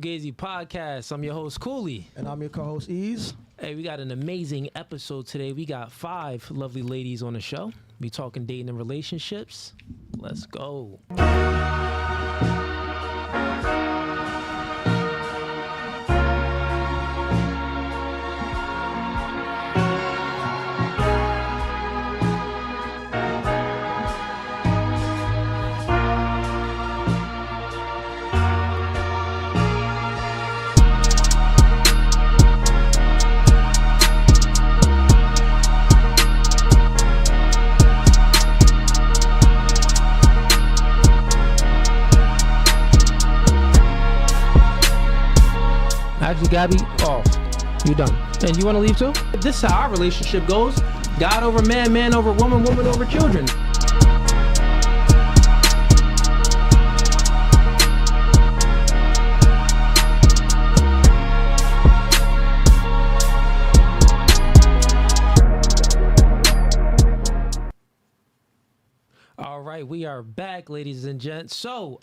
Fugazee Podcast. I'm your host, Cooley. And I'm your co-host, Ease. Hey, we got an amazing episode today. We got 5 lovely ladies on the show. We talking dating and relationships. Let's go. Actually, Gabby, off. You done. And you want to leave too? This is how our relationship goes. God over man, man over woman, woman over children. All right, we are back, ladies and gents. So,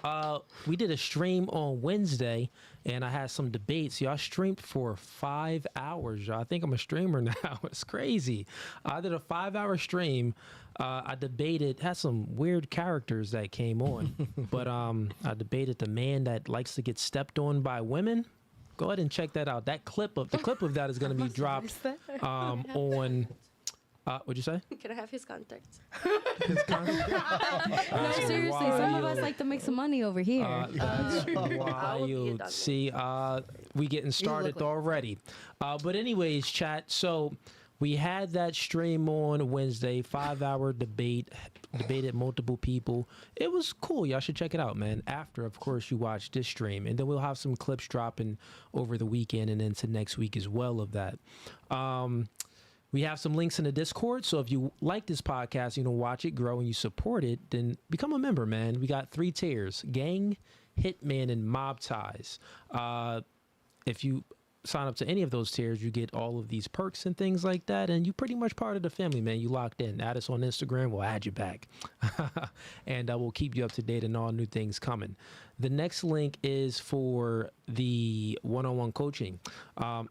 we did a stream on Wednesday, and I had some debates. Y'all streamed for 5 hours, y'all. I think I'm a streamer now. It's crazy. I did a 5-hour stream. I debated, had some weird characters that came on, but I debated the man that likes to get stepped on by women. Go ahead and check that out. The clip of that is going to be dropped on. What'd you say? Can I have his contacts? His contact? No, seriously, some of us like to make some money over here. That's wild. See, we getting started already. But anyways, chat. So we had that stream on Wednesday, 5-hour debate, debated multiple people. It was cool. Y'all should check it out, man. After, of course, you watch this stream. And then we'll have some clips dropping over the weekend and into next week as well of that. We have some links in the Discord, so if you like this podcast, you know, watch it, grow, and you support it, then become a member, man. We got 3 tiers: Gang, Hitman, and Mob Ties. If you sign up to any of those tiers, you get all of these perks and things like that, and you pretty much part of the family, man. You locked in. Add us on Instagram, we'll add you back. And we'll keep you up to date on all new things coming. The next link is for the one-on-one coaching.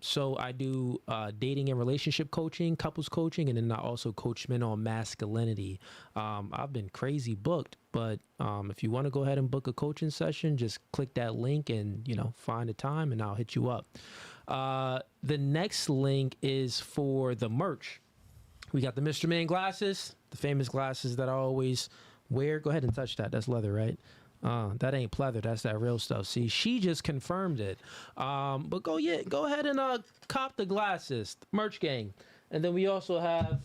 So I do dating and relationship coaching, couples coaching, and then I also coach men on masculinity. I've been crazy booked, but if you want to go ahead and book a coaching session, just click that link and, you know, find a time and I'll hit you up. The next link is for the merch. We got the Mr. Man glasses, the famous glasses that I always wear. Go ahead and touch that. That's leather, right? That ain't pleather. That's that real stuff. See, she just confirmed it. But go ahead and cop the glasses, merch gang. And then we also have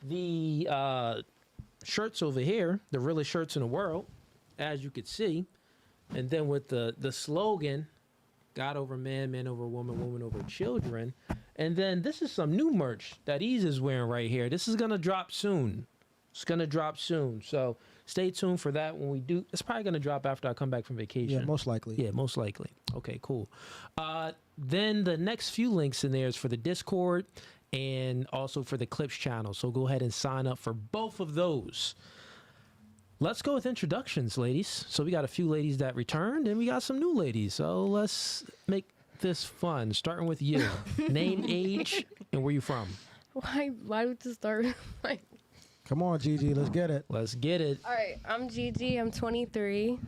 the shirts over here, the realest shirts in the world, as you could see. And then with the slogan, God over man, man over woman, woman over children. And then this is some new merch that Ease is wearing right here. This is gonna drop soon. It's gonna drop soon. So stay tuned for that when we do. It's probably going to drop after I come back from vacation. Yeah, most likely. Yeah, most likely. Okay, cool. Then the next few links in there is for the Discord and also for the Clips channel. So go ahead and sign up for both of those. Let's go with introductions, ladies. So we got a few ladies that returned and we got some new ladies. So let's make this fun. Starting with you. Name, age, and where you from? Why would you start with my... Come on, Gigi, let's get it. Let's get it. All right, I'm Gigi. I'm 23.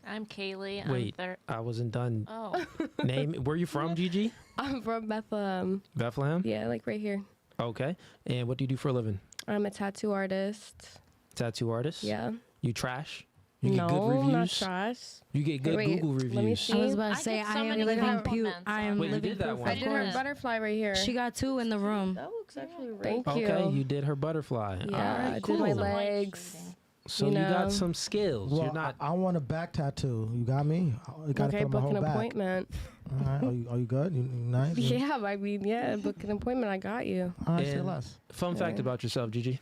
I'm Kaylee. Wait, I wasn't done. Oh. Name, where you from, Gigi? I'm from Bethlehem. Bethlehem? Yeah, like right here. Okay. And what do you do for a living? I'm a tattoo artist. Tattoo artist? Yeah. You trash? You get no, good reviews? not trash. You get good Wait, Google reviews. let me see. I was about to say, I am living proof. I am Wait, you living did that proof, one. I of did her course. butterfly right here. She got 2 in the room. That looks actually really Thank cute. Okay, you did her butterfly. Yeah, All right, I cool. did my legs. So you you know. got some skills. Well, You're not. I want a back tattoo. You got me? You got to Okay, put my book whole an back. appointment. All right, are you good? You nice? Yeah, I mean, yeah, book an appointment. I got you. All right, say And less. Fun fact about yourself, Gigi.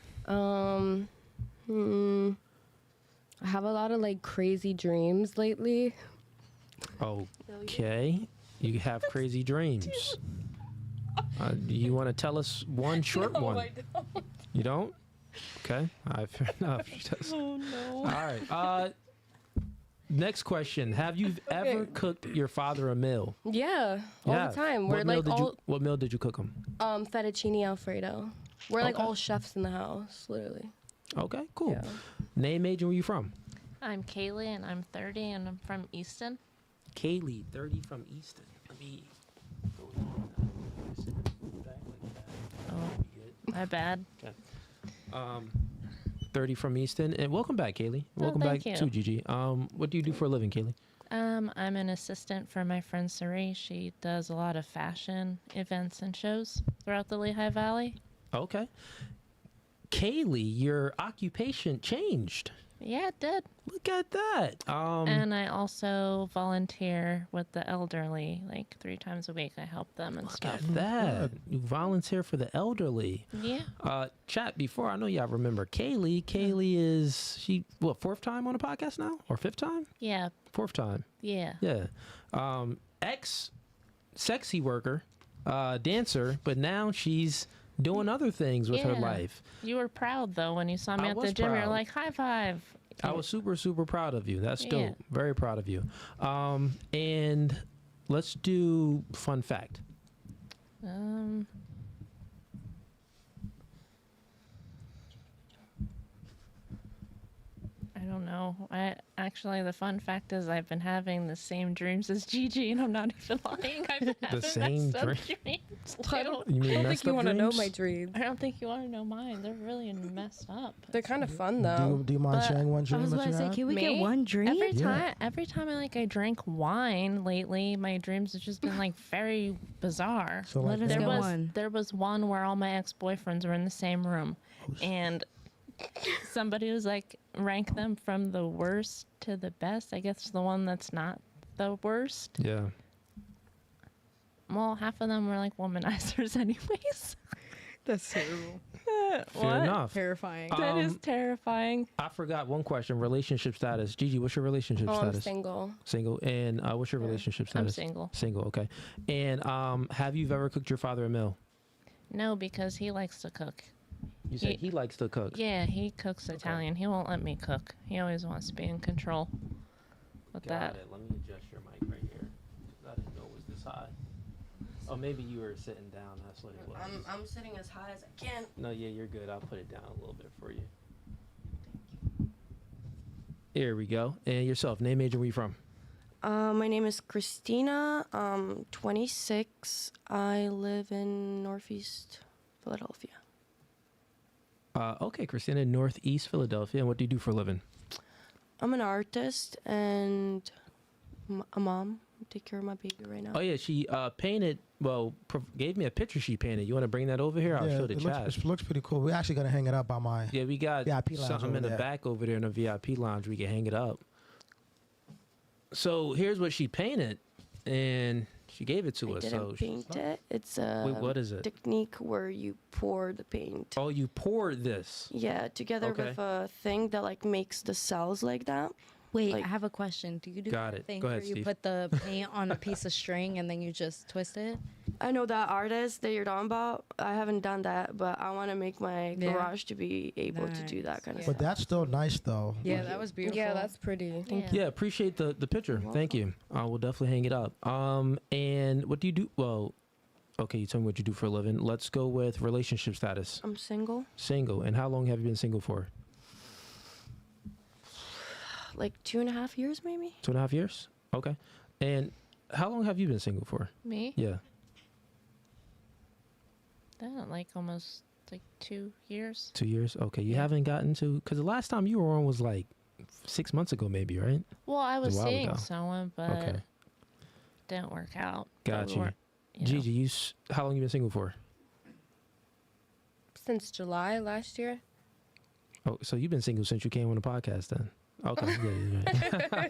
I have a lot of like crazy dreams lately. Okay. You have crazy dreams. Do you want to tell us one short one? I don't. You don't? Okay. All right, fair enough. She does. Oh no. All right. Next question: have you ever cooked your father a meal? Yeah, all the time. We're What meal did you cook him? Fettuccine Alfredo. We're like all chefs in the house, literally. Okay, cool. Yeah. Name, age, and where you from? I'm Kaylee, and I'm 30, and I'm from Easton. Kaylee, 30 from Easton. Let me go back like that. Oh, my bad. Okay. 30 from Easton, and welcome back, Kaylee. Welcome back you. to Gigi. What do you do for a living, Kaylee? I'm an assistant for my friend Sari. She does a lot of fashion events and shows throughout the Lehigh Valley. Okay. Kaylee, your occupation changed. Yeah, it did. Look at that. And I also volunteer with the elderly, like 3 times a week. I help them and Look stuff. at that. You volunteer for the elderly. Yeah. Chat, before I know y'all remember Kaylee. Kaylee is, she, what, 4th time on a podcast now? Or 5th time? Yeah. 4th time. Yeah. Yeah. Ex-sexy worker, dancer, but now she's doing other things with her life. You were proud, though, when you saw me I at the was gym. proud. You're like, high five. I was super, super proud of you. That's dope. Yeah. Very proud of you. And let's do fun fact. I don't know. The fun fact is I've been having the same dreams as Gigi, and I'm not even lying. I've been having same messed up dream? dreams. I don't You mean think messed you up want to know dreams? my dreams. I don't think you want to know mine. They're really messed up. They're kind of fun though. Do you mind But sharing one I dream was that about you to say, had? can we Me? get one dream? Every time I drank wine lately, my dreams have just been like very bizarre. So like Let us that? get one. There was one where all my ex-boyfriends were in the same room, and somebody was like, rank them from the worst to the best. I guess the one that's not the worst. Yeah. Well, half of them were like womanizers anyways. That's terrible. Fair enough. Terrifying. That is terrifying. I forgot one question. Relationship status. Gigi, what's your relationship Oh, I'm status? single. Single. And what's your relationship I'm status? single. Single, okay. And have you ever cooked your father a meal? No, because he likes to cook. You said he likes to cook. Yeah, he cooks Italian. He won't let me cook. He always wants to be in control with that. Got it. Let me adjust your mic right here. I didn't know it was this high. Oh, maybe you were sitting down. That's what it was. I'm sitting as high as I can. No, yeah, you're good. I'll put it down a little bit for you. Here we go. And yourself, name, age, and where you from? My name is Christina. I'm 26. I live in Northeast Philadelphia. Okay, Christina, Northeast Philadelphia. And what do you do for a living? I'm an artist and a mom. I take care of my baby right now. Oh, yeah, she painted, gave me a picture she painted. You want to bring that over here? I'll show the chat. It looks pretty cool. We're actually going to hang it up by my... Yeah, we got VIP lounge something over in the there. back over there in the VIP lounge. We can hang it up. So here's what she painted, and she gave it to I us. didn't paint it. It's a Wait, what is it? technique where you pour the paint. Oh, you poured this. Yeah, together Okay. with a thing that like makes the cells like that. Wait, Like- I have a question. Do you do Got that it. thing Go where ahead, you Steve. put the paint on a piece of string and then you just twist it? I know that artist that you're talking about. I haven't done that, but I want to make my Yeah. garage to be able to do that Nice. kind of But stuff. that's still nice, though. Yeah, that was beautiful. Yeah, that's pretty. Yeah, appreciate the picture. Thank you. We'll definitely hang it up. And what do you do? Well, okay, you tell me what you do for a living. Let's go with relationship status. I'm single. Single. And how long have you been single for? Like 2.5 years, maybe. 2.5 years? Okay. And how long have you been single for? Me? Yeah. Like almost like 2 years. 2 years? Okay. You haven't gotten to, because the last time you were on was like 6 months ago, maybe, right? Well, I was while seeing ago. someone, but Okay. didn't work out. Got But we you. weren't, know. Gigi, how long you been single for? Since July last year. Oh, so you've been single since you came on the podcast then? Okay.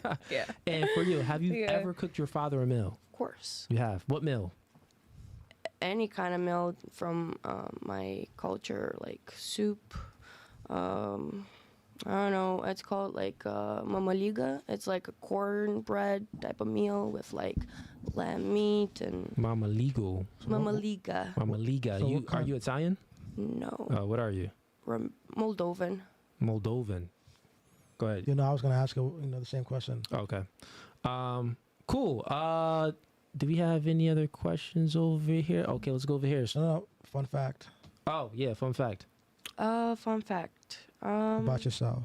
Yeah. Yeah. And for you, have you Yeah. ever cooked your father a meal? Of course. You have. What meal? Any kind of meal from my culture, like soup. I don't know. It's called like mamaliga. It's like a cornbread type of meal with like lamb meat and Mama Legal. mamaliga. Mama Liga. So You what are kind- you Italian? No, What are you? Moldovan. Moldovan. Go ahead. You know, I was gonna ask you, the same question. Okay. Cool. Do we have any other questions over here? Okay, let's go over here. No, fun fact Oh, yeah, fun fact. Fun fact. about yourself.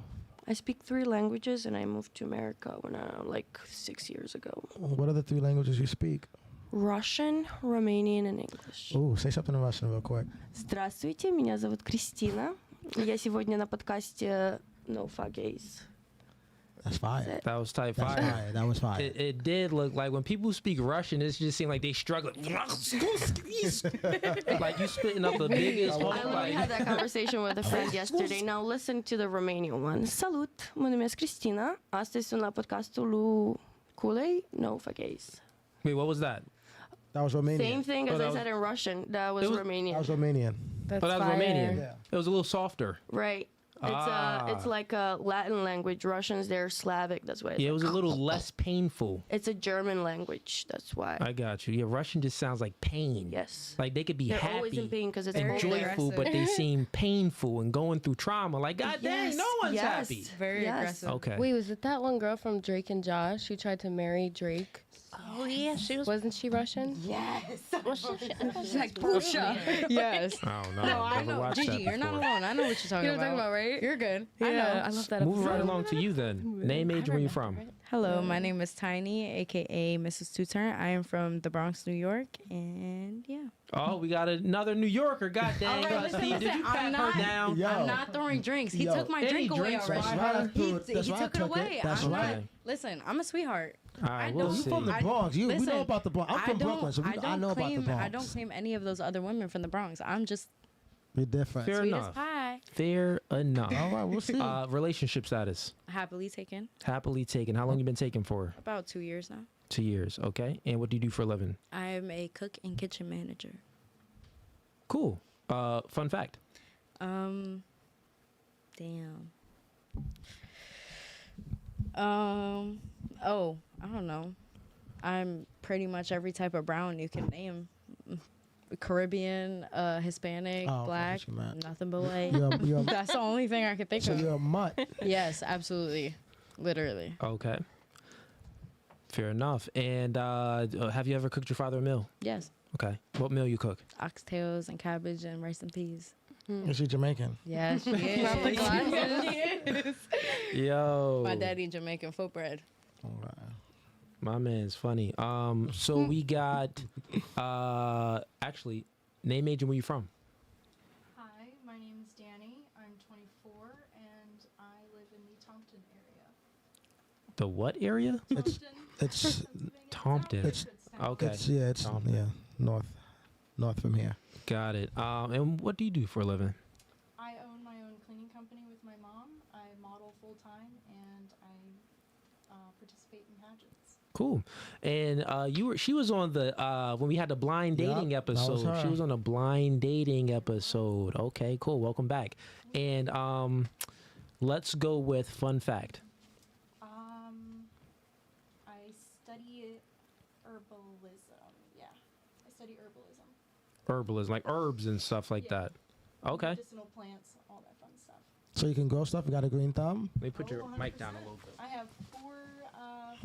I speak 3 languages, and I moved to America when like 6 years ago. What are the 3 languages you speak? Russian, Romanian, and English. Ooh, say something in Russian real quick. Здравствуйте, меня зовут Кристина. Я сегодня на подкасте No Fugazee. That's fire. That was type That's fire. fire. That was fire. It did look like when people speak Russian, it just seems like they struggle. Like you spitting up the biggest. I literally had Like, that conversation with a friend yesterday. Now listen to the Romanian one. Salut, mă numesc Cristina. Astăzi sunt la podcastul lui Culei No Fugazee. wait, what was that? That was Romanian. Same thing as that I was- said in Russian. That was It was- Romanian. That was Romanian. That's Oh, that was fire. Romanian. Yeah. It was a little softer. Right. It's like a Latin language. Russians, they're Slavic. That's why. It's Yeah, it like- was a little less painful. It's a German language. That's why. I got you. Yeah, Russian just sounds like pain. Yes. Like they could be They're happy always in pain because it's and cold there. joyful, but they seem painful and going through trauma. Like, God dang, Yes, no one's yes. happy. Very Yes. aggressive. Okay. Wait, was it that one girl from Drake and Josh who tried to marry Drake? Oh yeah, she was. Wasn't she Russian? She's like, Pusha. Yes. I don't know. No, I Never know. watched Gigi, that you're not before. alone. I know what you're talking You know what I'm talking about, right? You're good. Yeah, I know. I love that Moving episode. right along to you then. Name, age, and where you from? Hello, my name is Tiny, aka Mrs. Two-Turn. I am from the Bronx, New York, and yeah. Oh, we got another New Yorker. God dang. All right, listen, Steve, did listen, you pat I'm her not- down? Yo. I'm not throwing drinks. He Yo. took my Any drink away drinks already. right right. He, That's he right, I took it took it. away. That's I'm right. not. Listen, I'm a sweetheart. All right, I we'll don't- see. You from the I- Bronx. We listen, know about the Bronx. I'm from Brooklyn, so I know about the Bronx. I don't claim any of those other women from the Bronx. I'm just We're different. Fair sweet enough. as pie. Fair enough. All right, we'll see. Relationship status. Happily taken. Happily taken. How long you been taken for? About 2 years now. 2 years. Okay. And what do you do for a living? I am a cook and kitchen manager. Cool. Fun fact. Damn. Oh, I don't know. I'm pretty much every type of brown you can name. Caribbean, Hispanic, Oh, black, that's what you meant. nothing but white. You're, That's the only thing I could think so of. you're a mutt. Yes, absolutely. Literally. Okay. Fair enough. And have you ever cooked your father a meal? Yes. Okay. What meal you cook? Oxtails and cabbage and rice and peas. Is she Jamaican? Yes, she is. Yo. My daddy Jamaican foot bread. All right. My man's funny. So we got actually name, age, and where you from? Hi, my name is Danny. I'm 24 and I live in the Tompton area. The what area? It's it's Tompton. It's- Okay. it's Compton. north from here. Got it. And what do you do for a living? I own my own cleaning company with my mom. I model full time and I participate in pageants. Cool. And she was on the when we had the blind Yup, dating that was episode. She her. was on a blind dating episode. Okay, cool. Welcome back. And let's go with fun fact. I study herbalism. Yeah, I study herbalism. Herbalism, like herbs and stuff like Yeah. that. Okay. Medicinal plants, all that fun stuff. So you can grow stuff. You got a green thumb. Let me put your Oh, mic down a 100%. little bit. I have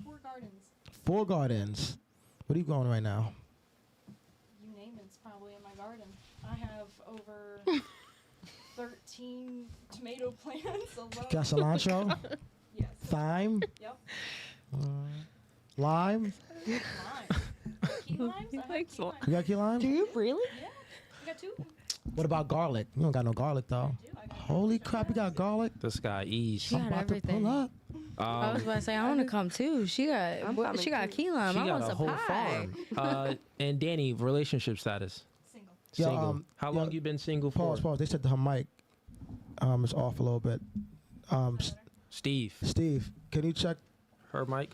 four gardens. 4 gardens. What are you growing right now? You name it's probably in my garden. I have over 13 tomato plants alone. Got cilantro, Yes. thyme, Yep. lime. Lime. Key limes? I have likes key limes. You got key lime? you really? Yeah. I got 2. What about garlic? You don't got no garlic though. I do. I got Holy crap! You got garlic. This guy eats. She I'm got about everything. to pull up. I was about to say I want to come too. She got I'm what- coming she got too. key lime. She I got want a some whole pie. farm. And Danny, relationship status. single. Yo, Single. How long yo, you been single for? Pause. They said her mic is off a little bit. Steve, Steve, can you check? her mic.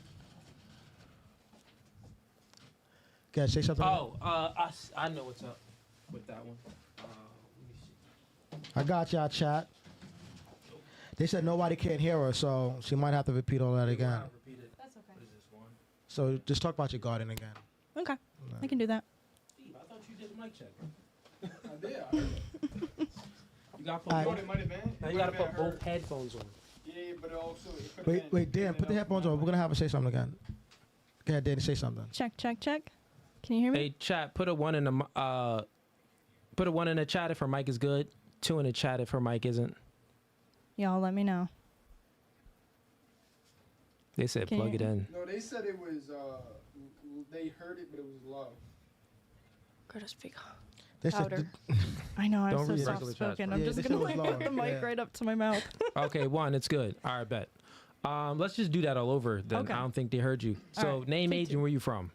Can I say something? Oh, I know what's up with that one. Let me see. I got y'all, chat. They said nobody can't hear her, so she might have to repeat all that again. Repeat it. That's okay. What is this one? So just talk about your garden again. Okay, I can do that. Steve, I thought you did a mic check. I did. You gotta put I- both, now you gotta put both headphones on. Yeah, Yeah, but also it could've been Wait, Dan, put the female headphones on. We're gonna have her say something again. Go ahead, Danny, say something. Check. Can you hear me? Hey, chat. Put a 1 in the put a 1 in the chat if her mic is good. 2 in the chat if her mic isn't. Y'all let me know. They said Can plug you- it in. No, they said it was. They heard it, but it was low. Gotta speak. They said Louder. I know, I'm Don't so read soft regular chat. spoken. I'm Yeah, just this gonna shit was like put the low. mic Yeah. right up to my mouth. Okay, 1, it's good. All right, bet. Let's just do that all over then. Okay. I don't think they heard you. So All right, name, take age, 2. and where you from?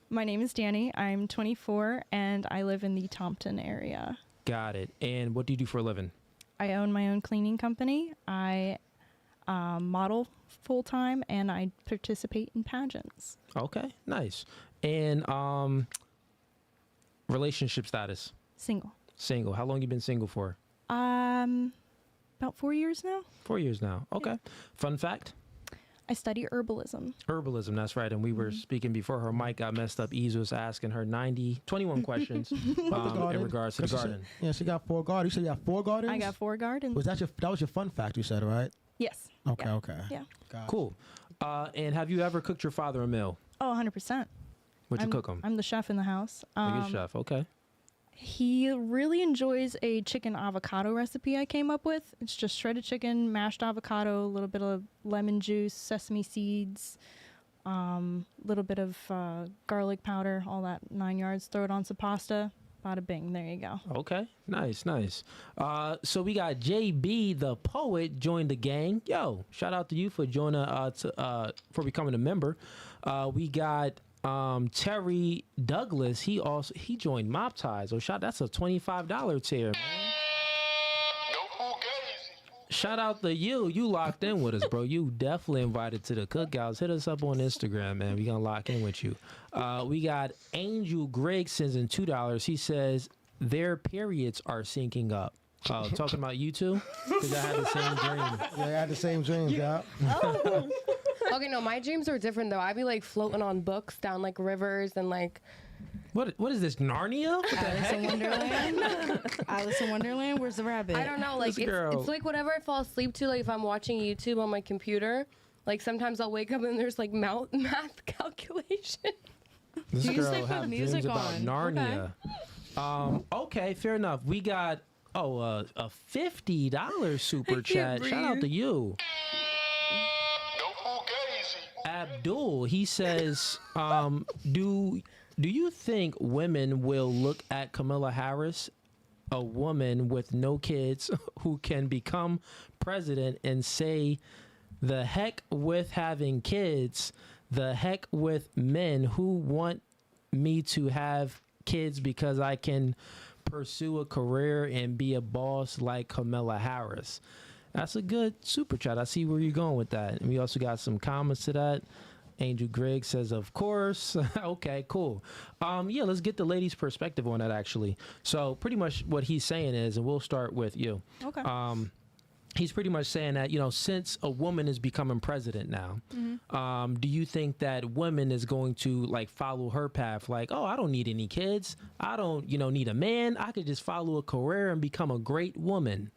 My name is Danny. I'm 24 and I live in the Tompton area. Got it. And what do you do for a living? I own my own cleaning company. I model full time and I participate in pageants. Okay, nice. And relationship status? Single. Single. How long you been single for? About 4 years now. 4 years now. Okay. Fun fact? I study herbalism. Herbalism, that's right. And we were speaking before her mic got messed up. Eve was asking her 21 questions in regards to the garden. Yeah, she got 4 gardens. You said you got 4 gardens? I got 4 gardens. That was your fun fact you said, right? Yes. Okay, Yeah. okay. Yeah. Gotcha. Cool. And have you ever cooked your father a meal? Oh, 100%. What'd you cook him? I'm the chef in the house. A good chef. Okay. He really enjoys a chicken avocado recipe I came up with. It's just shredded chicken, mashed avocado, a little bit of lemon juice, sesame seeds, little bit of garlic powder, all that 9 yards. Throw it on some pasta. Bada bing. There you go. Okay. Nice. So we got JB the poet joined the gang. Yo, shout out to you for joining for becoming a member. We got Terry Douglas. He joined Mob Ties. Oh, that's a $25 tier, man. Shout out to you. You locked in with us, bro. You definitely invited to the cookouts. Hit us up on Instagram, man. We gonna lock in with you. We got Angel Greg sends in $2. He says their periods are syncing up. Talking about you two? Because I had the same dream. Yeah, I had the same dreams, yeah. Okay, no, my dreams are different though. I'd be like floating on books down like rivers and like. What is this, Narnia? What the Alice heck? in Wonderland. Alice in Wonderland. Where's the rabbit? I don't know, like This girl. it's like whatever I fall asleep to. Like if I'm watching YouTube on my computer, like sometimes I'll wake up and there's like math calculation. This You just, girl like, put have music dreams about on. Narnia. Okay, fair enough. We got a $50 super chat. Shout out to you. Abdul, he says, do you think women will look at Kamala Harris, a woman with no kids who can become president, and say, the heck with having kids, the heck with men who want me to have kids because I can pursue a career and be a boss like Kamala Harris? That's a good super chat. I see where you're going with that. And we also got some comments to that. Angel Greg says, of course. Okay, cool. Yeah, let's get the ladies' perspective on that, actually. So pretty much what he's saying is, and we'll start with you. Okay. He's pretty much saying that, since a woman is becoming president now, do you think that women is going to like follow her path? Like, oh, I don't need any kids. I don't, need a man. I could just follow a career and become a great woman.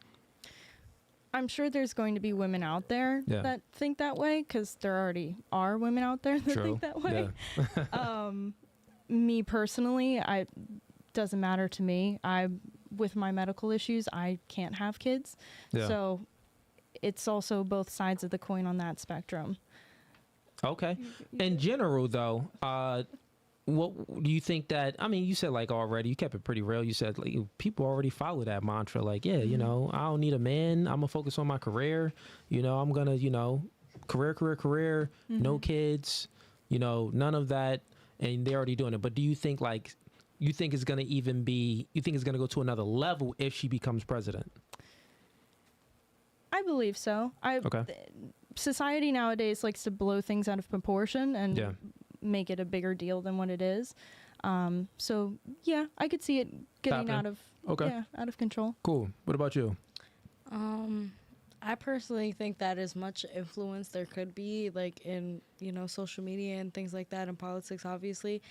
I'm sure there's going to be women out there that think that way because there already are women out there that think that way. Yeah. Me personally, doesn't matter to me. With my medical issues, I can't have kids. Yeah. So it's also both sides of the coin on that spectrum. Okay. In general, though, what do you think that, you said like already, you kept it pretty real. You said like people already follow that mantra. Like, yeah, I don't need a man. I'm gonna focus on my career. I'm gonna, career, no kids, none of that. And they're already doing it. But do you think it's gonna go to another level if she becomes president? I believe so. Society nowadays likes to blow things out of proportion and make it a bigger deal than what it is. So yeah, I could see it getting out of control. Cool. What about you? I personally think that as much influence there could be, like in social media and things like that, and politics, obviously,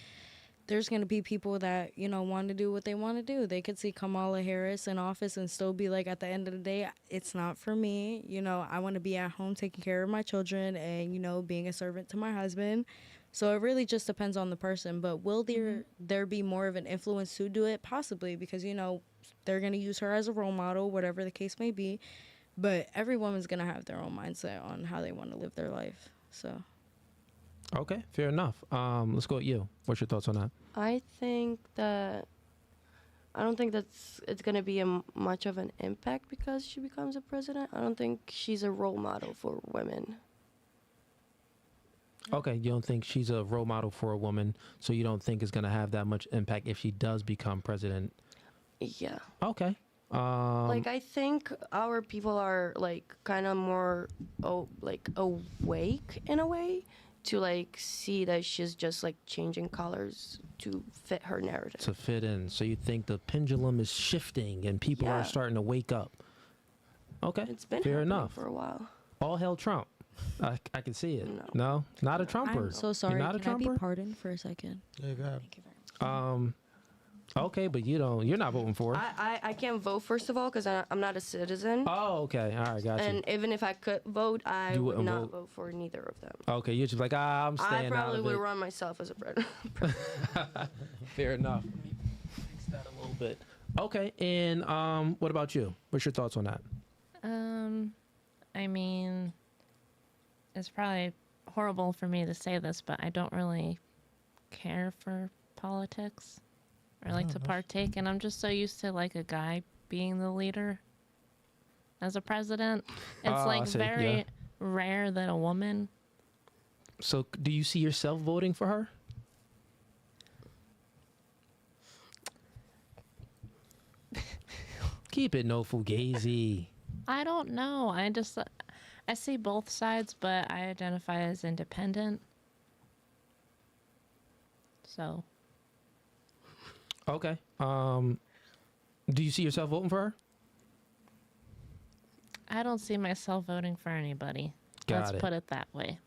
there's going to be people that, you know, want to do what they want to do. They could see Kamala Harris in office and still be like, at the end of the day, it's not for me. You know, I want to be at home taking care of my children and, you know, being a servant to my husband. So it really just depends on the person. But will there be more of an influence to do it? Possibly, because, you know, they're going to use her as a role model, whatever the case may be. But every woman's going to have their own mindset on how they want to live their life. So. Okay, fair enough. Let's go with you. What's your thoughts on that? I don't think it's gonna be much of an impact because she becomes a president. I don't think she's a role model for women. Okay, you don't think she's a role model for a woman, so you don't think it's gonna have that much impact if she does become president? Yeah. Okay. Like, I think our people are like kind of more like awake in a way to like see that she's just like changing colors to fit her narrative. To fit in. So you think the pendulum is shifting and people are starting to wake up. Okay. It's been fair happening enough. for a while. All hell Trump. I can see it. No, not a Trumper. I'm so sorry. You're not a Can I Trumper? be pardoned for a second? Yeah, go ahead. Thank you very much. Okay, but you're not voting for her. I can't vote, first of all, because I'm not a citizen. Oh, okay. All right, gotcha. And even if I could vote, I You would wouldn't not vote? vote for neither of them. Okay, you're just like, I'm staying I out probably of would it. run myself as a president. Fair enough. Fix that a little bit. Okay, and what about you? What's your thoughts on that? I mean, it's probably horrible for me to say this, but I don't really care for politics or like to partake, and I'm just so used to like a guy being the leader as a president. It's like very rare that a woman. So do you see yourself voting for her? Keep it no Fugazi. I don't know. I see both sides, but I identify as independent. So. Okay. Do you see yourself voting for her? I don't see myself voting for anybody. Got Let's put it that way.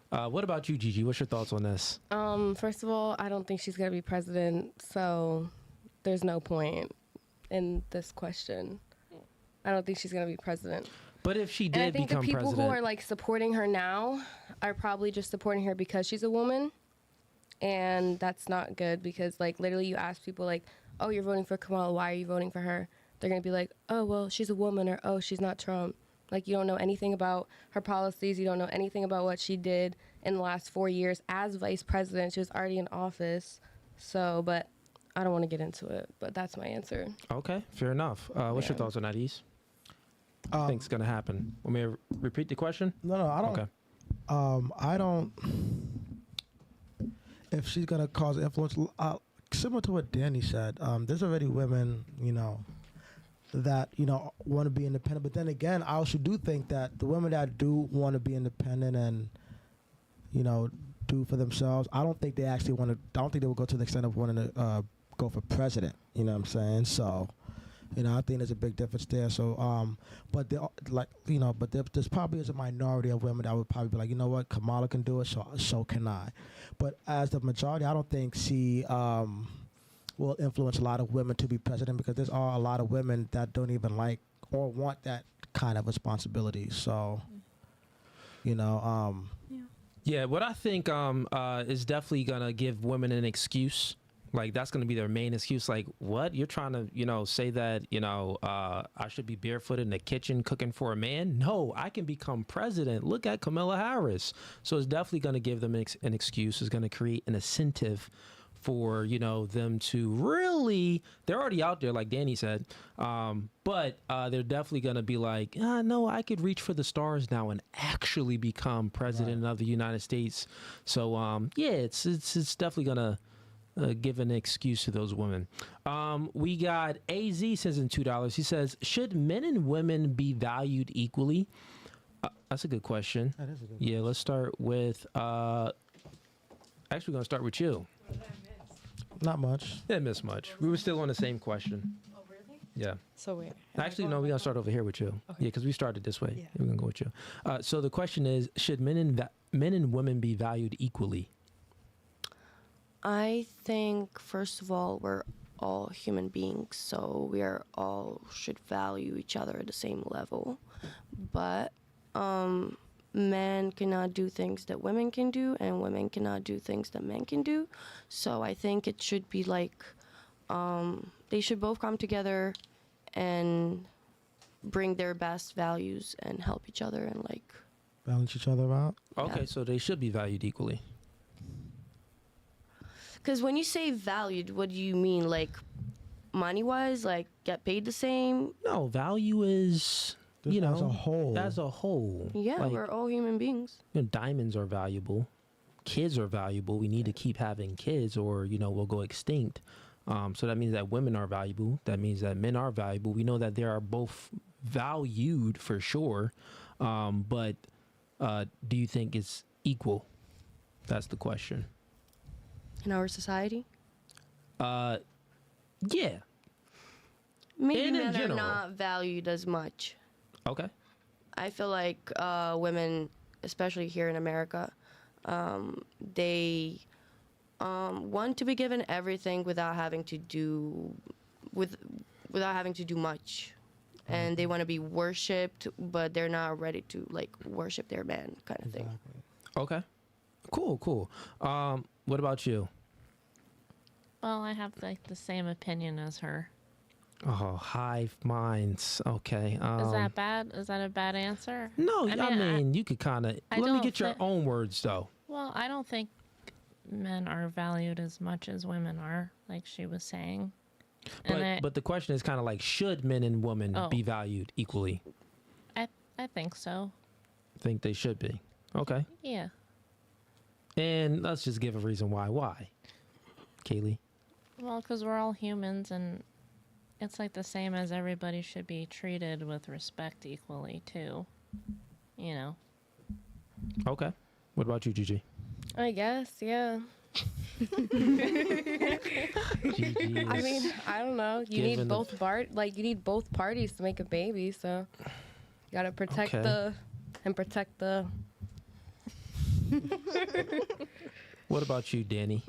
What about you, Gigi? What's your thoughts on this? First of all, I don't think she's gonna be president, so there's no point in this question. I don't think she's gonna be president. But if she did and I think become the people president, who are like supporting her now are probably just supporting her because she's a woman, and that's not good because like literally you ask people like, oh, you're voting for Kamala, why are you voting for her? They're gonna be like, oh, well, she's a woman, or oh, she's not Trump. Like, you don't know anything about her policies. You don't know anything about what she did in the last 4 years as vice president. She was already in office. So, but I don't want to get into it, but that's my answer. okay, fair enough. What's your thoughts on that, Ease? Think's gonna happen? Want me to repeat the question? No, I don't. Okay. I don't. If she's gonna cause influence, similar to what Danny said, there's already women, that want to be independent. But then again, I also do think that the women that do want to be independent and do for themselves, I don't think they actually want to. I don't think they will go to the extent of wanting to go for president. You know what I'm saying? So. I think there's a big difference there. So, but there's probably is a minority of women that would probably be like, you know what, Kamala can do it, so can I. But as the majority, I don't think she will influence a lot of women to be president because there's a lot of women that don't even like or want that kind of responsibility. So, Yeah, what I think is definitely gonna give women an excuse. Like that's going to be their main excuse. Like, what? You're trying to, say that, I should be barefooted in the kitchen cooking for a man? No, I can become president. Look at Kamala Harris. So it's definitely going to give them an excuse. It's going to create an incentive for, them to really, they're already out there, like Danny said. But they're definitely going to be like, no, I could reach for the stars now and actually become president of the United States. So, it's definitely going to give an excuse to those women. We got AZ sends in $2. He says, should men and women be valued equally? That's a good question. That is a good question. Let's start with, actually we're going to start with you. Not much. Didn't miss much. We were still on the same question. Oh, really? Yeah. So wait. Actually, no, we're going to start over here with you. Okay. Yeah, because we started this way. Yeah. We're going to go with you. So the question is, should men and women be valued equally? I think, first of all, we're all human beings, so we are all should value each other at the same level. But men cannot do things that women can do, and women cannot do things that men can do. So I think it should be like they should both come together and bring their best values and help each other and like balance each other out. Okay, so they should be valued equally. Because when you say valued, what do you mean? Like money-wise, like get paid the same? No, value is, you know, as a whole. As a whole. Yeah, like, we're all human beings. you know, diamonds are valuable. Kids are valuable. We need to keep having kids or, you know, we'll go extinct. So that means that women are valuable. That means that men are valuable. We know that they are both valued for sure. But do you think it's equal? That's the question. In our society? Yeah. Maybe And in men are general. not valued as much. Okay. I feel like women, especially here in America, they want to be given everything without having to do without having to do much, and they want to be worshipped, but they're not ready to like worship their man, kind of thing. Okay. Cool. What about you? Well, I have like the same opinion as her. Oh, hive minds. Okay. Is that bad? Is that a bad answer? No, I mean you could kind of. Let me don't get your thi- own words though. Well, I don't think men are valued as much as women are, like she was saying. But the question is kind of like, should men and women be valued equally? I think so. Think they should be. Okay. Yeah. And let's just give a reason why. Why, Kaylee? Well, because we're all humans, and it's like the same as everybody should be treated with respect equally too. You know. Okay. What about you, Gigi? I guess, yeah. Gigi. I mean, I don't know. You Given need both you need both parties to make a baby, so you gotta protect Okay. protect the. What about you, Danny?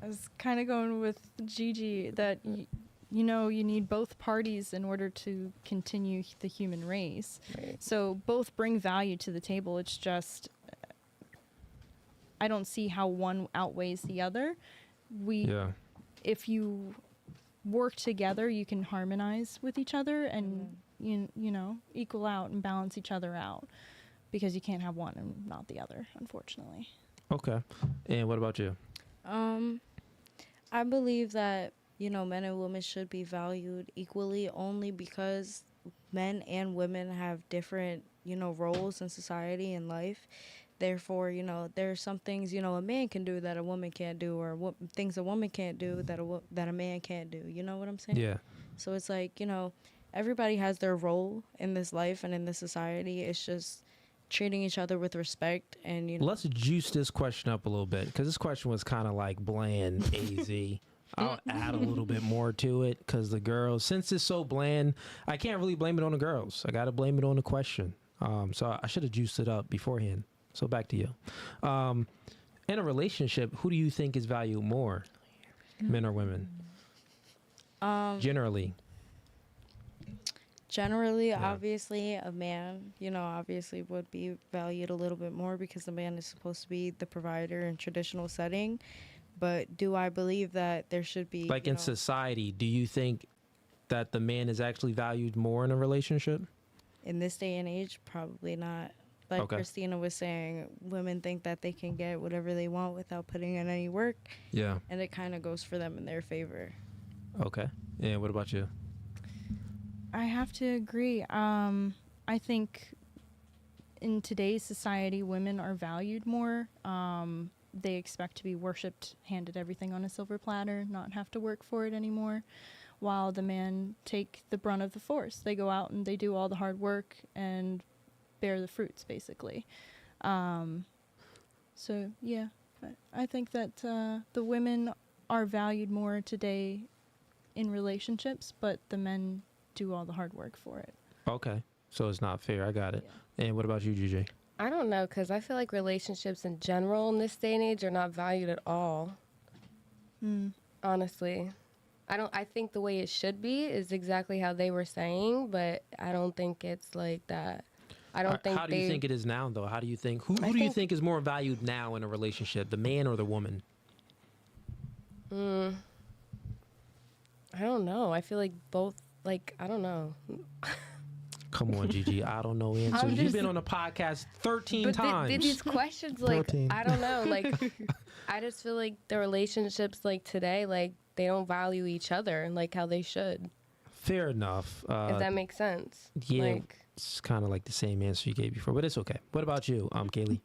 I was kind of going with Gigi that you know you need both parties in order to continue the human race. Right. So both bring value to the table. It's just I don't see how one outweighs the other. If you work together, you can harmonize with each other and you know equal out and balance each other out, because you can't have one and not the other, unfortunately. Okay. And what about you? I believe that, you know, men and women should be valued equally, only because men and women have different, you know, roles in society and life. Therefore, you know, there are some things, you know, a man can do that a woman can't do, or things a woman can't do that a man can't do. You know what I'm saying? Yeah. So it's like, you know, everybody has their role in this life and in this society. It's just treating each other with respect, and you know. Let's juice this question up a little bit, because this question was kind of like bland, AZ. I'll add a little bit more to it, because the girls, since it's so bland, I can't really blame it on the girls. I got to blame it on the question. So I should have juiced it up beforehand. So back to you. In a relationship, who do you think is valued more, men or women? Generally. Generally, obviously, a man, you know, obviously would be valued a little bit more, because the man is supposed to be the provider in traditional setting. But do I believe that there should be... Like in society, do you think that the man is actually valued more in a relationship? In this day and age, probably not. Like Christina was saying, women think that they can get whatever they want without putting in any work. Yeah. And it kind of goes for them in their favor. Okay. And what about you? I have to agree. I think in today's society, women are valued more. They expect to be worshipped, handed everything on a silver platter, not have to work for it anymore, while the men take the brunt of the force. They go out and they do all the hard work and bear the fruits, basically. So, yeah, I think that the women are valued more today in relationships, but the men do all the hard work for it. Okay. So it's not fair. I got it. Yeah. And what about you, Gigi? I don't know, because I feel like relationships in general in this day and age are not valued at all. Honestly. I think the way it should be is exactly how they were saying, but I don't think it's like that. I don't think How do you think it is now, though? How do you think, who do you think is more valued now in a relationship, the man or the woman? I don't know. I feel like both, like, I don't know. Come on, Gigi. I don't know answers. You've been on a podcast 13 times. These questions, like, 14. I don't know. Like, I just feel like the relationships, like, today, like, they don't value each other like how they should. Fair enough. If that makes sense. Yeah, Like, it's kind of like the same answer you gave before, but it's okay. What about you, Kaylee?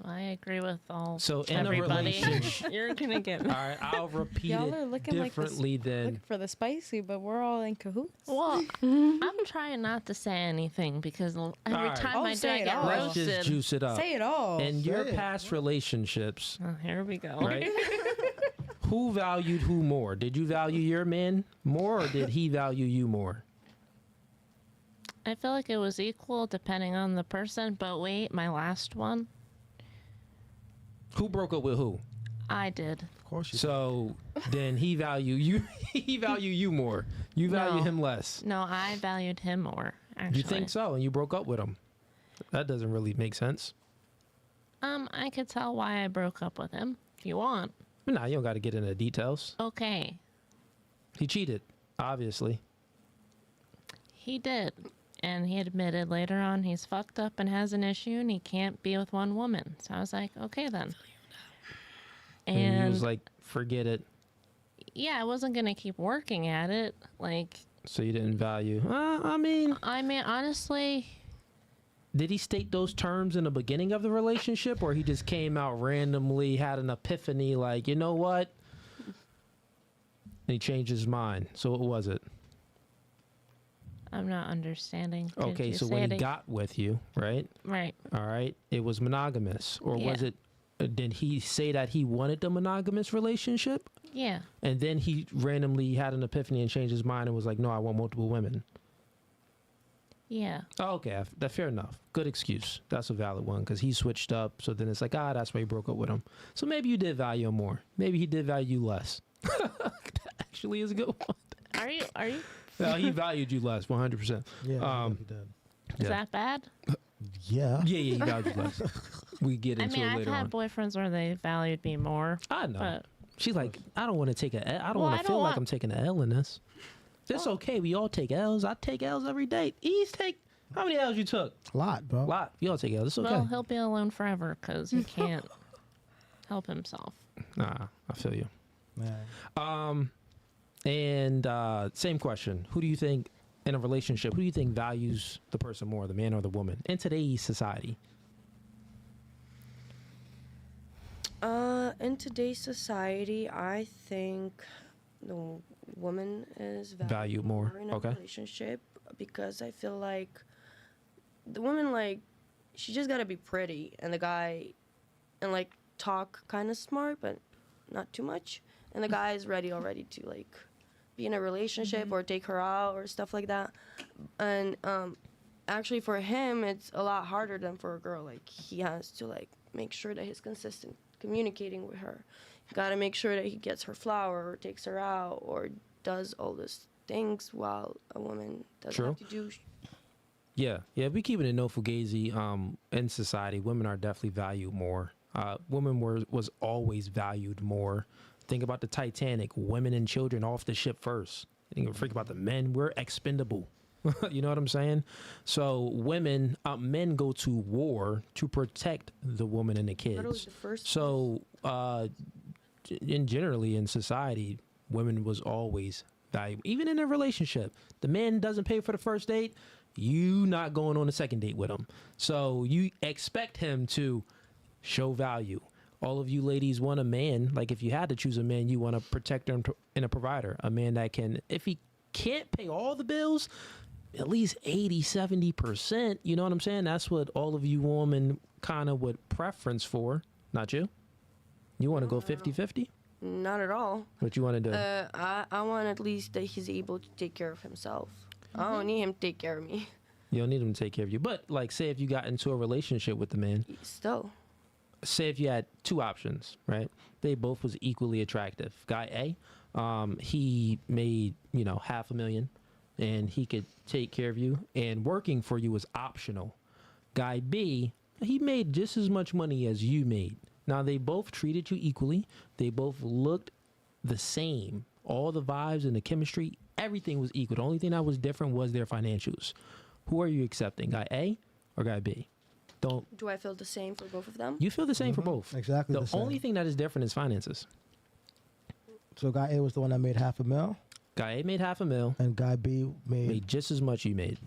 I agree with all. So in everybody. a relationship, You're gonna get all right, I'll repeat Y'all it are looking like differently than. looking for the spicy, but we're all in cahoots. Well, I'm trying not to say anything because every right. time Oh, I do, say I it get all. Let's just roasted. juice it up. Say it all. In your Say it. past relationships, Oh, here we go. right? Who valued who more? Did you value your man more, or did he value you more? I feel like it was equal depending on the person, but wait, my last one, Who broke up with who? I did. Of course you. So then he value you. He value you more. You value No. him less. No, I valued him more, actually. You think so? And you broke up with him. That doesn't really make sense. I could tell why I broke up with him, if you want. Nah, you don't got to get into details. Okay, He cheated, obviously. he did. And he admitted later on he's fucked up and has an issue and he can't be with one woman. So I was like, okay then. And he And was like, forget it. yeah, I wasn't going to keep working at it. Like, So you didn't value. I mean, honestly, did he state those terms in the beginning of the relationship, or he just came out randomly, had an epiphany, like, you know what? And he changed his mind. So what was it? I'm not understanding. Could Okay, you so say when it he got with you, right? Right. All right, it was monogamous, or was Yeah. it? Did he say that he wanted the monogamous relationship, Yeah. and then he randomly had an epiphany and changed his mind and was like, "No, I want multiple women." Yeah. Oh, okay, that's fair enough. Good excuse. That's a valid one because he switched up. So then it's like, that's why you broke up with him. So maybe you did value him more. Maybe he did value you less. That actually is a good one. Are you? No, he valued you less, 100%. Yeah, he did. Is that bad? Yeah. Yeah, he valued you less. We get I into mean, it I've later had on. boyfriends where they valued me more. I know. But She's like, I don't want to take a L. I don't Well, want I to don't feel like want- I'm taking an L in this. It's okay. We all take L's. I take L's every day. How many L's you took? A lot, bro. A lot. You all take L's. It's okay. well, he'll be alone forever because he can't help himself. Nah, I feel you. Man. And same question. Who do you think in a relationship, who do you think values the person more, the man or the woman in today's society? In today's society, I think the woman is Valued more, in a okay. relationship because I feel like the woman, like, she just gotta be pretty, and the guy, and like talk kind of smart, but not too much, and the guy is ready already to like be in a relationship or take her out or stuff like that, and actually for him it's a lot harder than for a girl. Like, he has to like make sure that he's consistent communicating with her. Gotta make sure that he gets her flower or takes her out or does all these things while a woman doesn't True. have to do. Yeah, we keep it in no fugazi. In society, women are definitely valued more. Women was always valued more. Think about the Titanic. Women and children off the ship first. Think about the men. We're expendable. You know what I'm saying? So men go to war to protect the woman and the Literally kids. the first So, generally in society, women was always valuable. Even in a relationship, the man doesn't pay for the first date. You not going on a second date with him. So you expect him to show value. All of you ladies want a man. Like, if you had to choose a man, you want a protector and a provider. A man that can, if he can't pay all the bills, at least 80, 70%. You know what I'm saying? That's what all of you women kind of would preference for. Not you? You want to go 50-50? Not at all. What you want to do? I want at least that he's able to take care of himself. I don't need him to take care of me. You don't need him to take care of you. But, like, say if you got into a relationship with the man. Still. say if you had two options, right? They both was equally attractive. Guy A, he made, $500,000 and he could take care of you and working for you was optional. Guy B, he made just as much money as you made. Now they both treated you equally. They both looked the same. All the vibes and the chemistry, everything was equal. The only thing that was different was their financials. Who are you accepting, guy A or guy B? Do I feel the same for both of them? You feel the same for both. Exactly The the same. only thing that is different is finances. So guy A was the one that made $500,000, Guy A made $500,000, and guy B made just as much you made.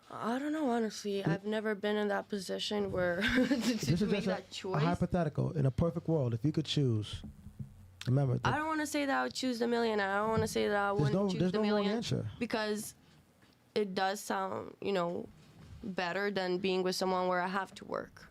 I don't know, honestly. I've never been in that position where to This is make just that a choice. hypothetical. In a perfect world, if you could choose, remember. I don't want to say that I would choose the millionaire. I don't want to say that I wouldn't choose there's the no wrong millionaire answer. because it does sound, better than being with someone where I have to work.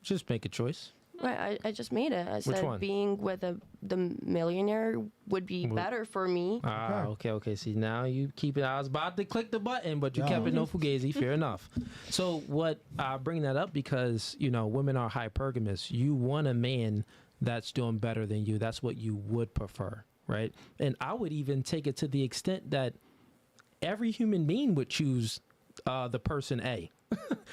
Just make a choice. Right, I just made it. I Which said one? being with the millionaire would be better for me. Okay. See, now you keep it. I was about to click the button, but you kept it no Fugazi. Fair enough. So what I bring that up because, women are hypergamous. You want a man that's doing better than you. That's what you would prefer, right? And I would even take it to the extent that every human being would choose the person A.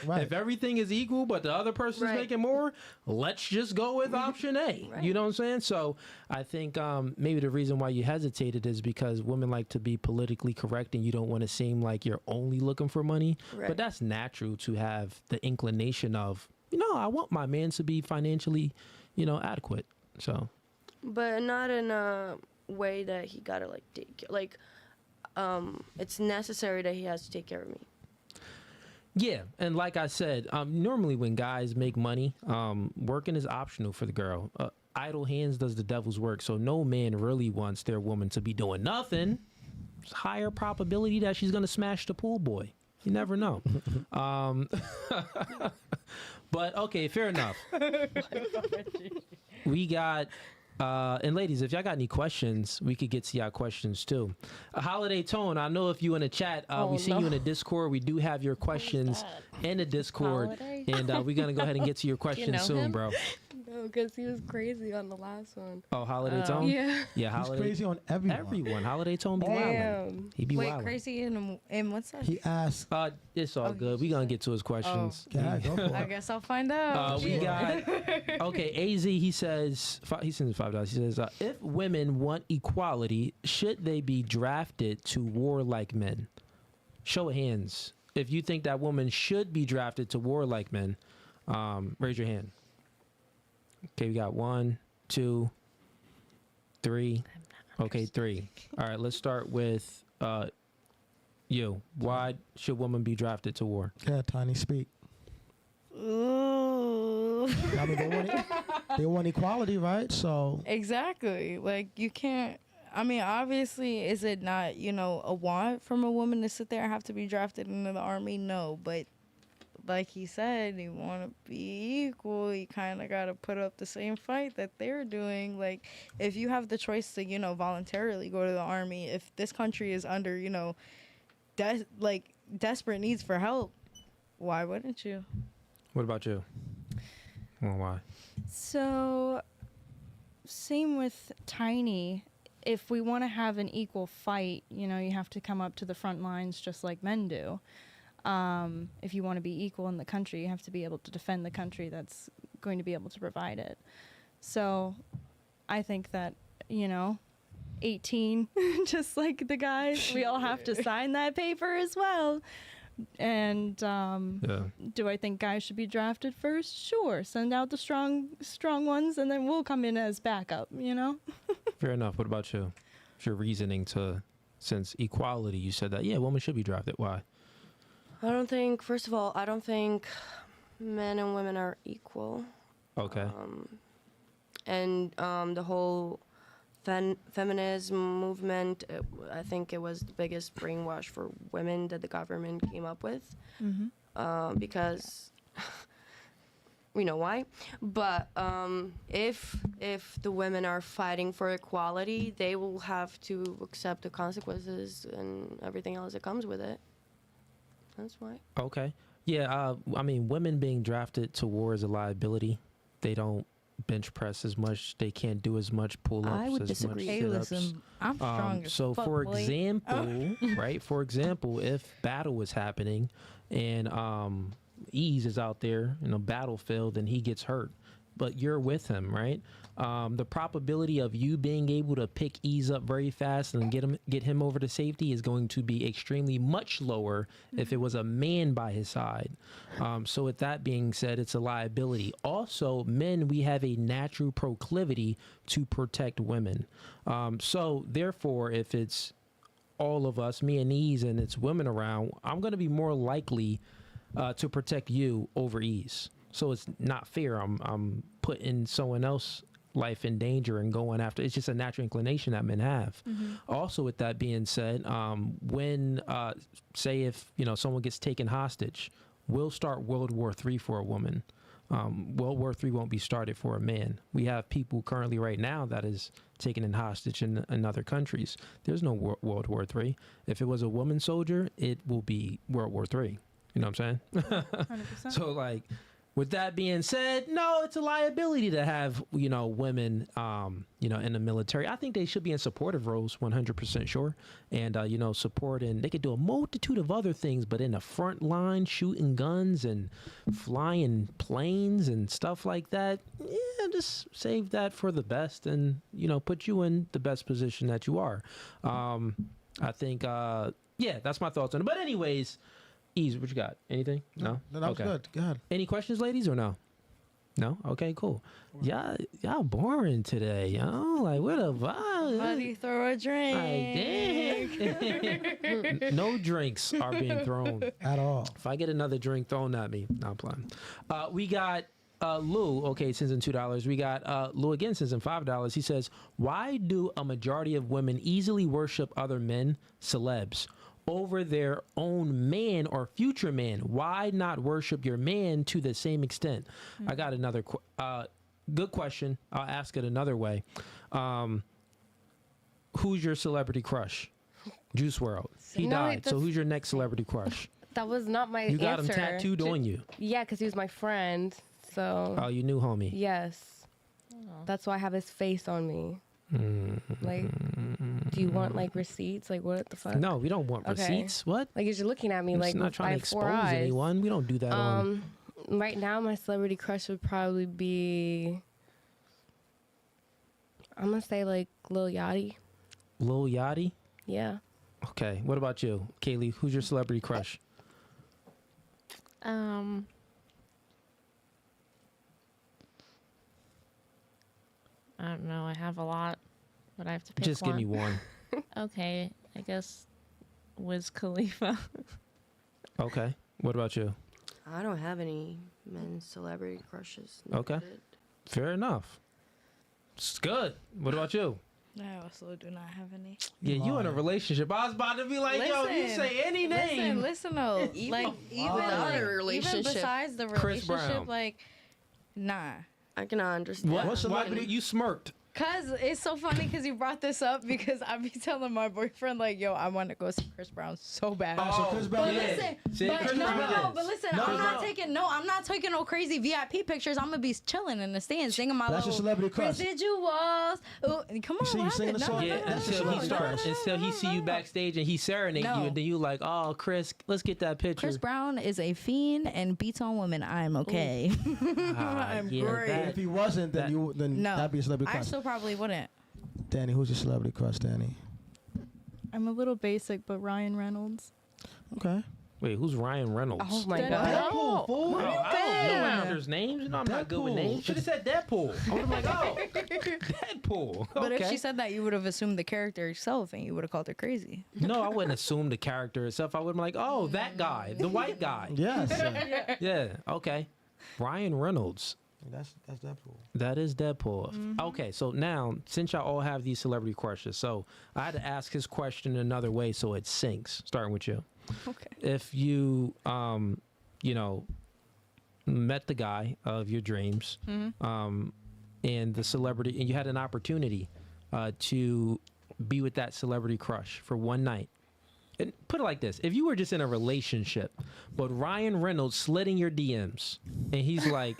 Right. If everything is equal, but the other person's making more, let's just go with option A. Right. You know what I'm saying? So I think maybe the reason why you hesitated is because women like to be politically correct and you don't want to seem like you're only looking for money. Right. But that's natural to have the inclination of, I want my man to be financially, adequate. So. But not in a way that he gotta take it's necessary that he has to take care of me. Yeah, and like I said, normally when guys make money, working is optional for the girl. Idle hands does the devil's work, so no man really wants their woman to be doing nothing. It's higher probability that she's gonna smash the pool boy. You never know. But okay, fair enough. We got. And ladies, if y'all got any questions, we could get to y'all questions too. Holiday Tone, I know if you in the chat, we see you in the Discord. We do have your questions in the Discord. Holiday? And we're going to go ahead and get to your questions soon, him? bro. No, because he was crazy on the last one. Oh, Holiday Tone? Yeah. Yeah, He's Holiday. crazy on everyone. Everyone. Holiday Tone be wildin'. He be Wait, wildin'. crazy in what's that? He asked. It's all good. We're going to get to his questions. Yeah, go for I it. guess I'll find out. We got okay. AZ he sends $5. He says, if women want equality, should they be drafted to war like men? Show of hands. If you think that woman should be drafted to war like men, raise your hand. Okay, we got 1, 2, 3. Okay, 3. All right, let's start with you. Why should women be drafted to war? Yeah, Tiny, speak. Ooh. I mean, they want equality, right? So Exactly. Like, you can't. I mean, obviously, is it not, a want from a woman to sit there and have to be drafted into the army? No, but like he said, you want to be equal. You kind of got to put up the same fight that they're doing. Like, if you have the choice to, voluntarily go to the army, if this country is under, desperate needs for help, why wouldn't you? What about you? Well, why? So, same with Tiny. If we want to have an equal fight, you have to come up to the front lines just like men do. If you want to be equal in the country, you have to be able to defend the country that's going to be able to provide it. So I think that, 18, just like the guys, we all have to sign that paper as well. And do I think guys should be drafted first? Sure. Send out the strong ones, and then we'll come in as backup, Fair enough. What about you? What's your reasoning since equality, you said that, women should be drafted. Why? First of all, I don't think men and women are equal. Okay. And the whole feminism movement, I think it was the biggest brainwash for women that the government came up with. Mm-hmm. Because we know why. But if the women are fighting for equality, they will have to accept the consequences and everything else that comes with it. That's why. Okay. Yeah, I mean, women being drafted to war is a liability. They don't bench press as much. They can't do as much pull-ups. I would as disagree. Much Hey, sit-ups. listen, I'm strong as So, fuck, for boy. example, right? For example, if battle was happening and Ease is out there in a battlefield and he gets hurt, but you're with him, right? The probability of you being able to pick Ease up very fast and get him over to safety is going to be extremely much lower if it was a man by his side. So with that being said, it's a liability. Also, men, we have a natural proclivity to protect women. So therefore, if it's all of us, me and Ease, and it's women around, I'm going to be more likely to protect you over Ease. So it's not fair. I'm putting someone else's life in danger and going after. It's just a natural inclination that men have. Also, with that being said, when say if someone gets taken hostage, we'll start World War III for a woman. World War III won't be started for a man. We have people currently right now that is taken in hostage in other countries. There's no World War III. If it was a woman soldier, it will be World War III. You know what I'm saying? 100%. So like, with that being said, no, it's a liability to have, women, in the military. I think they should be in supportive roles, 100% sure. And, support, and they could do a multitude of other things, but in the front line, shooting guns and flying planes and stuff like that, yeah, just save that for the best and, put you in the best position that you are. I think, that's my thoughts on it. But anyways, Ease, what you got? Anything? No? No, that was good. Go ahead. Any questions, ladies, or no? No? Okay, cool. Y'all boring today, Like, what a vibe. Buddy, throw a drink. Like, damn. No drinks are being thrown. At all. If I get another drink thrown at me, no, I'm playing. We got Lou, okay, sends in $2. We got Lou again, sends in $5. He says, why do a majority of women easily worship other men, celebs, over their own man or future man? Why not worship your man to the same extent? I got another good question. I'll ask it another way. Who's your celebrity crush? Juice WRLD. He died. So who's your next celebrity crush? That was not my answer. You got him tattooed on you. Yeah, because he was my friend. So. Oh, you knew homie. Yes. That's why I have his face on me. Like, do you want like receipts? Like, what the fuck? No, we don't want receipts. What? Like, you're just looking at me I'm like not trying to expose eyes. anyone. We don't do that. Right now, my celebrity crush would probably be, I'm gonna say like Lil Yachty. Lil Yachty? Yeah. Okay. What about you, Kaylee? Who's your celebrity crush? I don't know. I have a lot, but I have to pick Just one. give me one. Okay, I guess Wiz Khalifa. Okay. What about you? I don't have any men's celebrity crushes. Okay. Fair enough. It's good. What about you? I also do not have any. Yeah, you in a relationship. I was about to be like, yo, you say any name. Listen though. Like, even besides the Chris Brown. relationship, like, nah. I cannot understand. What celebrity? You smirked. Cause it's so funny because you brought this up because I be telling my boyfriend like, yo, I want to go see Chris Brown so bad. So Chris Brown. But listen, I'm not taking no crazy VIP pictures. I'm gonna be chilling in the stands, singing my That's your little celebrity crush. residuals. Ooh, come on, See, you what sing the happened? song? Yeah, until he starts. Until he see you backstage and he serenade you, and then you like, oh, Chris, let's get that picture. Chris Brown is a fiend and beats on women. I'm okay. I'm great. If he wasn't, then no, that'd be a celebrity I crush. still probably wouldn't. Danny, who's your celebrity crush, Danny? I'm a little basic, but Ryan Reynolds. Okay. Wait, who's Ryan Reynolds? Oh my god. Deadpool, fool. I don't know others' names. You know, I'm not good with names. Should have said Deadpool. I would have been like, oh, Deadpool. But Okay. if she said that, you would have assumed the character herself and you would have called her crazy. No, I wouldn't assume the character itself. I would have been like, oh, that guy, the white guy. Yes. Yeah, okay. Ryan Reynolds. That's Deadpool. That is Deadpool. Okay, so now, since y'all all have these celebrity crushes, so I had to ask his question another way so it sinks, starting with you. Okay. If you, met the guy of your dreams, and the celebrity, and you had an opportunity to be with that celebrity crush for one night, and put it like this: if you were just in a relationship, but Ryan Reynolds slid in your DMs, and he's like,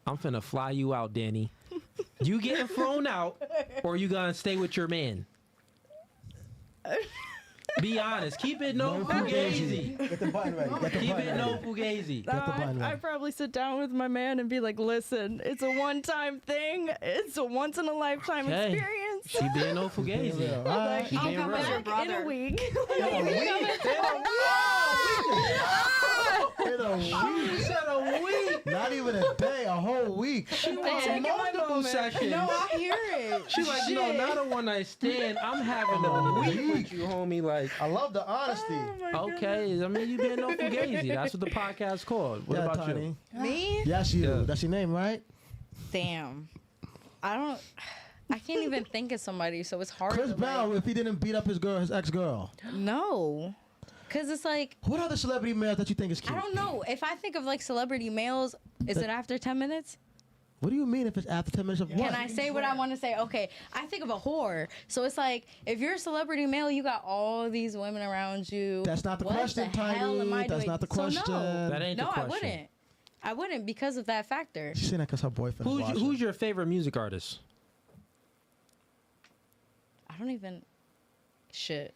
"I'm finna fly you out, Danny. You getting flown out, or you gonna stay with your man?" Be honest. Keep it no fugazi. Get the button ready. Keep it no fugazi. I'd probably sit down with my man and be like, listen, it's a one-time thing. It's a once-in-a-lifetime experience. She being no fugazi. Like, She I'll being come real. back in a week. In a week. She said a week. Not even a day, a whole week. She wants multiple sessions. No, I hear it. She's like, no, not a one night stand. I'm having a week with you, homie. Like, I love the honesty. okay, I mean, you being no fugazi. That's what the podcast's called. What about Tiny. you? Me? Yes, you. That's your name, right? Damn. I can't even think of somebody, so it's hard. Chris to, Brown, if he didn't beat up his ex-girl. No. Because it's like, What other celebrity males that you think is cute? I don't know. If I think of like celebrity males, is it after 10 minutes? What do you mean if it's after 10 minutes of what? Can I say what I want to say? Okay, I think of a whore. So it's like, if you're a celebrity male, you got all these women around you. That's not the What question, the hell am I Tiny. That's doing? not the So question. no. That ain't the No, I question. wouldn't. I wouldn't because of that factor. She's saying that because her boyfriend is watching. Who's your favorite music artist? I don't even. Shit.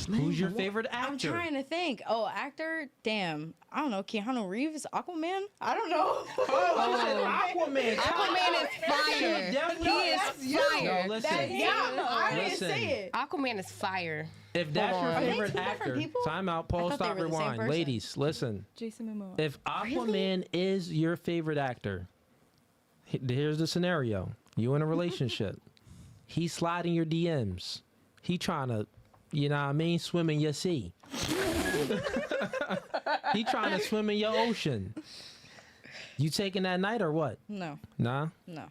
Who's your favorite actor? I'm trying to think. Oh, actor? Damn. I don't know. Keanu Reeves? Aquaman? I don't know. Aquaman. Aquaman is fire. He is fire. No, listen. I didn't Listen. say it. Aquaman is fire. If that's your Are they favorite two different actor, people? time out, pause, thought they stop, were the same rewind. person. Ladies, listen. Jason Momoa. If Aquaman is your favorite actor, here's the scenario. You in a relationship. He's sliding your DMs. He trying to, you know what I mean, swim in your sea. He trying to swim in your ocean. You taking that night or what? No. Nah? No.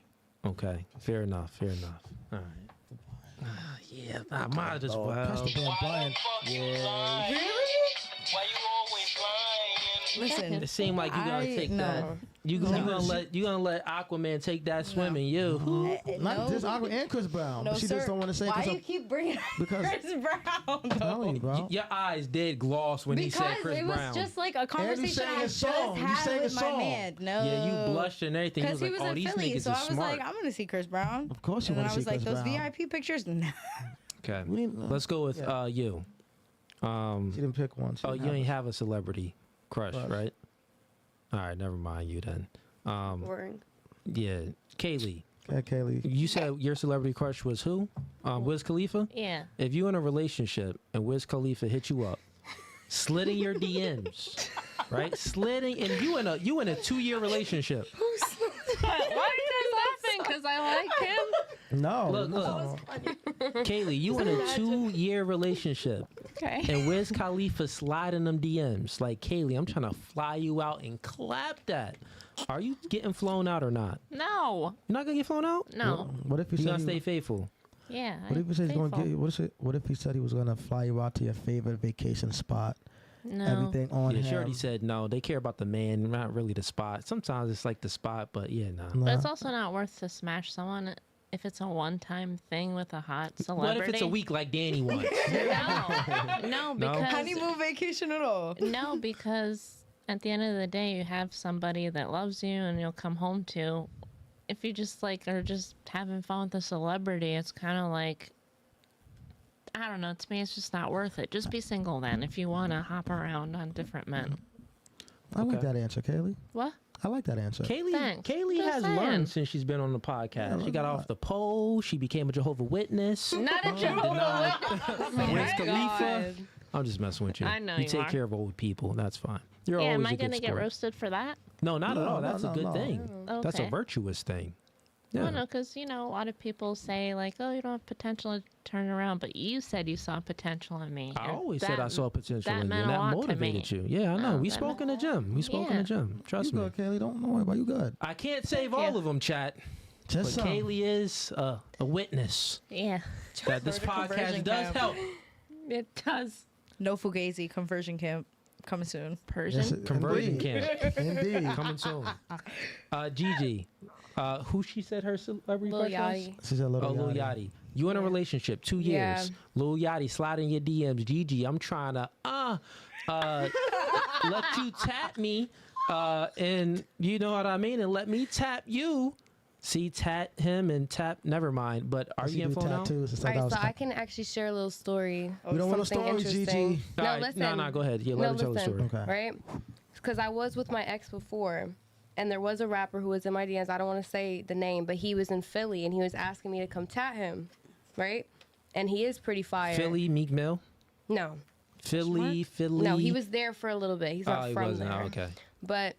Okay. Fair enough. Fair enough. All right. Yeah, I might as well. Press the damn button. Yeah. Listen. It seemed like you gonna take that. You gonna let Aquaman take that swim in you. Who? Not just Aqua and Chris Brown. No, but she sir. just don't want to say Why because you keep bringing up because- Chris Brown? I'm telling you, bro. Your eyes did gloss when he said Because Chris it was Brown. just like a conversation sang I his just song. You had sang with his my song. man. No. Yeah, you blushed and everything. Because he like, was oh, in these Philly, niggas so is I was smart. like, I'm gonna see Chris Brown. Of course you And then want I to see was like, Chris those Brown. VIP pictures. No. Okay, We didn't- let's go with you. She didn't pick one. She Oh, didn't you have ain't it. have a celebrity crush, Crush. right? All right, never mind you then. Boring. Yeah, Kaylee, Okay, Kaylee. you said your celebrity crush was who? Wiz Khalifa? Yeah. If you in a relationship and Wiz Khalifa hit you up, slitting your DMs, right? Slitting, and you in a 2-year relationship. Why are you guys laughing? Because I like him. No. Look, no. Kaylee, you in a 2-year relationship, Okay. and Wiz Khalifa sliding them DMs like, Kaylee, I'm trying to fly you out and clap that. Are you getting flown out or not? No. You're not gonna get flown out? No. What if he You said gonna he- stay faithful? Yeah. What if he said he's gonna faithful. get you? What if he said he was gonna fly you out to your favorite vacation spot? No. Everything on Yeah, him. she already said no. They care about the man, not really the spot. Sometimes it's like the spot, but yeah, nah. Nah. But it's also not worth to smash someone if it's a one-time thing with a hot celebrity. What if it's a week like Danny wants? No, because Honeymoon vacation at all. no, because at the end of the day, you have somebody that loves you and you'll come home to. If you just like are just having fun with a celebrity, it's kind of like, I don't know. To me, it's just not worth it. Just be single then if you want to hop around on different men. I like Okay. that answer, Kaylee. What? I like that answer. Kaylee Just has saying. learned since she's been on the podcast. She got off the pole. She became a Jehovah's Witness. Not a Denied Jehovah's Wiz Khalifa. I'm just messing with you. I know you you take are. care of old people. That's fine. You're Yeah, always am I a good gonna get sport. roasted for that? No, not at No, all. no, That's a no, good no. thing. That's a Okay. virtuous thing. No, Yeah. no, because a lot of people say like, "Oh, you don't have potential to turn around," but you said you saw potential in me. I Or always that- said I saw potential that in you, meant and a that lot to motivated me. you. Yeah, I know. Oh, We that spoke in the gym. We spoke in Yeah. the gym. Trust You me. good, Kaylee? Don't worry about you. Good. I can't save Thank all you. of them, chat. Just But some. Kaylee is a witness Yeah, that this For the podcast conversion does camp. help. it does. No Fugazi conversion camp coming soon. Persian. Yes, Conversion indeed. camp Indeed. coming soon. Gigi, Who she said her celebrity Lil crush was? Yachty. She's a little Lil Yachty. You in a relationship, 2 years. Lil Yachty slide in your DMs. Gigi, I'm trying to let you tap me, and you know what I mean, and let me tap you. See, tat him and tap. Never mind. But are you in phone now? All right, so I can actually share a little story. We don't want a story, Gigi. No, right, listen. No, go ahead. Yeah, let her tell the story. Okay. Right? Because I was with my ex before, and there was a rapper who was in my DMs. I don't want to say the name, but he was in Philly, and he was asking me to come tat him, right? And he is pretty fire. Philly, Meek Mill? No. Philly. No, he was there for a little bit. He's not from there. Oh, okay. But,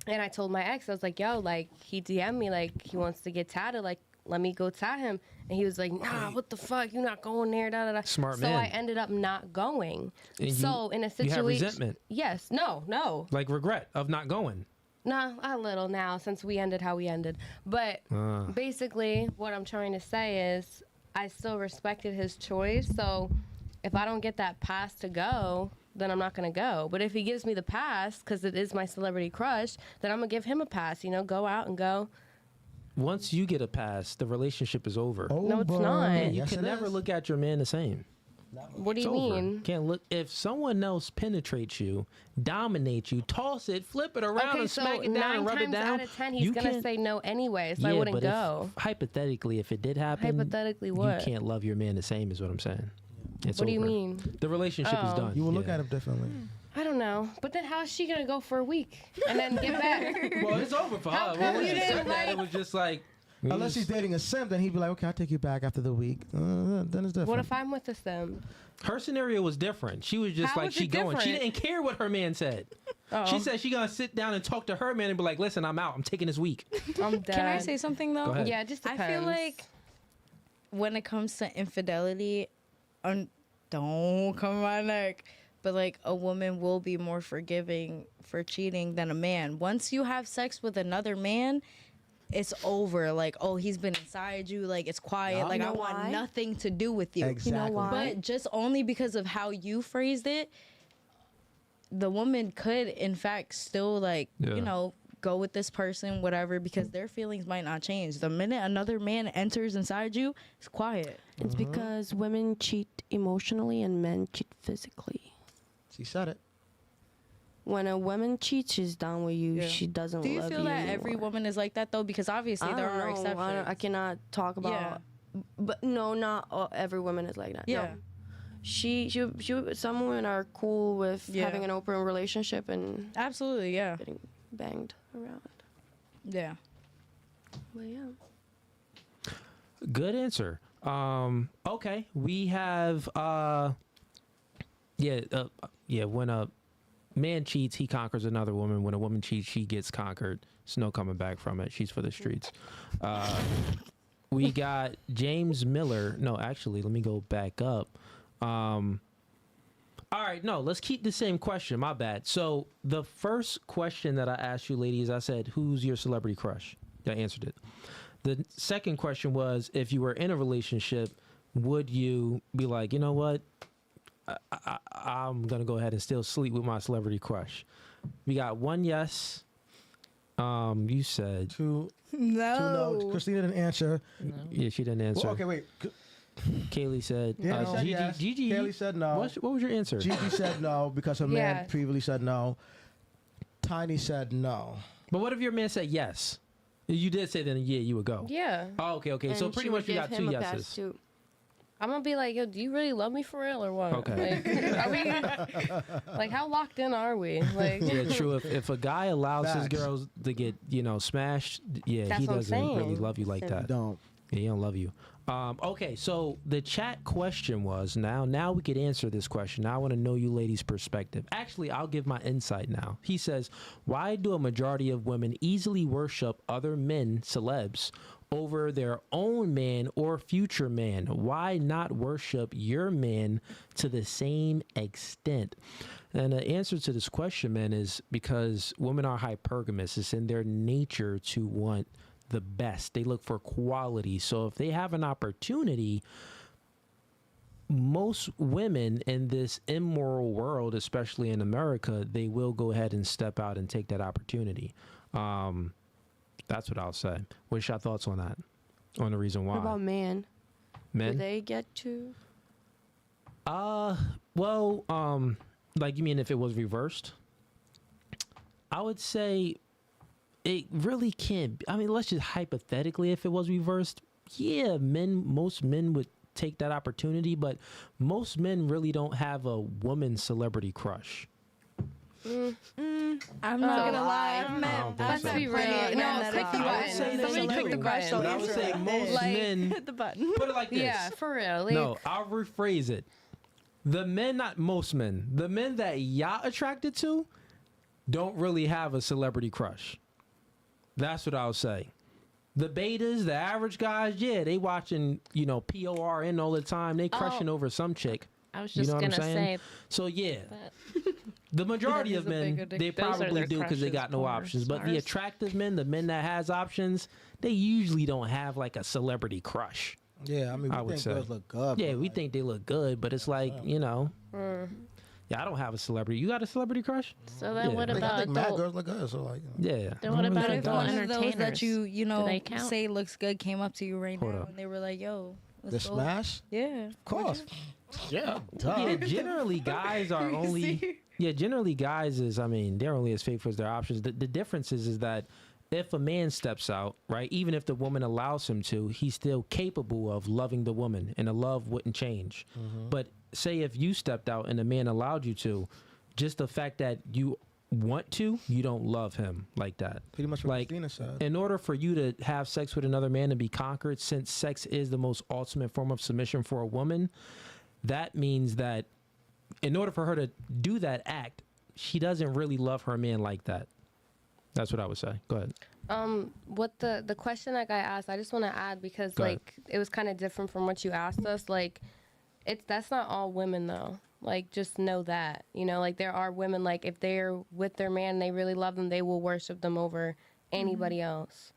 and I told my ex, I was like, yo, like, he DM'd me, like, he wants to get tatted, like, let me go tat him. And he was like, nah, what the fuck? You're not going there, da da da. Smart so man. I ended up not going. And so in a situation. You have resentment. Yes. No. Like regret of not going. Nah, a little now since we ended how we ended. But basically, what I'm trying to say is I still respected his choice. So if I don't get that pass to go, then I'm not going to go. But if he gives me the pass, because it is my celebrity crush, then I'm going to give him a pass, you know, go out and go. Once you get a pass, the relationship is over. No, it's not. And you can never look at your man the same. What do you mean? Can't look. If someone else penetrates you, dominates you, toss it, flip it around, and smack it down and rub it down. 9 times out of 10, he's gonna say no anyway, so I wouldn't go. Hypothetically, if it did happen, hypothetically, what? You can't love your man the same, is what I'm saying. It's what over. do you mean? The relationship is done. You will look at him differently. I don't know, but then how is she gonna go for a week and then get back? Well, it's over for How her. come When you she didn't said that, it was just like. Unless she's dating a simp, then he'd be like, okay, I'll take you back after the week. Then it's different. What if I'm with a simp? Her scenario was different. She was just How like, was she it going. She different? didn't care what her man said. She said she gonna sit down and talk to her man and be like, listen, I'm out. I'm taking this week. I'm dead. Can I say something though? Go ahead. Yeah, it just depends. I feel like when it comes to infidelity, don't come on my neck, but like a woman will be more forgiving for cheating than a man. Once you have sex with another man, it's over. Like, oh, he's been inside you. Like, it's quiet. Yeah. Like, You I know want why? nothing to do with you. Exactly. You know why? But just only because of how you phrased it, the woman could, in fact, still, like, Yeah. you know, go with this person, whatever, because their feelings might not change. The minute another man enters inside you, it's quiet. It's because women cheat emotionally and men cheat physically. She said it. When a woman cheats, she's done with you. Yeah. She doesn't Do you love feel you that anymore. every woman is like that, though? Because obviously there are exceptions. I cannot talk about. But no, not every woman is like that. Yeah. No. She some women are cool with having an open relationship and Absolutely, yeah. getting banged around. Yeah. But yeah. Good answer. Okay, we have when a man cheats, he conquers another woman. When a woman cheats, she gets conquered. There's no coming back from it. She's for the streets. We got James Miller. No, actually, let me go back up. All right, no, let's keep the same question. My bad. So the first question that I asked you ladies, I said, who's your celebrity crush? I answered it. The second question was, if you were in a relationship, would you be like, you know what? I'm going to go ahead and still sleep with my celebrity crush. We got one yes. You said. Two no. Christina didn't answer. No. Yeah, she didn't answer. Well, okay, wait. Kaylee said. Yeah, said yes. Gigi. Kaylee said no. What was your answer? Gigi said no because her man previously said no. Tiny said no. But what if your man said yes? You did say then you would go. Yeah. Oh, okay. And So pretty much you got two yeses. I'm gonna be like, yo, do you really love me for real or what? Okay. Like, are we, like, how locked in are we? Like, yeah, true. If a guy allows his girls to get, smashed, he doesn't really love you like that. Don't. Yeah, he don't love you. Okay, so the chat question was, now we could answer this question. Now I want to know you ladies' perspective. Actually, I'll give my insight now. He says, why do a majority of women easily worship other men, celebs, over their own man or future man? Why not worship your man to the same extent? And the answer to this question, man, is because women are hypergamous. It's in their nature to want the best. They look for quality. So if they have an opportunity, most women in this immoral world, especially in America, they will go ahead and step out and take that opportunity. That's what I'll say. What's your thoughts on that? On the reason why? What about men? Men? Do they get to? Well, like you mean if it was reversed? I would say it really can't. I mean, let's just hypothetically, if it was reversed, yeah, most men would take that opportunity, but most men really don't have a woman celebrity crush. I'm not gonna lie. Let's be real. No, click the button. Somebody click the button. But I would say most men. Hit the button. Put it like this. Yeah, for real. Like, No, I'll rephrase it. The men, not most men, the men that y'all attracted to don't really have a celebrity crush. That's what I'll say. The betas, the average guys, yeah, they watching, PORN all the time. They crushing over some chick. I was just gonna say. So yeah, That. the majority of men, they Those are probably their do because they got no crushes, options. But the ours. attractive men, the men that has options, they usually don't have like a celebrity crush. Yeah, I mean, I we would think say. girls look good. Yeah, but, we like, think they look good, but it's like, yeah, I don't have a celebrity. You got a celebrity crush? So then, Yeah. what I about think mad adult? girls look good. So like, Yeah. Then what about But if adult one of those entertainers? that you know they count? say looks good came up to you right Hold now up. and they were like, "Yo, the let's go." smash, Yeah, of course. Yeah, Yeah, generally guys are only generally guys is they're only as faithful as their options. The difference is that if a man steps out, right, even if the woman allows him to, he's still capable of loving the woman and the love wouldn't change. But say if you stepped out and the man allowed you to, just the fact that you want to, you don't love him like that. Pretty much what Like, Christina said. in order for you to have sex with another man and be conquered, since sex is the most ultimate form of submission for a woman, that means that in order for her to do that act, she doesn't really love her man like that. That's what I would say. Go ahead. what the question that guy asked, I just want to add because Go ahead. it was kind of different from what you asked us. Like, that's not all women though. Like, just know that, like there are women, like if they're with their man and they really love them, they will worship them over anybody else.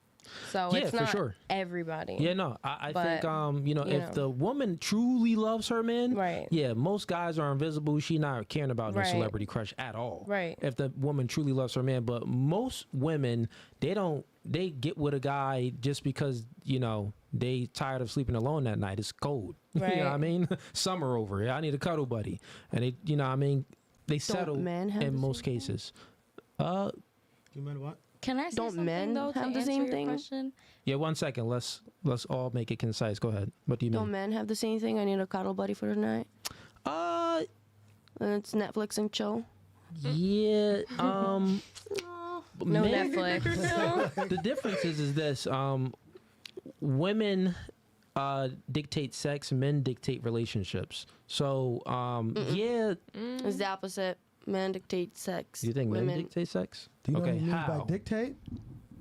So Yeah, it's for not sure. everybody. Yeah, no, I But, think, if know. the woman truly loves her man, Right. yeah, most guys are invisible. She not caring about no Right. celebrity crush at all. Right. If the woman truly loves her man, but most women, they get with a guy just because, they tired of sleeping alone that night. It's cold. You know what I Right. mean? Summer over. Yeah, I need a cuddle buddy. And they, they settle men have in the most same thing? cases. You meant what? Can I say Don't something men though to have the answer same your thing? question? Yeah, 1 second. Let's all make it concise. Go ahead. What do you Don't mean? men have the same thing? I need a cuddle buddy for the night. And it's Netflix and chill. Yeah. No men- Netflix. The difference is this: women dictate sex, men dictate relationships. So, yeah. It's the opposite. Men dictate sex. Do you think women men dictate sex? Do you know Okay, what he means how? by dictate?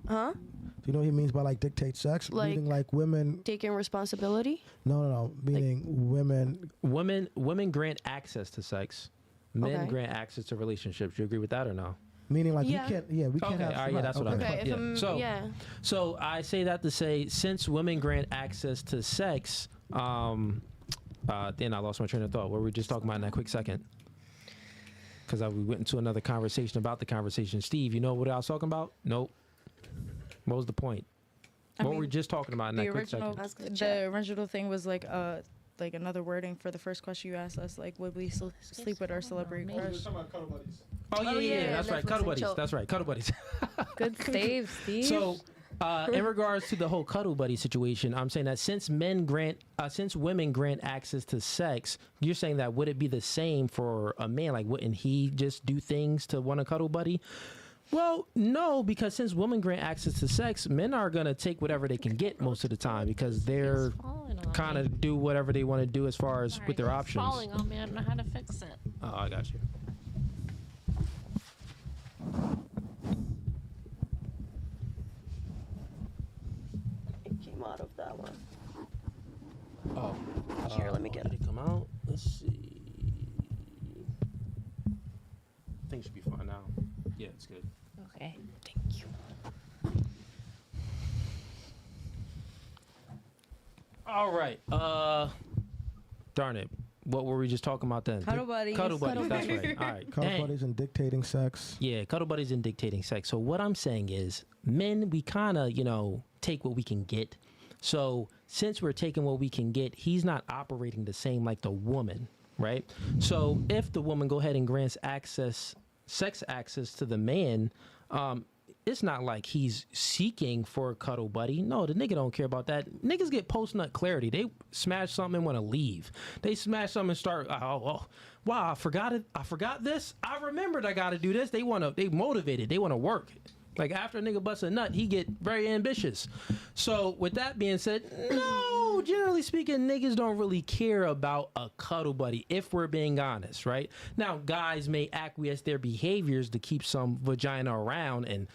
Huh? Do you know what he means by like dictate sex? Like- Meaning like women. Taking responsibility? No. Meaning women. Women grant access to sex. Men Okay. grant access to relationships. You agree with that or no? Meaning like Yeah. we can't. Yeah, we can't Okay, have. all right, yeah, that's what I okay. meant. Okay, if Yeah. I'm, So- yeah. So I say that to say, since women grant access to sex, then I lost my train of thought. What were we just talking about in that quick second? Because we went into another conversation about the conversation. Steve, you know what I was talking about? Nope. What was the point? What were we just talking about in The that quick original, second? Ask the chat. the original thing was like another wording for the first question you asked us, like would we sleep with our celebrity Maybe. crush? We're talking about cuddle buddies. Oh yeah, Oh, yeah, yeah, that's right. Netflix Cuddle and buddies. chill. That's right. Cuddle buddies. Good save, Steve. So, in regards to the whole cuddle buddy situation, I'm saying that since women grant access to sex, you're saying that would it be the same for a man? Like, wouldn't he just do things to want a cuddle buddy? Well, no, because since women grant access to sex, men are gonna take whatever they can get most of the time because they're Falling on kind me. of do whatever they want to do as far as Sorry, with their it's options. falling on me. I don't know how to fix it. Oh, I got you. It came out of that one. Oh, Here, let me get did it come out? Let's see. I think it should be fine now. Yeah, it's good. Okay. Thank you. All right. Darn it. what were we just talking about then? Cuddle buddies. Cuddle buddies. That's right. All right. Cuddle buddies and dictating sex. Yeah, cuddle buddies and dictating sex. So what I'm saying is, men, we kind of, take what we can get. So since we're taking what we can get, he's not operating the same like the woman, right? So if the woman go ahead and grants sex access to the man, it's not like he's seeking for a cuddle buddy. No, the nigga don't care about that. Niggas get post-nut clarity. They smash something and want to leave. They smash something and start, wow, I forgot it. I forgot this. I remembered I got to do this. They motivated. They want to work. Like after a nigga busts a nut, he get very ambitious. So with that being said, no, generally speaking, niggas don't really care about a cuddle buddy if we're being honest, right? Now, guys may acquiesce their behaviors to keep some vagina around and,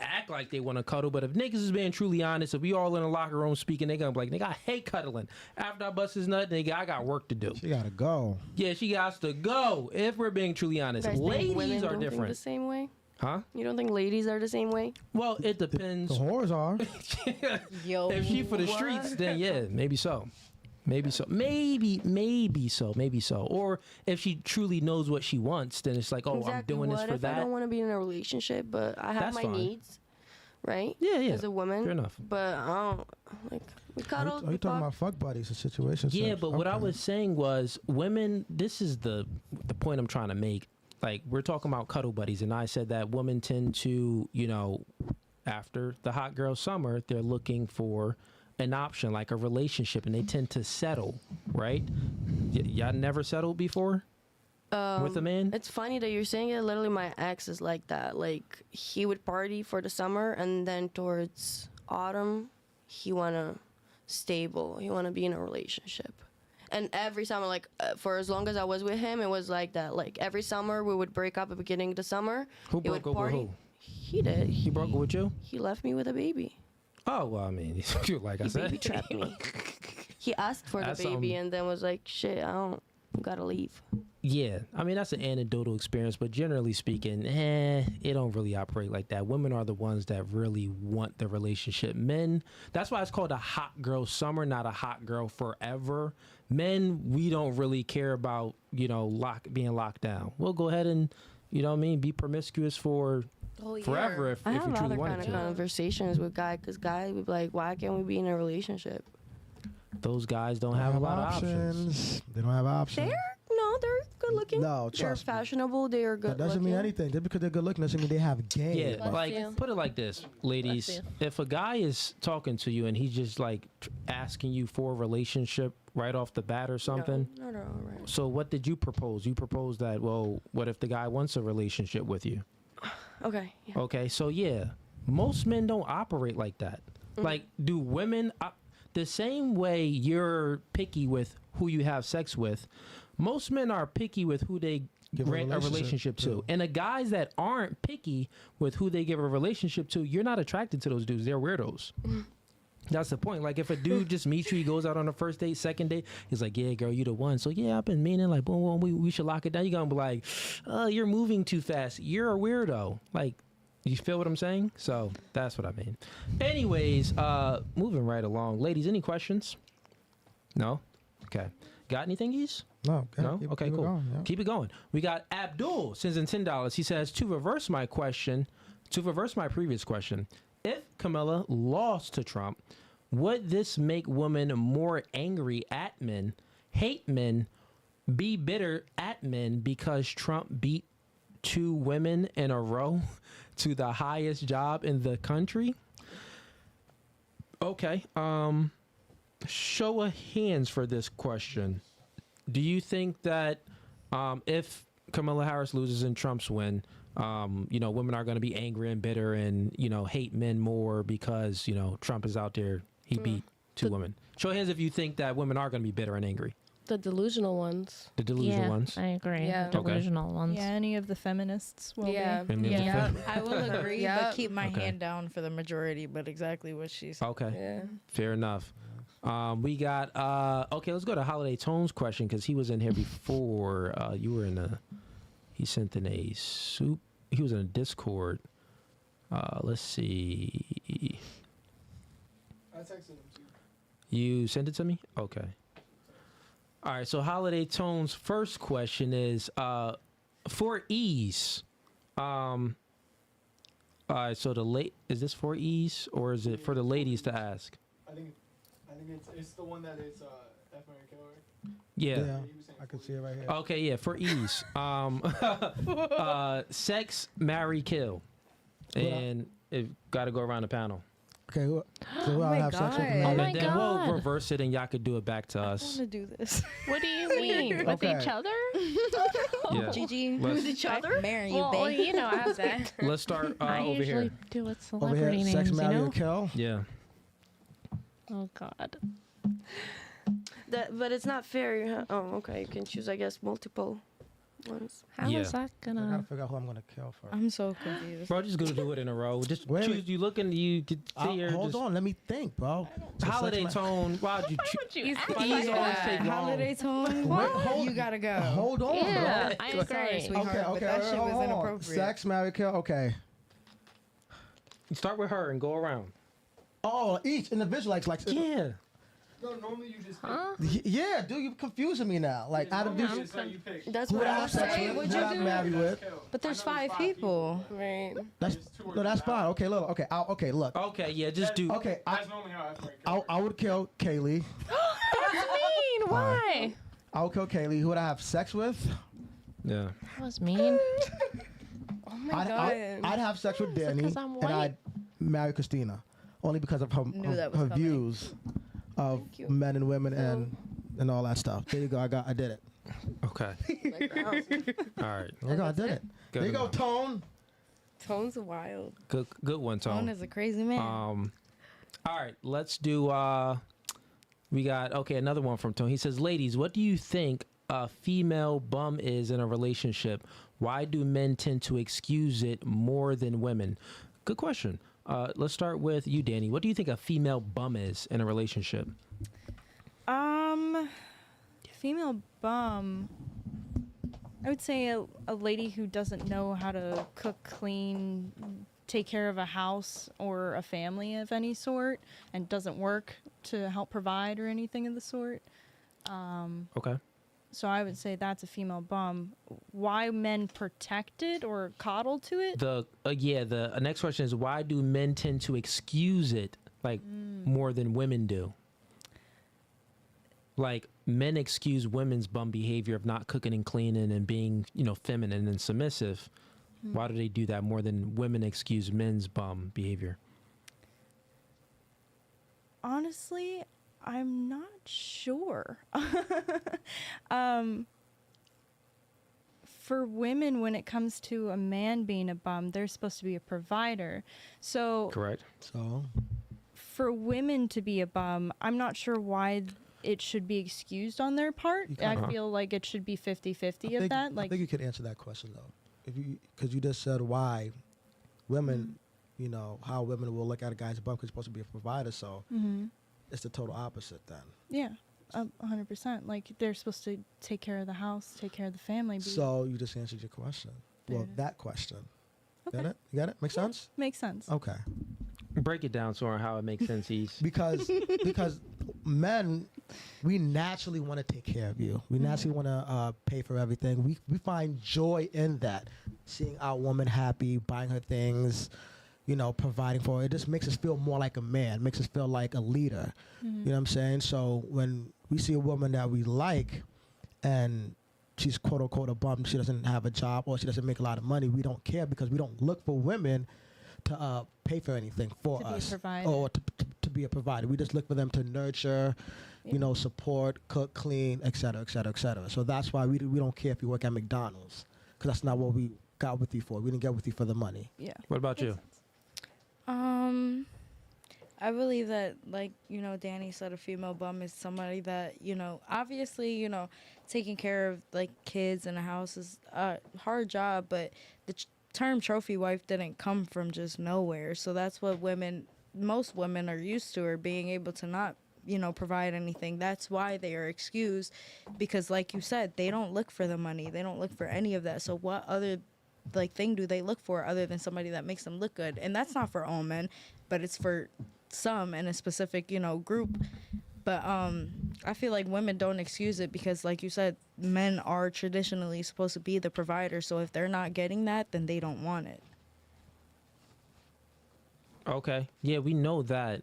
act like they want to cuddle. But if niggas is being truly honest, if we all in a locker room speaking, they gonna be like, nigga, I hate cuddling. After I bust his nut, nigga, I got work to do. She gotta go. Yeah, she got to go. If we're being truly honest, ladies are different. The same way. Huh? You don't think ladies are the same way? Well, it depends. The whores are. Yo, if she for the streets, then yeah, maybe so. Maybe so. Maybe so. Or if she truly knows what she wants, then it's like, oh, exactly. I'm doing this for that. I don't want to be in a relationship, but I have my needs, right? Yeah. As a woman. Fair enough. But I don't, we cuddle. Are you talking about fuck buddies and situations? Yeah, but what I was saying was women, this is the point I'm trying to make. Like, we're talking about cuddle buddies, and I said that women tend to, after the hot girl summer, they're looking for an option, like a relationship, and they tend to settle, right? Y'all never settled before with a man? It's funny that you're saying it. Literally, my ex is like that. Like, he would party for the summer, and then towards autumn, he want to be in a relationship. And every summer, for as long as I was with him, it was like that. Like, every summer, we would break up at the beginning of the summer. Who broke up with who? He did. He broke up with you? He left me with a baby. Oh, well, I mean, like I said. He baby trapped me. He asked for the baby and then was like, shit, I gotta leave. Yeah, I mean, that's an anecdotal experience, but generally speaking, it don't really operate like that. Women are the ones that really want the relationship. Men, that's why it's called a hot girl summer, not a hot girl forever. Men, we don't really care about, being locked down. We'll go ahead and, be promiscuous for forever if you truly want to. I have other kind of conversations with guys, because guys would be like, why can't we be in a relationship? Those guys don't have a lot of options. They don't have options. They're good looking. No, they're fashionable. They're good. That doesn't mean anything. Just because they're good looking doesn't mean they have game. Yeah, put it like this, ladies. If a guy is talking to you and he's just asking you for a relationship right off the bat or something. No, right. So what did you propose? You proposed that, well, what if the guy wants a relationship with you? Okay. Yeah. Okay, so yeah, most men don't operate like that. Mm-hmm. Like, do women, the same way you're picky with who you have sex with, most men are picky with who they grant a relationship to. And the guys that aren't picky with who they give a relationship to, you're not attracted to those dudes. They're weirdos. That's the point. Like, if a dude just meets you, he goes out on the first date, second date, he's like, yeah, girl, you the one. So, yeah, I've been meaning, like, boom, we should lock it down. You're going to be like, you're moving too fast. You're a weirdo. Like, you feel what I'm saying? So, that's what I mean. Anyways, moving right along. Ladies, any questions? No? Okay. Got anything, Ease? No. Okay, cool. Going, yeah. Keep it going. We got Abdul sends in $10. He says, to reverse my previous question, if Kamala lost to Trump, would this make women more angry at men, hate men, be bitter at men because Trump beat 2 women in a row to the highest job in the country? Okay. Show of hands for this question. Do you think that if Kamala Harris loses and Trump's win, women are going to be angry and bitter and, hate men more because, Trump is out there. He beat 2 women. Show of hands if you think that women are going to be bitter and angry. The delusional ones. The delusional ones? I agree. Yeah. Delusional ones. Yeah, any of the feminists will be. I will agree, but keep my hand down for the majority, but exactly what she said. Okay. Yeah. Fair enough. We got, let's go to Holiday Tones question because he was in here before. He sent in he was in a Discord. Let's see. I texted him too. You sent it to me? Okay. All right. So Holiday Tone's first question is for ease. All right. So is this for ease or is it for the ladies to ask? I think it's the one that is F Mary Kill, right? Yeah. I can see it right here. Okay. Yeah. For ease. Sex, marry, kill, and it got to go around the panel. Okay, so who I have sex with? Oh my And then God. we'll reverse it, and y'all could do it back to I want us. to do this. What do you mean? With Okay. each other? Yeah. Gigi, Let's- each other? Marry you, Well, babe. you know, ask that. Let's start I over usually here. do with Over celebrity here, names, sex, you marry, know? or kill. Yeah. Oh, God. But it's not fair. Huh? Oh, okay. You can choose, I guess, multiple ones. How is Yeah. that I gotta gonna... figure out who I'm gonna kill first. I'm so confused. Bro, just gonna do it in a row. Just Wait, choose. wait. You look and you could see your Hold just- on, let me think, bro. So Holiday sex, Tone. Why'd you choose? Ease always take long. Holiday Tone. Wait, hold- You gotta go. Hold on, Yeah, bro. I Sorry, agree. sweetheart, Okay, but okay, that shit hold was on. inappropriate. Sex, marry, kill. Okay. Start with her and go around. Oh, each individual, like Yeah. No, normally you just pick. Huh? Yeah, dude, you confusing me now. Like out of Normally these, it's how you pick. That's who what would I I have was sex saying. with? what'd Who you would I do? marry with? Kill. But there's I know 5 people. Right. That's There's two or no, that's three. fine. Okay, look. Okay, okay, look. Okay. Yeah. Just do. Okay, That's normally how F Mary Kill. I would kill Kaylee. That's mean. Why? I would kill Kaylee. Who would I have sex with? Yeah. That was mean. Oh my God. I'd have sex with Danny, 'cause I'm and white? I'd marry Christina, only because of her Knew that was her coming. views of Thank you. men and women and all that stuff. There you go. I did it. Okay. Like, wow. All right. There you go. I did it. Good There you go, enough. Tone. Tone's wild. Good one, Tone Tone. is a crazy man. All right. Let's do. We got another one from Tone. He says, "Ladies, what do you think a female bum is in a relationship? Why do men tend to excuse it more than women?" Good question. Let's start with you, Danny. What do you think a female bum is in a relationship? Female bum. I would say a lady who doesn't know how to cook, clean, take care of a house or a family of any sort, and doesn't work to help provide or anything of the sort. Okay. So I would say that's a female bum. Why men protect it or coddle to it? The next question is, why do men tend to excuse it like more than women do? Like men excuse women's bum behavior of not cooking and cleaning and being, feminine and submissive. Why do they do that more than women excuse men's bum behavior? Honestly, I'm not sure. For women, when it comes to a man being a bum, they're supposed to be a provider. So Correct. So for women to be a bum, I'm not sure why it should be excused on their part. I feel like it should be 50-50 of that. I think you could answer that question though, because you just said why women, how women will look at a guy's bum because he's supposed to be a provider. So it's the total opposite then. Yeah, 100%. Like they're supposed to take care of the house, take care of the family. So you just answered your question. Well, that question. Okay. Got it? You got it? Make sense? Makes sense. Okay. Break it down, Soren, how it makes sense. Because men, we naturally want to take care of you. We naturally want to pay for everything. We find joy in that, seeing our woman happy, buying her things, providing for her. It just makes us feel more like a man, makes us feel like a leader. You know what I'm saying? So when we see a woman that we like and she's quote unquote a bum, she doesn't have a job or she doesn't make a lot of money, we don't care because we don't look for women to pay for anything for To be a us provider. or to be a provider. We just look for them to nurture, support, cook, clean, et cetera, et cetera, et cetera. So that's why we don't care if you work at McDonald's, because that's not what we got with you for. We didn't get with you for the money. Yeah. What about you? I believe that, like, Danny said, a female bum is somebody that, obviously, taking care of, like, kids in a house is a hard job, but the term trophy wife didn't come from just nowhere. So that's what most women are used to, or being able to not, provide anything. That's why they are excused, because, like you said, they don't look for the money. They don't look for any of that. So what other thing do they look for other than somebody that makes them look good? And that's not for all men, but it's for some in a specific, group. But I feel like women don't excuse it because, like you said, men are traditionally supposed to be the provider. So if they're not getting that, then they don't want it. Okay. Yeah, we know that.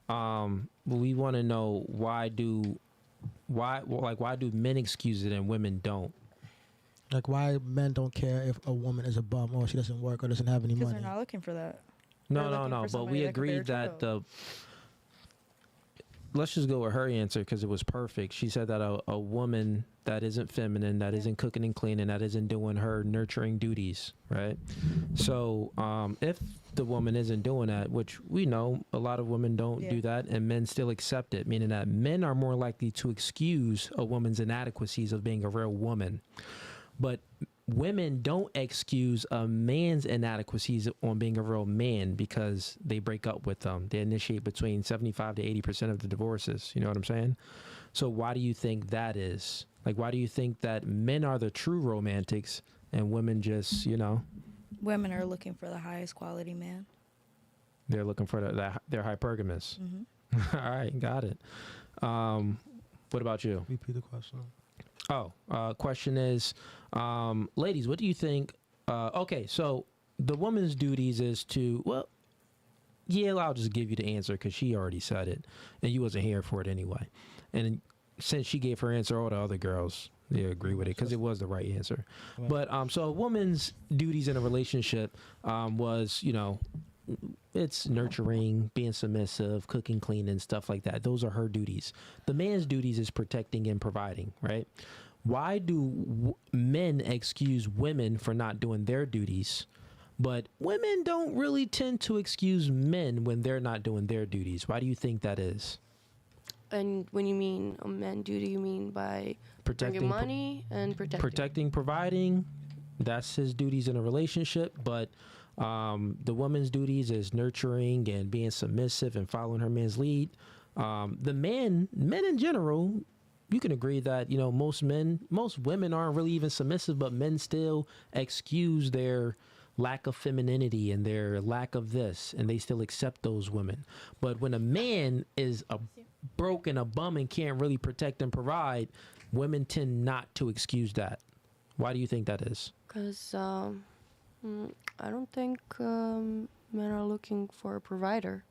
But we want to know why do men excuse it and women don't? Like, why men don't care if a woman is a bum or she doesn't work or doesn't have any Because money? they're not looking for that. No. But we agreed that let's just go with her answer because it was perfect. She said that a woman that isn't feminine, that isn't cooking and cleaning, that isn't doing her nurturing duties, right? So if the woman isn't doing that, which we know a lot of women don't do that, and men still accept it, meaning that men are more likely to excuse a woman's inadequacies of being a real woman. But women don't excuse a man's inadequacies on being a real man because they break up with them. They initiate between 75 to 80% of the divorces. You know what I'm saying? So why do you think that is? Like, why do you think that men are the true romantics and women just, Women are looking for the highest quality man. They're looking for they're hypergamous. Mm-hmm. All right, got it. What about you? Repeat the question. Question is, ladies, what do you think? Okay, so the woman's duties is to, I'll just give you the answer because she already said it, and you wasn't here for it anyway. And since she gave her answer, all the other girls agree with it because it was the right answer. Right. But so a woman's duties in a relationship was, it's nurturing, being submissive, cooking, cleaning, stuff like that. Those are her duties. The man's duties is protecting and providing, right? Why do men excuse women for not doing their duties, but women don't really tend to excuse men when they're not doing their duties? Why do you think that is? And when you mean a man duty, you mean by bringing money and protecting? Protecting, providing. That's his duties in a relationship, but the woman's duties is nurturing and being submissive and following her man's lead. The men in general, you can agree that, most women aren't really even submissive, but men still excuse their lack of femininity and their lack of this, and they still accept those women. But when a man is a broke and a bum and can't really protect and provide, women tend not to excuse that. Why do you think that is? Because I don't think men are looking for a provider.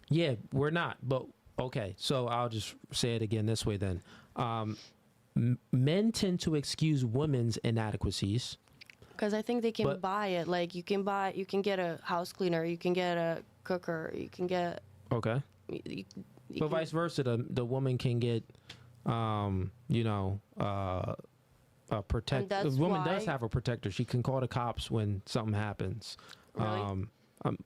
Yeah, we're not. But okay, so I'll just say it again this way then. Men tend to excuse women's inadequacies. Because I think they can buy it. Like you can get a house cleaner, you can get a cooker, you can get. Okay. But vice versa, the woman can get, a protector. The woman does have a protector. She can call the cops when something happens. Really?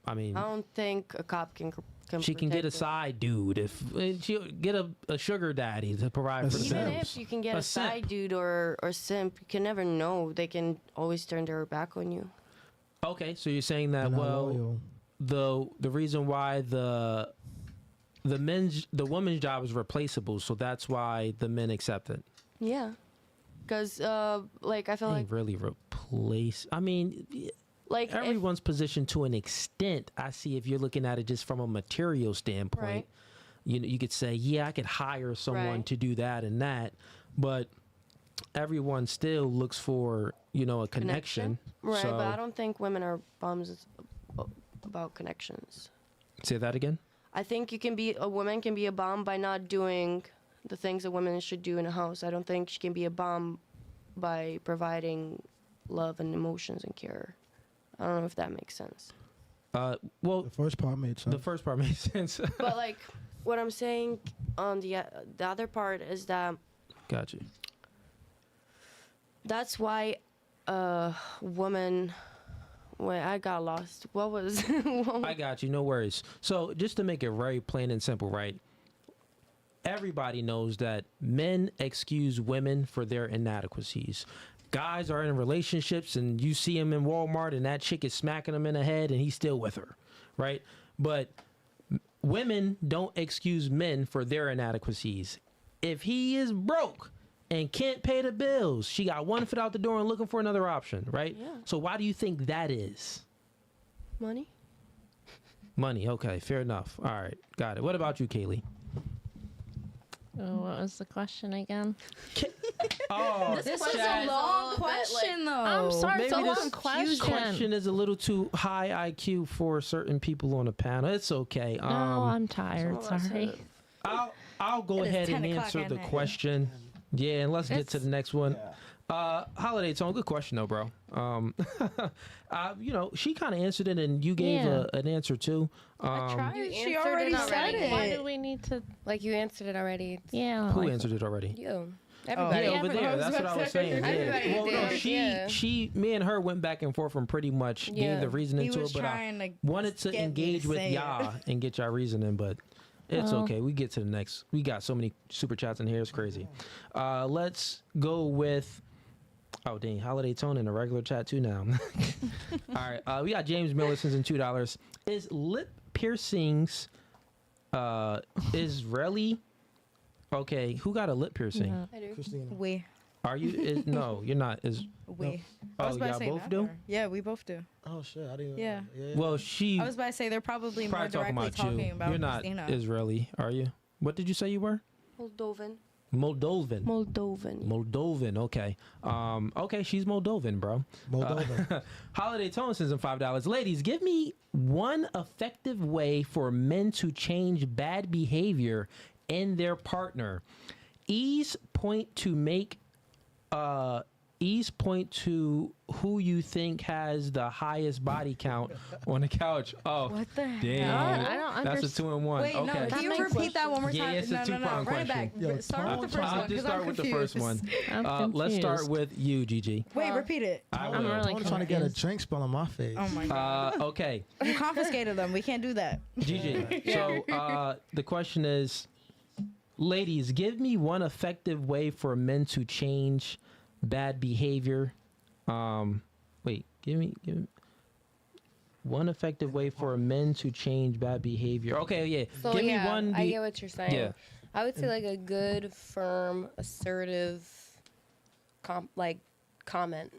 I mean, I don't think a cop can. She can get a side dude if she'll get a sugar daddy to provide for the Even simps. if you can get a side dude or simp, you can never know. They can always turn their back on you. Okay, so you're saying that the reason why the woman's job is replaceable, so that's why the men accept it. Yeah, because I feel like really replace. I mean. Like everyone's positioned to an extent. I see if you're looking at it just from a material standpoint, right. You could say, I could hire someone to do that and that, but everyone still looks for, a connection. Right, so, but I don't think women are bums about connections. Say that again? I think a woman can be a bum by not doing the things that women should do in a house. I don't think she can be a bum by providing love and emotions and care. I don't know if that makes sense. The first part made sense. The first part made sense. But what I'm saying on the other part is that. Got you. That's why a woman. Wait, I got lost. What was? I got you. No worries. So just to make it very plain and simple, right? Everybody knows that men excuse women for their inadequacies. Guys are in relationships and you see him in Walmart and that chick is smacking him in the head and he's still with her, right? But women don't excuse men for their inadequacies. If he is broke and can't pay the bills, she got one foot out the door and looking for another option, right? Yeah. So why do you think that is? Money. Money, okay, fair enough. All right, got it. What about you, Kaylee? Oh, what was the question again? Oh, This was a long question, though. I'm sorry, it's a maybe long this question. question is a little too high IQ for certain people on the panel. It's okay. No, I'm tired. Sorry. I'll go It is ahead 10 and o'clock answer at the night. question. Yeah, and let's get to the next one. Yeah. Holiday Tone, good question though, bro. She kind of answered it, and you gave an answer too. I tried. You She answered already it said already. it. Why do we need to? Like you answered it already. Yeah. Who like, answered it already? You. Everybody. Yeah, over there. That's what I was saying. Yeah. Everybody Well, no, did, she, me and her went back and forth and pretty much gave the reasoning He to was it, but I trying to wanted to get me engage to with say it. y'all and get y'all reasoning, but it's okay. We get to the next. We got so many super chats in here. It's crazy. Let's go with. Oh dang, Holiday Tone in a regular chat too now. All right, we got James Miller sends in $2. Is lip piercings Israeli? Okay, who got a lip piercing? No. I do. Christina. We. Are you? No, you're not. Is I oh was about y'all to say both never. do? Yeah, we both do. Oh shit, I didn't. Yeah. Well, she I was about to say they're probably more probably talking directly about talking you. about You're not Christina. Israeli, are you? What did you say you were? Moldovan. Moldovan. Moldovan. Moldovan. Okay. Okay, she's Moldovan, bro. Moldova. Holiday Tone sends in $5. Ladies, give me one effective way for men to change bad behavior in their partner. Ease point to who you think has the highest body count on the couch. Oh, What the damn. hell? I don't That's a understand. 2-in-1. Wait, okay. no, can you makes repeat that one more Yeah, time? it's a no, two-pronged run it back. question. Yo, Start with the I'll first one, just because start I'm with the confused. first one. I'm Let's start confused. with you, Gigi. Wait, repeat it. I I'm will. really I'm trying to get a confused. drink spill on my face. Oh my god. Okay, You confiscated them. We can't do that. Gigi. So the question is, ladies, give me one effective way for men to change bad behavior. Wait, give me one effective way for men to change bad behavior. Okay, yeah. So give yeah, me one. I get what you're saying. Yeah. I would say like a good, firm, assertive, comment.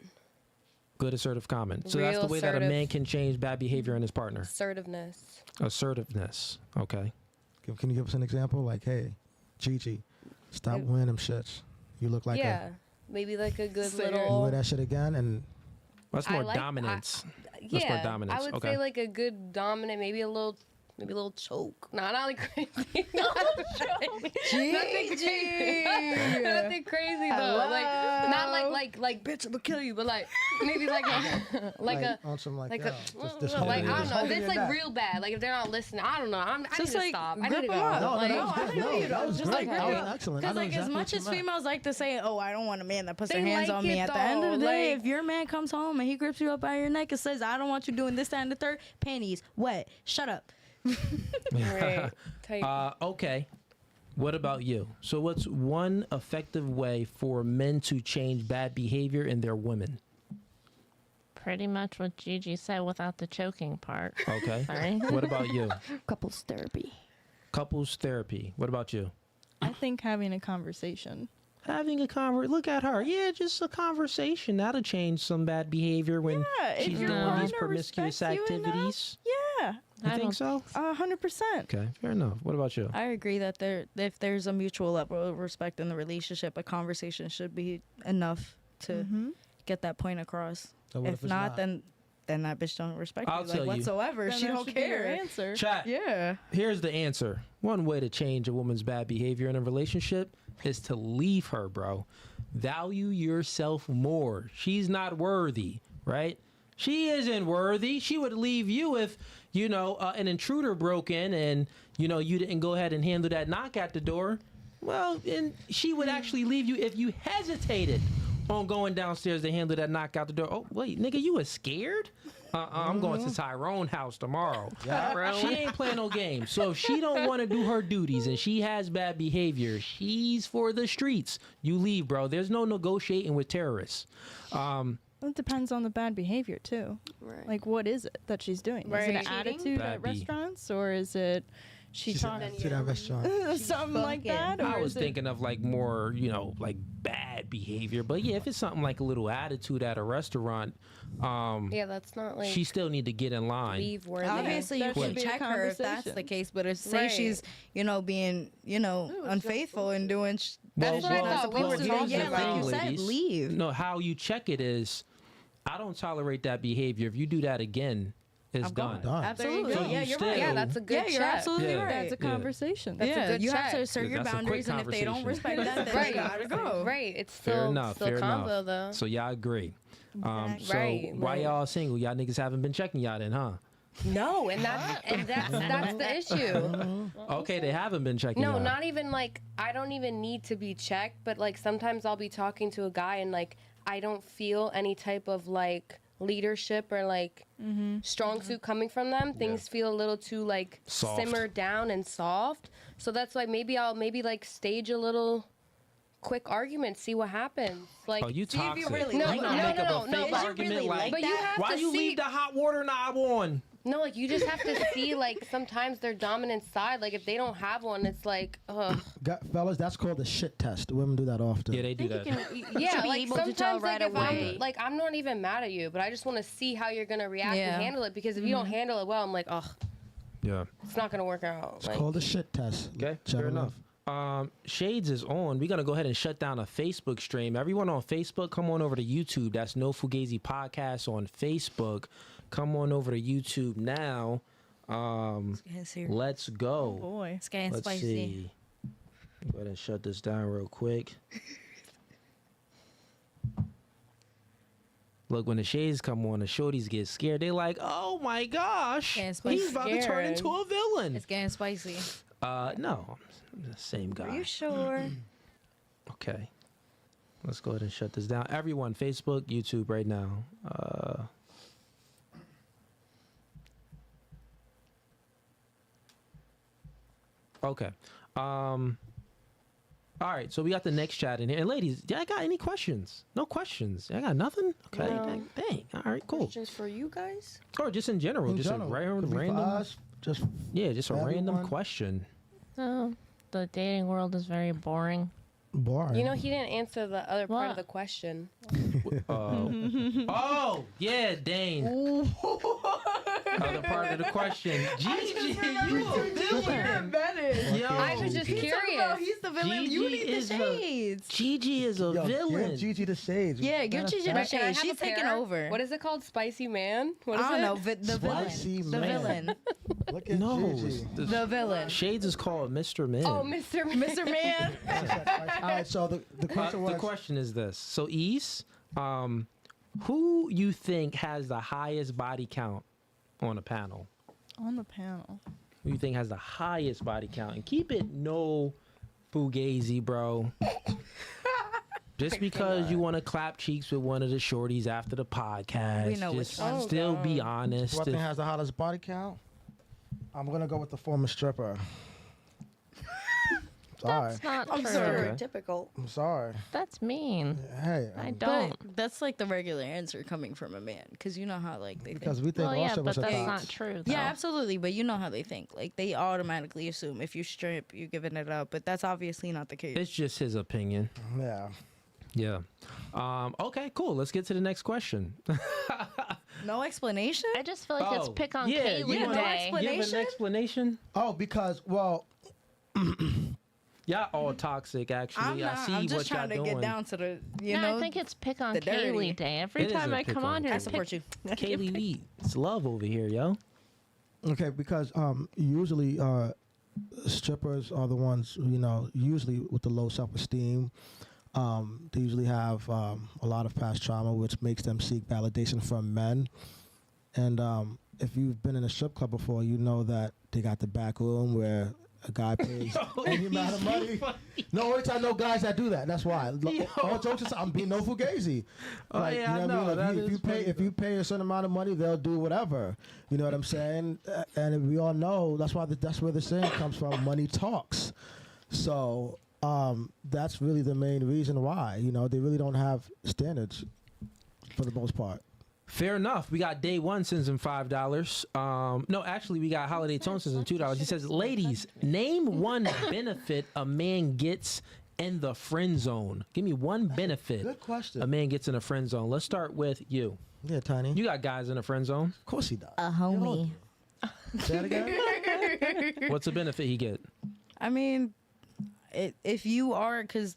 Good assertive comment. So that's Real the way that a assertive. man can change bad behavior in his partner. Assertiveness. Assertiveness. Okay. Can you give us an example? Like, hey, Gigi, stop Yeah. wearing them shits. You look like Yeah. Maybe like a good you little. wear that shit again, and That's I more like- dominance. Yeah, more dominance, I would okay. say like a good dominant, maybe a little choke. Not like crazy. Not nothing crazy. Nothing crazy though. Like not like bitch, I'm gonna kill you, but like maybe like a on some like, like yo, a just like holding I don't just know. If holding it's your like back. real bad, like if they're not listening, I don't know. I need Just to like stop. I grip need to them go. up. No, Like, that No, was I good. feel No, you, that though. was Just great. like That grip was it. excellent. I Because know like as exactly much what as you meant. females like to say, "Oh, I don't want a man that puts They their hands like on me," it, at the end of the though, day, like- if your man comes home and he grips you up by your neck and says, "I don't want you doing this, that, and the third," panties wet. Shut up. right. Type. Okay. What about you? So what's one effective way for men to change bad behavior in their women? Pretty much what Gigi said without the choking part. Okay. Sorry. What about you? Couples therapy. Couples therapy. What about you? I think having a conversation. Having a look at her. Yeah, just a conversation. That'll change some bad behavior when Yeah, if she's your doing these partner promiscuous respects you enough, activities. Yeah, You I think so? 100%. Okay, fair enough. What about you? I agree that if there's a mutual level of respect in the relationship, a conversation should be enough to get that point across. So what If it's not, then that bitch don't respect I'll you tell like you. whatsoever. Then She that don't should be your care. answer. Chat. Yeah. Here's the answer. One way to change a woman's bad behavior in a relationship is to leave her, bro. Value yourself more. She's not worthy, right? She isn't worthy. She would leave you if, an intruder broke in and, you didn't go ahead and handle that knock at the door. Well, and she would actually leave you if you hesitated on going downstairs to handle that knock out the door. Oh, wait, nigga, you was scared? I'm going to Tyrone's house tomorrow. She ain't playing no games. So if she don't want to do her duties and she has bad behavior, she's for the streets. You leave, bro. There's no negotiating with terrorists. It depends on the bad behavior too. Right. Like, what is it that she's doing? Is Right. it an Cheating? attitude Bad at be- restaurants, or is it she talking to that restaurant. something like that? I or was is it- thinking of like more, like bad bad behavior. But yeah, if it's something like a little attitude at a restaurant, yeah, that's not like she still need to get in line. leave where Obviously, you There can should be a check her if that's the conversation. case. But if say Right. she's, being, unfaithful and doing. That's what I thought we were supposed to do. talking Yeah, like you about. said, ladies. leave. No, how you check it is, I don't tolerate that behavior. If you do that again, it's done. Absolutely. So Yeah, you you're still- right. Yeah, that's a good Yeah, check. you're absolutely Yeah. right. That's a conversation. That's a yeah, good you have check. to assert your That's a quick boundaries, and if they don't conversation. respect that, then Right. they gotta go. Right. It's Fair still enough. still Fair combo enough. though. So y'all agree. So Right, why right. y'all single? Y'all niggas haven't been checking y'all then, huh? No, and that's the issue. Okay, they haven't been checking No, y'all. not even like I don't even need to be checked, but like sometimes I'll be talking to a guy and like I don't feel any type of like leadership or like strong suit coming from them. Things feel a little too like Soft. simmered down and soft. So that's why maybe I'll like stage a little quick argument, see what happens. Like Oh, you See if you toxic. really No, You no, gonna make up no, a no, fake but you argument really like, like but you have why to you see leave the hot water knob on? No, like you just have to see like sometimes their dominant side. Like if they don't have one, it's like ugh. Fellas, that's called the shit test. Women do that often. Yeah, they do that. Yeah, be like able to sometimes tell like right if away. I'm like I'm not even mad at you, but I just want to see how you're gonna react Yeah. and handle it because if you don't handle it well, I'm like, ugh, Yeah. it's not gonna work out. It's Like, called the shit test. Okay, fair gentlemen. enough. Shades is on. We're gonna go ahead and shut down a Facebook stream. Everyone on Facebook, come on over to YouTube. That's No Fugazi Podcast on Facebook. Come on over to YouTube now. Let's go. Boy. It's getting Let's spicy. see. Go ahead and shut this down real quick. Look, when the shades come on, the shorties get scared. They like, oh my gosh, Yeah, he's it's about to turn scared. into a villain. It's getting spicy. No, I'm the same guy. Are you sure? Okay. Let's go ahead and shut this down. Everyone, Facebook, YouTube right now. Okay. All right, so we got the next chat in here. And ladies, y'all got any questions? No questions. Y'all got nothing? Okay. No. Dang. All right, cool. Questions for you guys? Or just in general, In just general, a could be for random us, just yeah, just a random everyone. question. No, the dating world is very boring. boring. you know, he didn't answer the other part of What? the question. Oh, yeah, Dane. Other part of the question. Gigi, you a villain. Yo, I was just curious. He's the villain. Gigi You need the is a- shades. Gigi is a Yo, villain. Give Gigi the shades. Yeah, give Gigi the Can I shades. have She's a pair? taking over. What is it called? Spicy man? What is I don't it? know. The Spicy villain. The man. villain. Look at No, Gigi. The villain. Shades is called Mr. Man. Oh, Mr. Man. Mr. Man. All right, so the question was. The question is this. So, East, who you think has the highest body count on a panel? On the panel. Who you think has the highest body count? And keep it no fugazi, bro. Just because you want to clap cheeks with one of the shorties after the podcast, We know just which one. still be honest. Who I think has the hottest body count? I'm gonna go with the former stripper. Sorry. That's not I'm true. sorry. Okay. Typical. I'm sorry. That's mean. Hey, I But don't. that's like the regular answer coming from a man, because you know how like they because think. we think Well, all yeah, strippers but are that's thoughts. not true. Though. Yeah, absolutely. But you know how they think. Like they automatically assume if you strip, you're giving it up. But that's obviously not the case. It's just his opinion. Yeah. Yeah. Okay, cool. Let's get to the next question. No explanation. I just feel like it's pick on yeah, Kaylee you wanna day. Give an explanation? Oh, because well, Y'all all toxic, actually. I'm not. I see I'm what just y'all trying to doing. get down to the. You No, know. I think it's pick on the dirty. Kaylee day. Every It is time a I pick come on. on here, I to support pick, you. Kaylee Lee, it's love over here, yo. okay, because usually strippers are the ones usually with the low self-esteem. They usually have a lot of past trauma, which makes them seek validation from men. And if you've been in a strip club before, you know that they got the back room where a guy pays any amount of money. No, only time I know guys that do that. That's why. All jokes aside, I'm being no fugazi. Like, yeah, you know I what I know. mean? If you pay a certain amount of money, they'll do whatever. You know what I'm saying? And we all know that's why that's where the saying comes from. Money talks. So that's really the main reason why. They really don't have standards for the most part. Fair enough. We got Day One sends him $5. No, actually, we got Holiday Tone sends him $2. He says, ladies, name one benefit a man gets in the friend zone? Give me one benefit. Good question. A man gets in a friend zone. Let's start with you. Yeah, Tiny. You got guys in a friend zone? Of course he does. A homie. Say that again? What's the benefit he get? I mean, if you are, because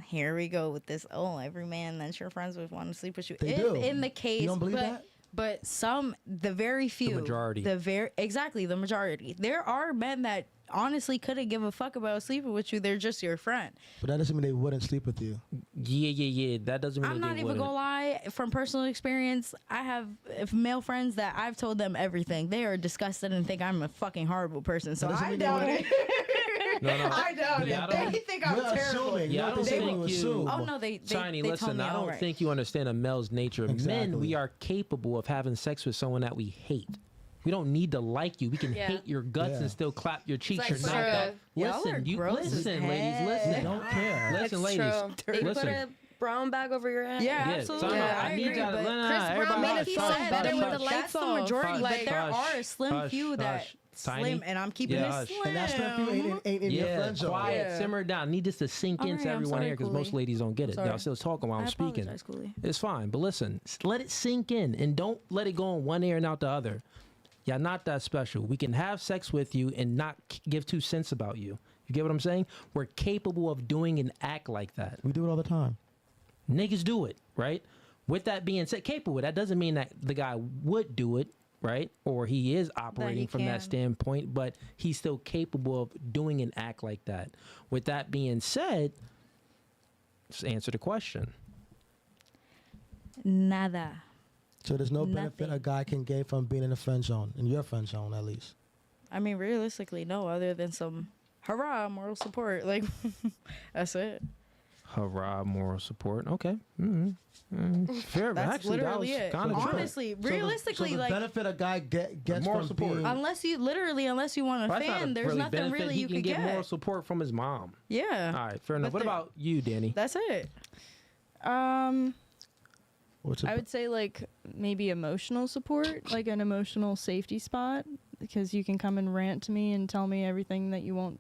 here we go with this. Oh, every man that you're friends with want to sleep with you. They if do. in the case, You don't believe that? But the very few, majority. the majority. There are men that honestly couldn't give a fuck about sleeping with you. They're just your friend. But that doesn't mean they wouldn't sleep with you. Yeah. That doesn't mean I'm they not even wouldn't. gonna lie. From personal experience, I have male friends that I've told them everything. They are disgusted and think I'm a fucking horrible person. So I doubt it. No. I doubt Yeah, it. They think I'm terrible. Assuming. Yeah, I don't think you- assume. Oh no, they Tiny, they listen, told me I don't outright. think you understand a male's nature. Exactly. Men, we are capable of having sex with someone that we hate. We don't need to like you. We can Yeah. hate your guts Yeah. and still clap your cheeks. like You're not true. that. Y'all are Listen, you gross as listen, ladies. heck. Listen, They don't care. Listen, It's ladies. true. They Listen. put a brown bag over your head. Yeah, Yeah, absolutely. time out. Yeah, I I need agree, y'all to but nah, Chris everybody Brown made hush, it hush, so hush, sad there with hush, the lights That's the off. majority, Like, but there hush, are a slim hush, few that hush. slim, Tiny? and I'm keeping Yeah, it hush. slim. And that's not you ain't in your Yeah, friend zone. quiet, Yeah. simmer down. Need this to sink All into right, I'm everyone sorry, here because most Cooley. ladies don't get it. Sorry. Y'all still talking while I'm I speaking. apologize, Cooley. It's fine, but listen, let it sink in and don't let it go in one ear and out the other. Y'all not that special. We can have sex with you and not give 2 cents about you. You get what I'm saying? We're capable of doing an act like that. We do it all the time. Niggas do it, right? With that being said, capable, that doesn't mean that the guy would do it, right? Or he is operating from that can. standpoint, but he's still capable of doing an act like that. With that being said, just answer the question. Nada. So there's no benefit Nothing. a guy can gain from being in a friend zone, in your friend zone at least. I mean, realistically, no, other than some hurrah moral support. Like, that's it. Hurrah, moral support. Okay. Fair. That's Actually, literally that was it. kind of true. Honestly, So realistically, the like, benefit a guy gets Moral from support. being unless you want a That's not fan, a there's really nothing benefit. really He you can could get get. moral support from his mom. Yeah, All right, fair enough. But What about you, Danny? that's it. what's it, I would say like maybe emotional support, like an emotional safety spot, because you can come and rant to me and tell me everything that you won't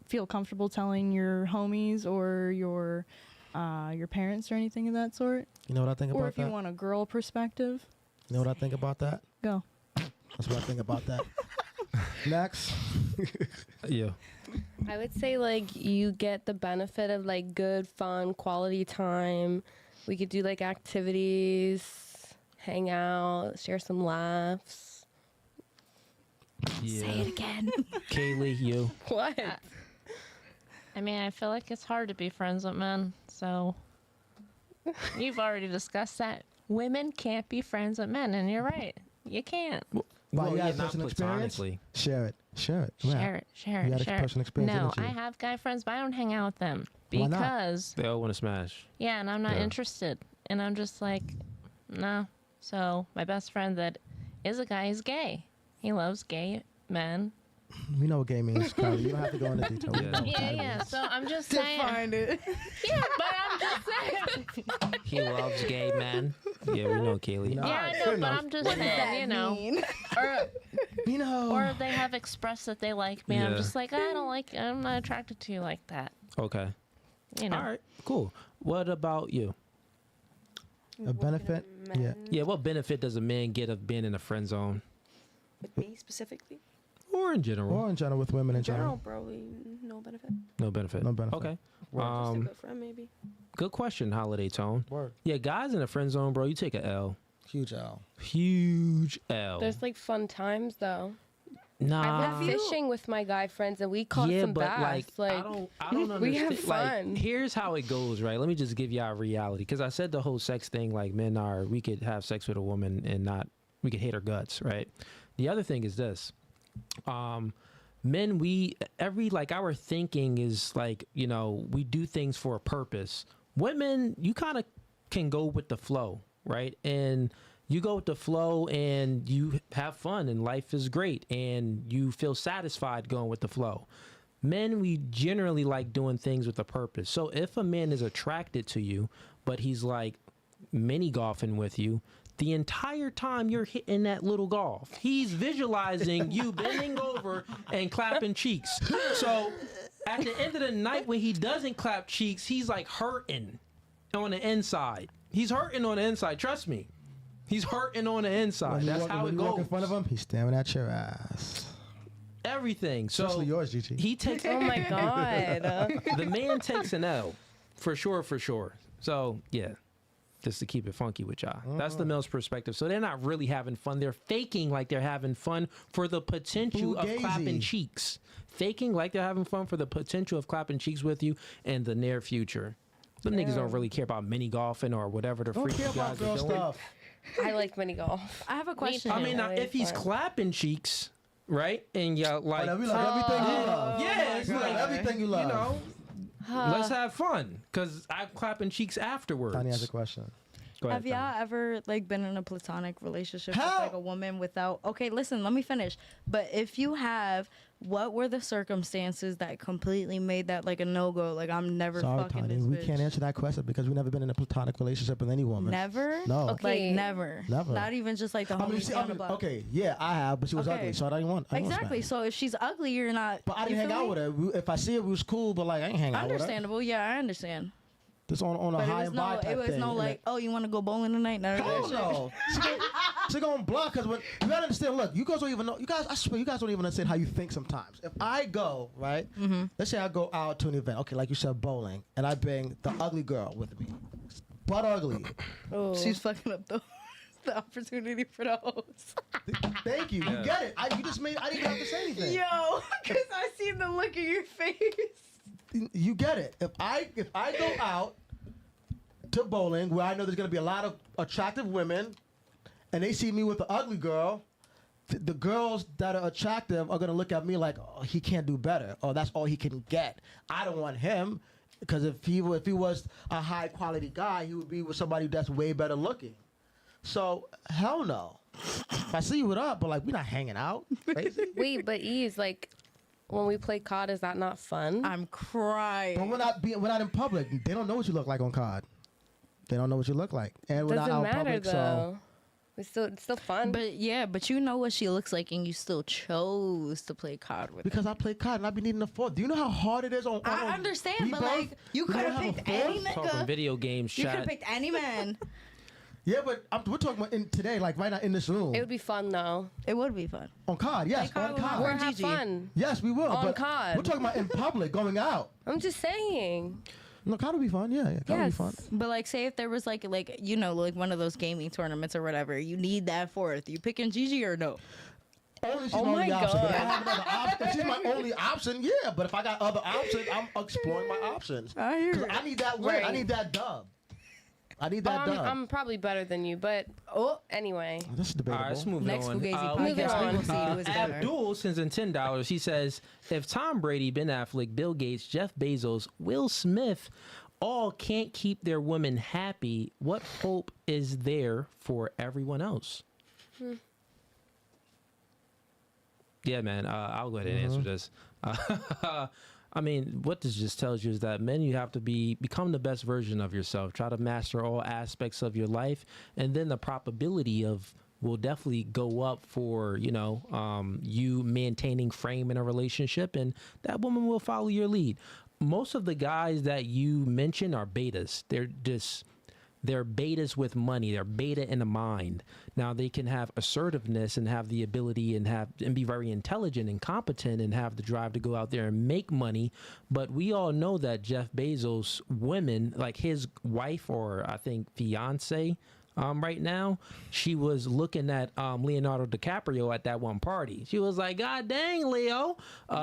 feel comfortable telling your homies or your parents or anything of that sort. you know what I think Or about if you that? want a girl perspective, You know what I think about that? go. That's what I think about that. Next. Yeah. I would say like you get the benefit of like good, fun, quality time. We could do like activities, hang out, share some laughs. Yeah. Say it again. Kaylee, you. What? I mean, I feel like it's hard to be friends with men, so you've already discussed that. Women can't be friends with men, and you're right. You can't. Why, you yeah, had not personal experience? platonically. Share it. Share it. You Share had it. a personal experience, No, didn't you? I have guy friends, but I don't hang out with them Why not? because They all want to smash. yeah, and I'm not Yeah. interested, and I'm just like, no. So my best friend that is a guy is gay. He loves gay men. We know what gay means, Kylie. You don't have to go into detail. We Yeah. know what Yeah, that yeah. means. So I'm just saying. it. Yeah, but I'm just saying. He loves gay men. Yeah, we know Kaylee. No. Yeah, I know, but I'm just saying, you know. Or You know. or they have expressed that they like me. I'm Yeah. just like, I'm not attracted to you like that. Okay. You know. All right. Cool. What about you? A benefit? Yeah. Yeah. What benefit does a man get of being in a friend zone, With me specifically? or in general? Or in general with women in General, general. probably no benefit. No benefit. No benefit. Okay. Just a Um, good friend, maybe. good question, Holiday Tone. Word. Yeah, guys in a friend zone, bro, you take a L. Huge L. Huge L. There's like fun times though. Nah. I've been fishing with my guy friends and we caught some bass. I don't understand. we have Like, fun. here's how it goes, right? Let me just give y'all a reality, because I said the whole sex thing, like men are, we could have sex with a woman and not, we could hate her guts, right? The other thing is this, men, our thinking is like, you know, we do things for a purpose. Women, you kind of can go with the flow, right? And you go with the flow and you have fun and life is great and you feel satisfied going with the flow. Men, we generally like doing things with a purpose. So if a man is attracted to you, but he's like mini golfing with you, the entire time you're hitting that little golf, he's visualizing you bending over and clapping cheeks. So at the end of the night when he doesn't clap cheeks, he's like hurting on the inside. He's hurting on the inside. Trust me. He's hurting on the inside. That's how it goes. Walk in front of him, he's staring at your ass. Everything. So especially yours, Gigi. He takes. Oh my god. The man takes an L, for sure. So yeah, just to keep it funky with y'all. That's the male's perspective. So they're not really having fun. They're faking like they're having fun for the potential of clapping cheeks. Faking like they're having fun for the potential of clapping cheeks with you in the near future. Them niggas don't really care about mini golfing or whatever the freak you guys are doing. Stuff. I like mini golf. I have a question. I mean, now, if he's clapping cheeks, right, and y'all like, we like everything you love. Yeah, it's like everything you love. You know, let's have fun because I'm clapping cheeks afterwards. Tanya has a question. Go ahead, Have y'all ever like been in a platonic relationship with Hell. like a woman without? Okay, listen, let me finish. But if you have, what were the circumstances that completely made that like a no go? Like I'm never Sorry, fucking Tanya, this we bitch. can't answer that question because we've never been in a platonic relationship with any woman. Never. No. Okay. Like never. Never. Not even just like the homies on the block. okay, yeah, I have, but she was Okay. ugly, so I didn't want. Exactly. So if she's ugly, you're not. But I didn't you hang feel out me? with her. If I see her, we was cool, but like I ain't hang out with her. Understandable. Yeah, I understand. Just on a But high it was and by no, type it was thing. no And like, oh, you want to go bowling tonight? None of that hell shit. no. She gonna block because when you gotta understand. Look, you guys don't even know. You guys, I swear, you guys don't even understand how you think sometimes. If I go right, let's say I go out to an event. Okay, like you said, bowling, and I bring the ugly girl with me, butt ugly. Oh. She's fucking up the opportunity for the host. Thank you. You get it. I didn't even have to say anything. Yo, because I see the look in your face. You get it. If I go out to bowling where I know there's gonna be a lot of attractive women, and they see me with the ugly girl, the girls that are attractive are gonna look at me like, oh, he can't do better, or that's all he can get. I don't want him because if he was a high quality guy, he would be with somebody that's way better looking. So hell no. If I see you with up, but like we're not hanging out. Crazy. Wait, but Ease, like when we play COD, is that not fun? I'm crying. But we're not in public. They don't know what you look like on COD. They don't know what you look like, and we're not Doesn't out in matter public. though. It's still fun. But you know what she looks like, and you still chose to play COD with her. Because I play COD and I be needing a fourth. Do you know how hard it is on? I understand, but Rebirth? like you We could don't have have a picked fourth? any Talking nigga. video games, You could chat. have picked any man. Yeah, but we're talking about today, like right now in this room it would be fun though. It would be fun. on COD. Yes, Play COD on with my COD. Or friend have Gigi. fun. Yes, we will. On but COD. We're talking about in public, going out. I'm just saying. No, COD would be fun. Yeah, COD would be Yes. fun. But like, say if there was like you know like one of those gaming tournaments or whatever, you need that fourth. You picking Gigi or no? Only she's Oh my only my option. But if I God. have another option, if she's my only option, yeah. But if I got other options, I'm exploring my options. I hear 'Cause it. I need that win. I Right. need that dub. I need Oh, that dub. I'm probably better than you, but anyway. This is All debatable. right, let's move Next on. Fugazee moving podcast, we on. will see who is better. Abdul sends in $10. He says, if Tom Brady, Ben Affleck, Bill Gates, Jeff Bezos, Will Smith all can't keep their women happy, what hope is there for everyone else? Yeah, man, I'll go ahead and answer this. I mean, what this just tells you is that men, you have to become the best version of yourself. Try to master all aspects of your life, and then the probability of will definitely go up for you maintaining frame in a relationship, and that woman will follow your lead. Most of the guys that you mention are betas. They're betas with money. They're beta in the mind. Now they can have assertiveness and have the ability and be very intelligent and competent and have the drive to go out there and make money. But we all know that Jeff Bezos' women, like his wife or I think fiance, right now, she was looking at Leonardo DiCaprio at that one party. She was like, "God dang, Leo,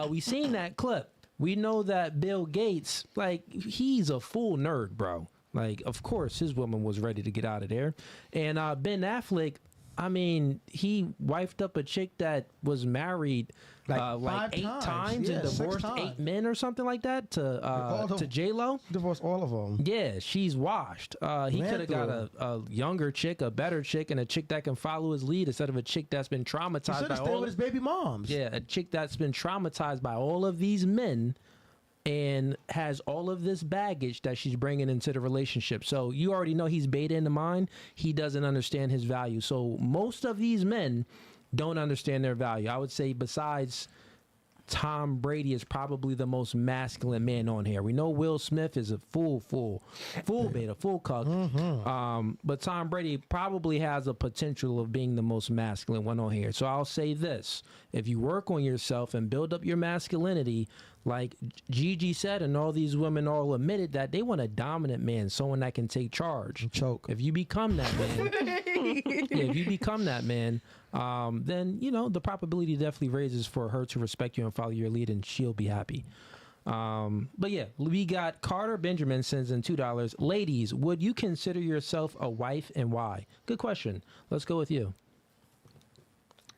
we seen that clip. We know that Bill Gates, like, he's a full nerd, bro. Like, of course, his woman was ready to get out of there. And Ben Affleck, I mean, he wifed up a chick that was married like 8 times Yeah, and 6 divorced times. 8 men or something like that to J-Lo. Divorce all of them. Yeah, she's washed. He Man could have got through a younger chick, a better chick, and a chick that can follow his lead instead of a chick that's been He traumatized should by have stayed all. with his baby moms. Yeah, a chick that's been traumatized by all of these men and has all of this baggage that she's bringing into the relationship. So you already know he's beta in the mind. He doesn't understand his value. So most of these men don't understand their value. I would say besides Tom Brady is probably the most masculine man on here. We know Will Smith is a full beta, full cuck. But Tom Brady probably has a potential of being the most masculine one on here. So I'll say this. If you work on yourself and build up your masculinity, like Gigi said, and all these women all admitted that they want a dominant man, someone that can take charge. Choke. If you become that man, if you become that man, then the probability definitely raises for her to respect you and follow your lead, and she'll be happy. But yeah, we got Carter Benjamin sends in $2. Ladies, would you consider yourself a wife, and why? Good question. Let's go with you.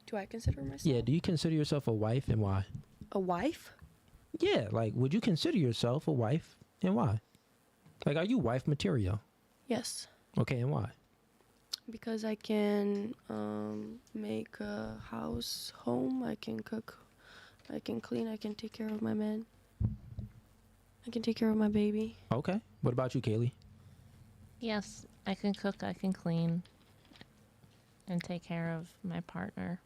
Do I consider myself? Yeah, do you consider yourself a wife, and why? A wife? Yeah, like, would you consider yourself a wife, and why? Like, are you wife material? Yes. Okay, and why? Because I can make a house, home. I can cook. I can clean. I can take care of my man. I can take care of my baby. Okay. What about you, Kaylee? Yes, I can cook, I can clean, and take care of my partner.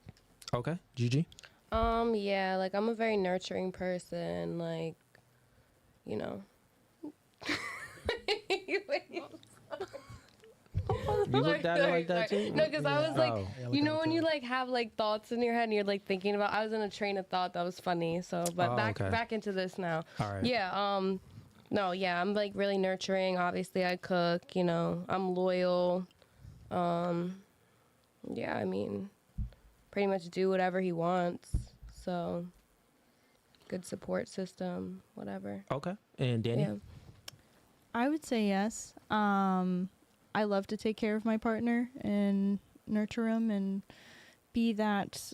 Okay. Gigi? Yeah, like, I'm a very nurturing person, like, you know. You looked at it like that too? No, because I was like, Oh. you know when you like have like thoughts in your head and you're like thinking about, I was in a train of thought that was funny. So, but back into this now. All right. Yeah, no, yeah, I'm like really nurturing. Obviously I cook, I'm loyal. Yeah, I mean, pretty much do whatever he wants. So, good support system, whatever. Okay. And Danny? Yeah. I would say yes. I love to take care of my partner and nurture him and be that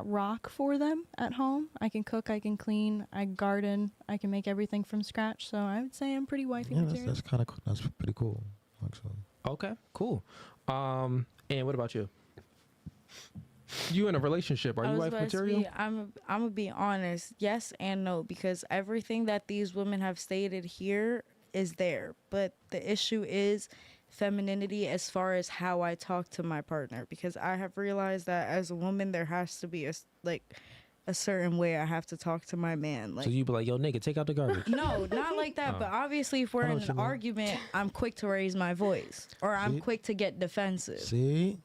rock for them at home. I can cook, I can clean, I garden, I can make everything from scratch. So I would say I'm pretty wifey material. That's kind of cool. That's pretty cool, actually. Okay, cool. And what about you? You in a relationship? Are you wife material? I'm gonna be honest, yes and no, because everything that these women have stated here is there, but the issue is femininity as far as how I talk to my partner, because I have realized that as a woman there has to be a certain way I have to talk to my man. Like, so you be like, yo, nigga, take out the garbage. No, not like that. But obviously, if we're in an argument, I'm quick to raise my voice, or I'm quick to get defensive. See?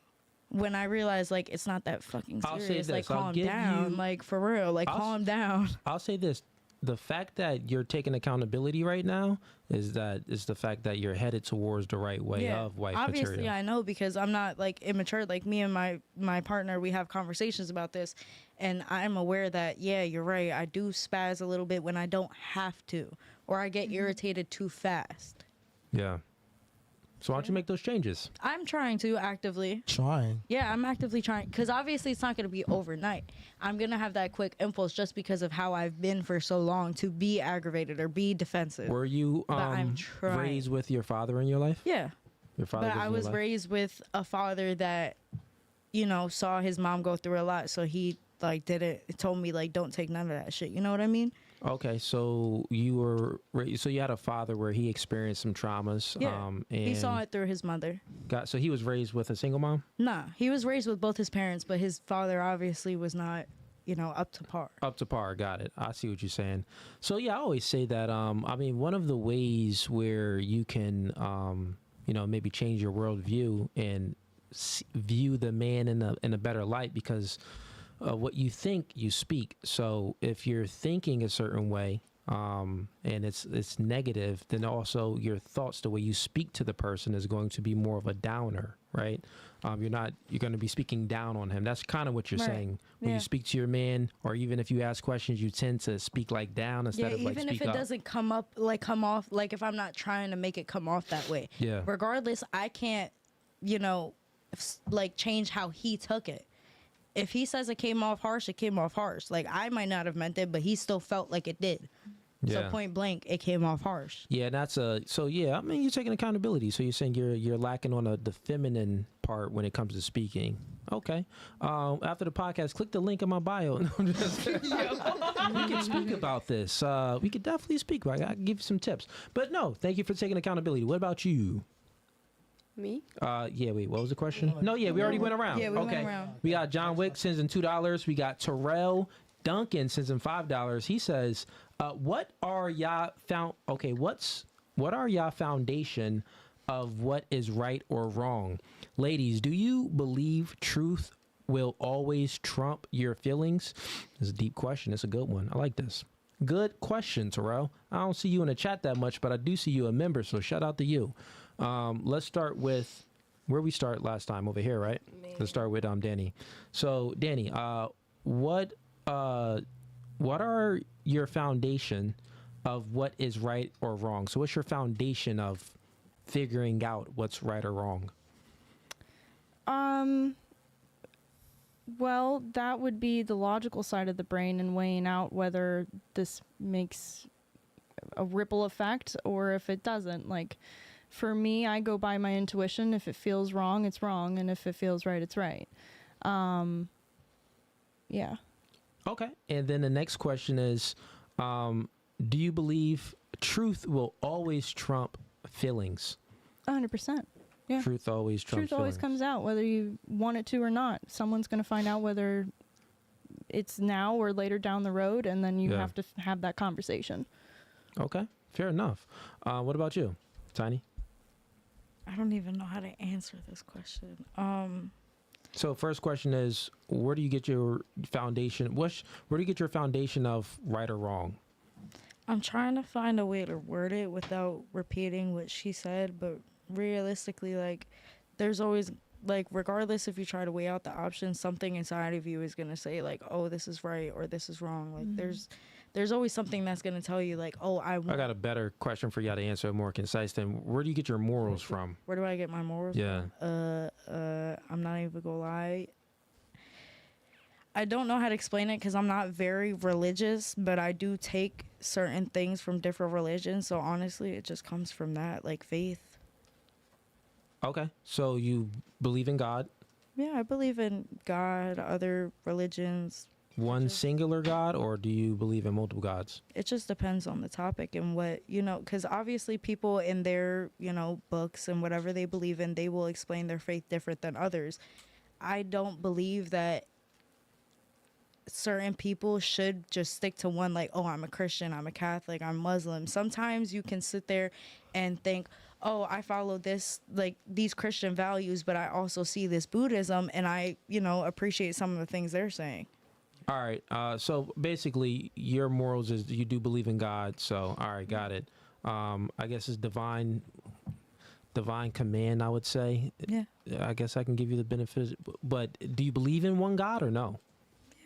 When I realize, like, it's not that fucking I'll say serious. this, Like, I'll calm give down. you- Like, for real. Like, calm down. I'll say this. The fact that you're taking accountability right now is the fact that you're headed towards the right way of wife Obviously, material. I know, because I'm not, like, immature. Like, me and my partner, we have conversations about this, and I'm aware that, yeah, you're right. I do spaz a little bit when I don't have to, or I get irritated too fast. Yeah. So why don't you make those changes? I'm trying to actively. Trying. Yeah, I'm actively trying, because obviously it's not going to be overnight. I'm going to have that quick impulse just because of how I've been for so long to be aggravated or be defensive. Were you I'm trying. raised with your father in your life? Yeah. Your father But I was raised with a father that, saw his mom go through a lot, so he told me, like, don't take none of that shit. You know what I mean? Okay, so you had a father where he experienced some traumas. Yeah. And He saw it through his mother. So he was raised with a single mom? Nah, he was raised with both his parents, but his father obviously was not, up to par. Up to par, got it. I see what you're saying. So yeah, I always say that. One of the ways where you can, maybe change your worldview and view the man in a better light, because what you think, you speak. So if you're thinking a certain way, and it's negative, then also your thoughts, the way you speak to the person, is going to be more of a downer, right? You're going to be speaking down on him. That's kind of what you're saying. When you speak to your man, or even if you ask questions, you tend to speak like down instead of like speak up. Even if it doesn't come off, like, if I'm not trying to make it come off that way. Yeah. Regardless, I can't, change how he took it. If he says it came off harsh, it came off harsh. Like, I might not have meant it, but he still felt like it did. Yeah. So point blank, it came off harsh. Yeah, you're taking accountability. So you're saying you're lacking on the feminine part when it comes to speaking. Okay. After the podcast, click the link in my bio. No, I'm just we can speak about this. We could definitely speak. I can give you some tips. But no, thank you for taking accountability. What about you? Me? Wait, what was the question? No, we already went around. Yeah, we went around. We got John Wick sends in $2. We got Terrell Duncan sends him $5. He says, "What are y'all found? Okay, what are y'all foundation of what is right or wrong, ladies? Do you believe truth will always trump your feelings?" This is a deep question. It's a good one. I like this. Good question, Terrell. I don't see you in the chat that much, but I do see you a member, so shout out to you. Let's start with where we start last time, over here, right? Let's start with Danny. So, Danny, what are your foundation of what is right or wrong? So what's your foundation of figuring out what's right or wrong? Well, that would be the logical side of the brain and weighing out whether this makes a ripple effect or if it doesn't. Like, for me, I go by my intuition. If it feels wrong, it's wrong. And if it feels right, it's right. Yeah. Okay. And then the next question is, do you believe truth will always trump feelings? 100%. Yeah. Truth always trumps Truth always feelings. comes out, whether you want it to or not. Someone's going to find out whether it's now or later down the road, and then you have to have that conversation. Okay. Fair enough. What about you, Tiny? I don't even know how to answer this question. So first question is, where do you get your foundation? Where do you get your foundation of right or wrong? I'm trying to find a way to word it without repeating what she said, but realistically, like, there's always, like, regardless if you try to weigh out the options, something inside of you is going to say, like, oh, this is right or this is wrong. Like, there's always something that's going to tell you, like, oh, I got a better question for y'all to answer, more concise. Then where do you get your morals from? Where do I get my morals from? I'm not even gonna lie. I don't know how to explain it because I'm not very religious, but I do take certain things from different religions. So honestly, it just comes from that, like faith. Okay. So you believe in God? Yeah, I believe in God, other religions. One singular God, or do you believe in multiple gods? It just depends on the topic and what, because obviously people in their, books and whatever they believe in, they will explain their faith different than others. I don't believe that certain people should just stick to one, like, oh, I'm a Christian, I'm a Catholic, I'm Muslim. Sometimes you can sit there and think, oh, I follow this, like, these Christian values, but I also see this Buddhism and I, appreciate some of the things they're saying. All right. So basically, your morals is you do believe in God. So, all right, got it. I guess it's divine command, I would say. Yeah. I guess I can give you the benefit. But do you believe in one God or no?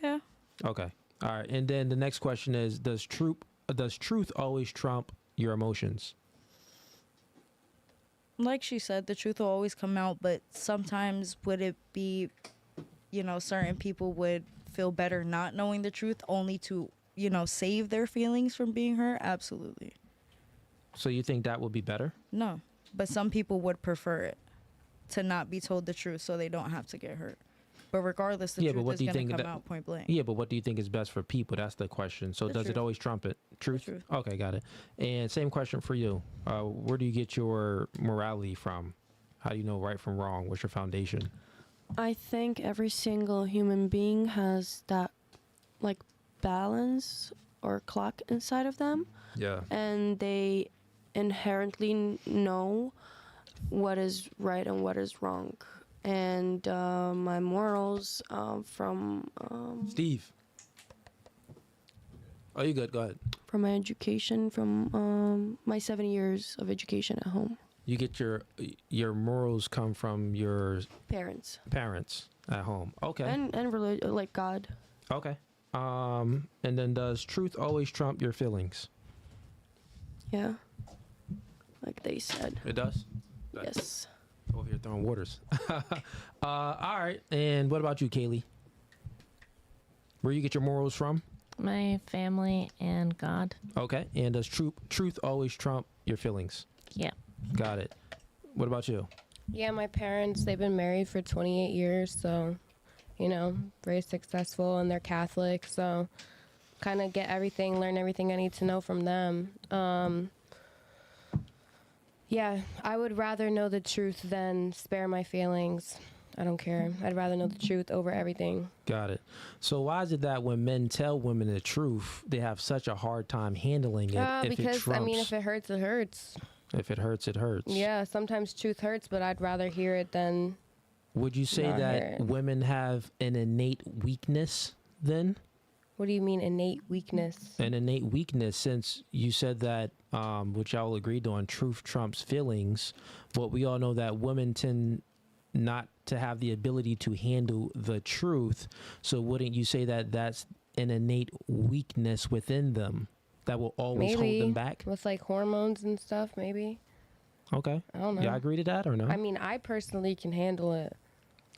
Yeah. Okay. All right. And then the next question is, does truth always trump your emotions? Like she said, the truth will always come out, but sometimes would it be, certain people would feel better not knowing the truth only to, save their feelings from being hurt? Absolutely. So you think that would be better? No, but some people would prefer it to not be told the truth so they don't have to get hurt. But regardless, the truth is going to come out point blank. Yeah, but what do you think is best for people? That's the question. So does it always trump it? Truth? Okay, got it. And same question for you. Where do you get your morality from? How do you know right from wrong? What's your foundation? I think every single human being has that, like, balance or clock inside of them. Yeah. And they inherently know what is right and what is wrong. And my morals from... Steve. Oh, you good. Go ahead. From my education, from my 7 years of education at home. You get your morals come from your... Parents at home. Okay. And like God. Okay. And then does truth always trump your feelings? Yeah. Like they said. It does? Yes. Over here throwing waters. All right. And what about you, Kaylee? Where you get your morals from? My family and God. Okay. And does truth always trump your feelings? Yeah. Got it. What about you? Yeah, my parents, they've been married for 28 years, so, very successful, and they're Catholic, so kind of learn everything I need to know from them. Yeah, I would rather know the truth than spare my feelings. I don't care. I'd rather know the truth over everything. Got it. So why is it that when men tell women the truth, they have such a hard time handling it? Because I mean, if it hurts, it hurts. If it hurts, it hurts. Yeah, sometimes truth hurts, but I'd rather hear it than. Would you say that women have an innate weakness then? What do you mean innate weakness? An innate weakness, since you said that, which y'all agreed on, truth trumps feelings. But we all know that women tend not to have the ability to handle the truth. So wouldn't you say that that's an innate weakness within them that will always hold them back? With like hormones and stuff, maybe. Okay. I don't know. Yeah, I agree to that or no? I mean, I personally can handle it.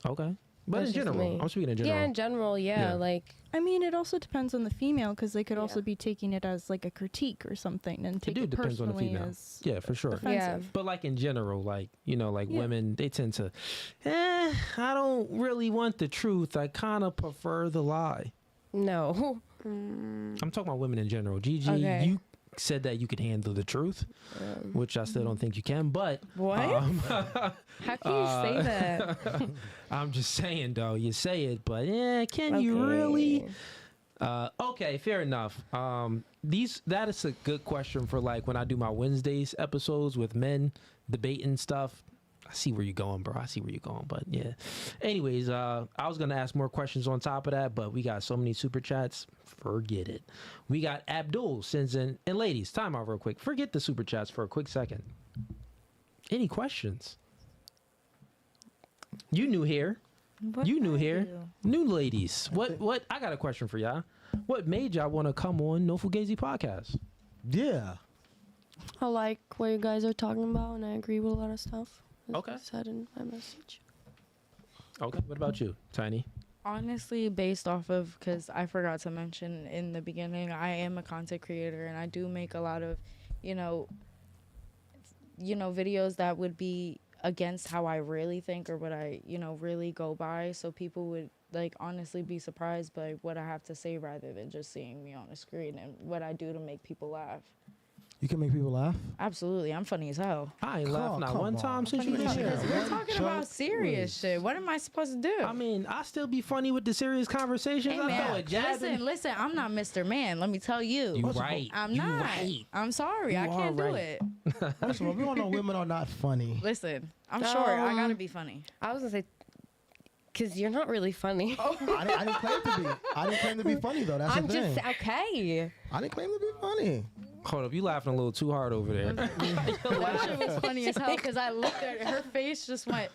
Okay. But in general, I'm speaking in general. Yeah, in general, yeah. Like, I mean, it also depends on the female because they could also be taking it as like a critique or something and take it depends on the personally female. as Yeah, for sure. offensive. Yeah. But like in general, like, you know, like women, they tend to, I don't really want the truth. I kind of prefer the lie. No. I'm talking about women in general. Gigi, you said that you could handle the truth, which I still don't think you can, but what? How can you say that? I'm just saying though, you say it, but can you really? Okay, fair enough. That is a good question for like when I do my Wednesdays episodes with men debating stuff. I see where you're going, bro. I see where you're going, but yeah. Anyways, I was gonna ask more questions on top of that, but we got so many super chats. Forget it. We got Abdul sends in, and ladies, time out real quick. Forget the super chats for a quick second. Any questions? You new here. You new here. New ladies. What? I got a question for y'all. What made y'all want to come on No Fugazi podcast? Yeah. I like what you guys are talking about, and I agree with a lot of stuff. Okay. I said in my message. Okay. What about you, Tiny? Honestly, based off of, because I forgot to mention in the beginning, I am a content creator and I do make a lot of, videos that would be against how I really think or what I, really go by. So people would honestly be surprised by what I have to say rather than just seeing me on a screen and what I do to make people laugh. You can make people laugh? Absolutely. I'm funny as hell. I ain't laughed not one time since you been here. We're talking about serious shit. What am I supposed to do? I mean, I still be funny with the serious conversations. Hey, man, listen, I'm not Mr. Man. Let me tell you. You right. I'm not. Right. I'm sorry. I can't do it. First of all, we all know women are not funny. Listen, I'm short. I gotta be funny. I was gonna say, because you're not really funny. Oh. I didn't claim to be. I didn't claim to be funny, though. That's the thing. I'm just, okay. I didn't claim to be funny. Hold up, you laughing a little too hard over there. That shit was funny as hell because I looked at her face just went.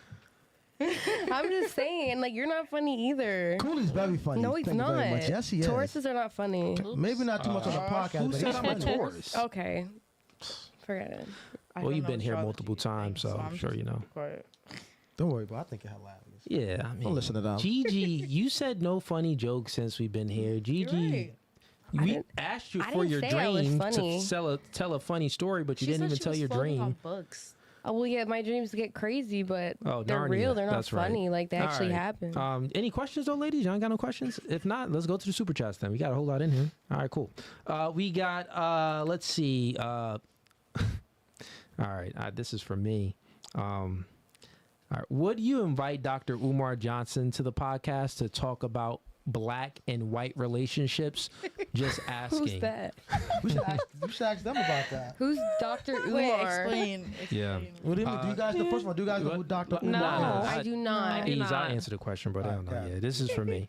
I'm just saying, you're not funny either. Cooley's very funny. No, he's not. Very much. Yes, he is. Tauruses are not funny. Maybe not too much on the podcast. Who but said he's I'm a funny. Taurus? Okay. Forget it. Well, you've been here multiple times, so I'm sure you know. Don't worry, but I think you're hilarious. Yeah, I mean, don't listen to them. Gigi, you said no funny jokes since we've been here. Gigi, we asked you for your dream to tell a funny story, but you didn't even tell your dream. On books. Oh, well, yeah, my dreams get crazy, but they're Narnia. real. They're not That's funny. Right. They actually happen. Any questions, though, ladies? Y'all ain't got no questions? If not, let's go to the super chats then. We got a whole lot in here. All right, cool. We got, let's see. All right, this is for me. All right. Would you invite Dr. Umar Johnson to the podcast to talk about black and white relationships? Just asking. Who's that? You should ask them about that. Who's Dr. Umar? Wait, explain. Yeah. What do you mean? Do you guys know? First of all, do you guys know who Dr. Umar No, is? I do not. I answered the question, but I don't know. Yeah, this is for me.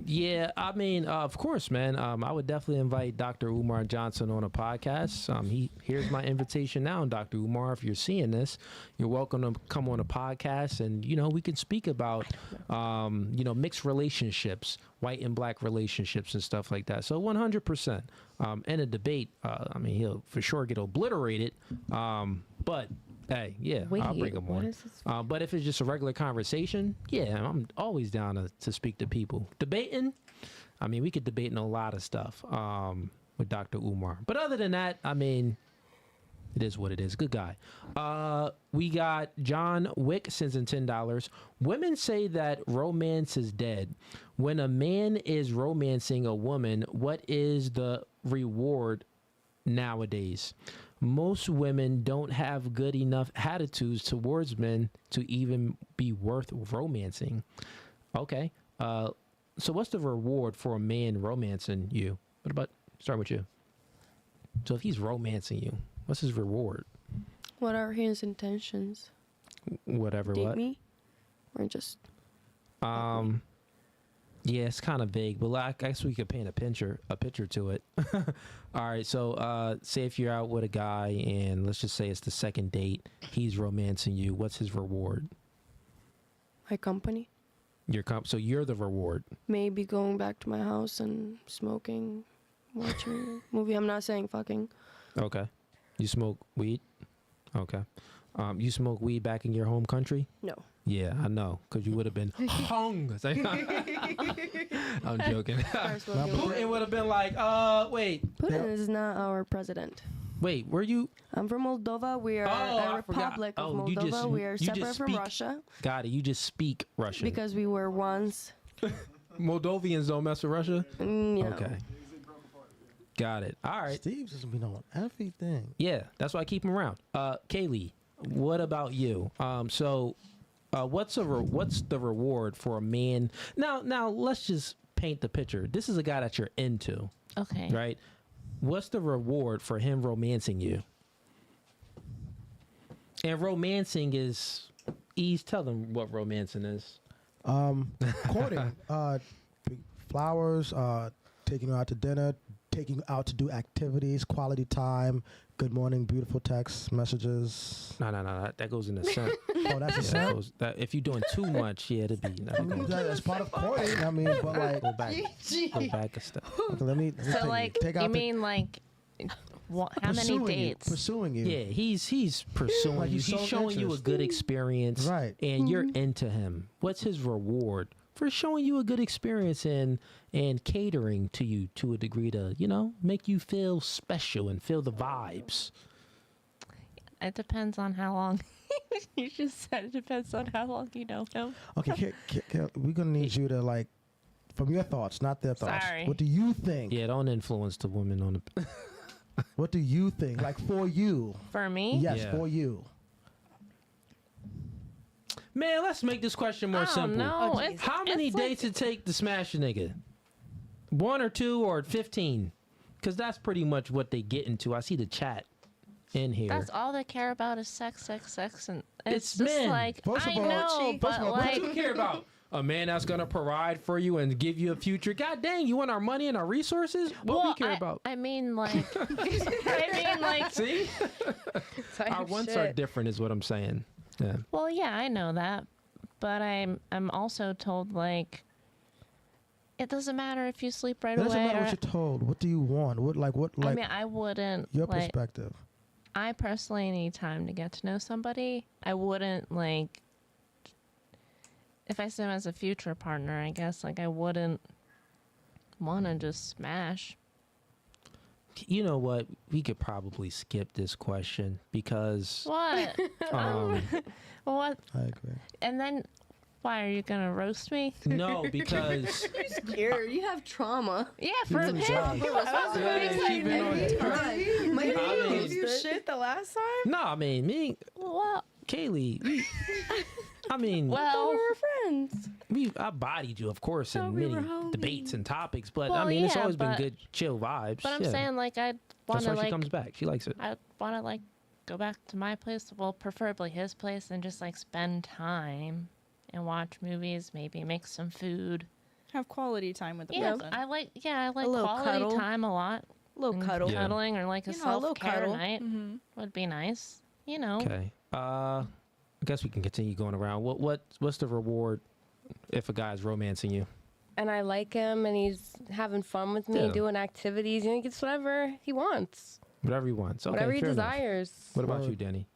Yeah, I mean, of course, man. I would definitely invite Dr. Umar Johnson on a podcast. Here's my invitation now, Dr. Umar. If you're seeing this, you're welcome to come on a podcast, and we can speak about mixed relationships, white and black relationships, and stuff like that. So 100%. In a debate, he'll for sure get obliterated. But hey, yeah, I'll bring him on. But if it's just a regular conversation, yeah, I'm always down to speak to people. Debating, we could debate on a lot of stuff with Dr. Umar. But other than that, it is what it is. Good guy. We got John Wick sends in $10. Women say that romance is dead. When a man is romancing a woman, what is the reward nowadays? most women don't have good enough attitudes towards men to even be worth romancing. Okay. So what's the reward for a man romancing you? What about start with you? So if he's romancing you, what's his reward? What are his intentions? Whatever. Date what? me, or just? Yeah, it's kind of vague, but I guess we could paint a picture to it. All right, so say if you're out with a guy and let's just say it's the second date, he's romancing you. What's his reward? My company. So you're the reward. Maybe going back to my house and smoking, watching a movie. I'm not saying fucking. Okay. You smoke weed? Okay. You smoke weed back in your home country? No. Yeah, I know, because you would have been hung. I'm joking. Putin would have been like, wait. Putin is not our president. Wait, were you? I'm from Moldova. We are a republic of Moldova. We are separate from Russia. Got it. You just speak Russian. Because we were once. Moldovians don't mess with Russia? No. Okay. Got it. All right. Steve's just been on everything. Yeah, that's why I keep him around. Kaylee, what about you? What's the reward for a man? Now let's just paint the picture. This is a guy that you're into. Okay. Right? What's the reward for him romancing you? And romancing is tell them what romancing is. Courting, flowers, taking you out to dinner, taking you out to do activities, quality time, good morning, beautiful text messages. No, that goes in the scent. Oh, that's a scent? If you're doing too much, yeah, it'd be. That's part of courting. I mean, but like, go back a step. Okay, let me so like, you mean like, how many dates? Pursuing you. Yeah, he's pursuing like you. He's showing you a good experience, right? And you're into him. What's his reward for showing you a good experience and catering to you to a degree to make you feel special and feel the vibes? It depends on how long. You just said it depends on how long you know him. Okay, we're gonna need you to like, from your thoughts, not their thoughts. Sorry. What do you think? Yeah, don't influence the women on the. What do you think? Like for you? For me? Yes, Yeah. for you. Man, let's make this question more simple. No, how many dates it take to smash a nigga? 1 or 2 or 15? Because that's pretty much what they get into. I see the chat in here. That's all they care about is sex, and It's just men. like First of I all, know, but what like do you care about? A man that's gonna provide for you and give you a future. God dang, you want our money and our resources? What we care about? I mean, like, See, our wants are different, is what I'm saying. Yeah. Well, yeah, I know that, but I'm also told like it doesn't matter if you sleep right It away. doesn't matter what you're told. What do you want? What I mean, I wouldn't. Your like, perspective. I personally need time to get to know somebody. I wouldn't like. If I see him as a future partner, I guess like I wouldn't want to just smash. You know what? We could probably skip this question because What? What? I agree. And then, why are you gonna roast me? no, because Scared. You have trauma. Yeah, for him. You shit the last time? No, I mean me, Well, Kaylee. I mean, well, We were friends. I bodied you, of course, in we many were homies. debates and topics, but Well, I mean, it's yeah, always been but- good, chill vibes. but I'm yeah. saying like I'd want That's to why she like comes back. She likes it. I want to like go back to my place, well, preferably his place, and just like spend time and watch movies, maybe make some food. Have quality time with the Yeah, person. I like little quality cuddle. time a lot. Little And cuddle. Yeah. Cuddling or like a You know, a little self-care cuddle. night would be nice. You know. Okay. I guess we can continue going around. What's the reward if a guy's romancing you? And I like him, and he's having fun with me, Yeah. doing activities. He gets whatever he wants, Whatever he wants. Okay, whatever he fair enough. desires. What about you, Danny?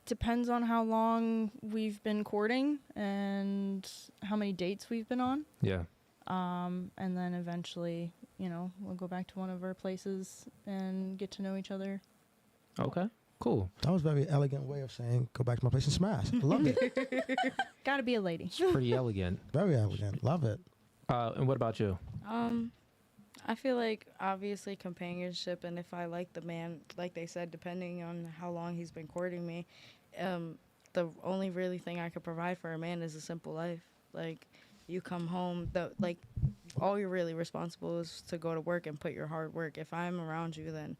Depends on how long we've been courting and how many dates we've been on. Yeah. And then eventually, we'll go back to one of our places and get to know each other. Okay. Cool. That was a very elegant way of saying go back to my place and smash. I love it. Gotta be a lady. It's pretty elegant. Very elegant. Love it. And what about you? I feel like obviously companionship, and if I like the man, like they said, depending on how long he's been courting me, the only really thing I could provide for a man is a simple life. Like, you come home, all you're really responsible is to go to work and put your hard work. If I'm around you, then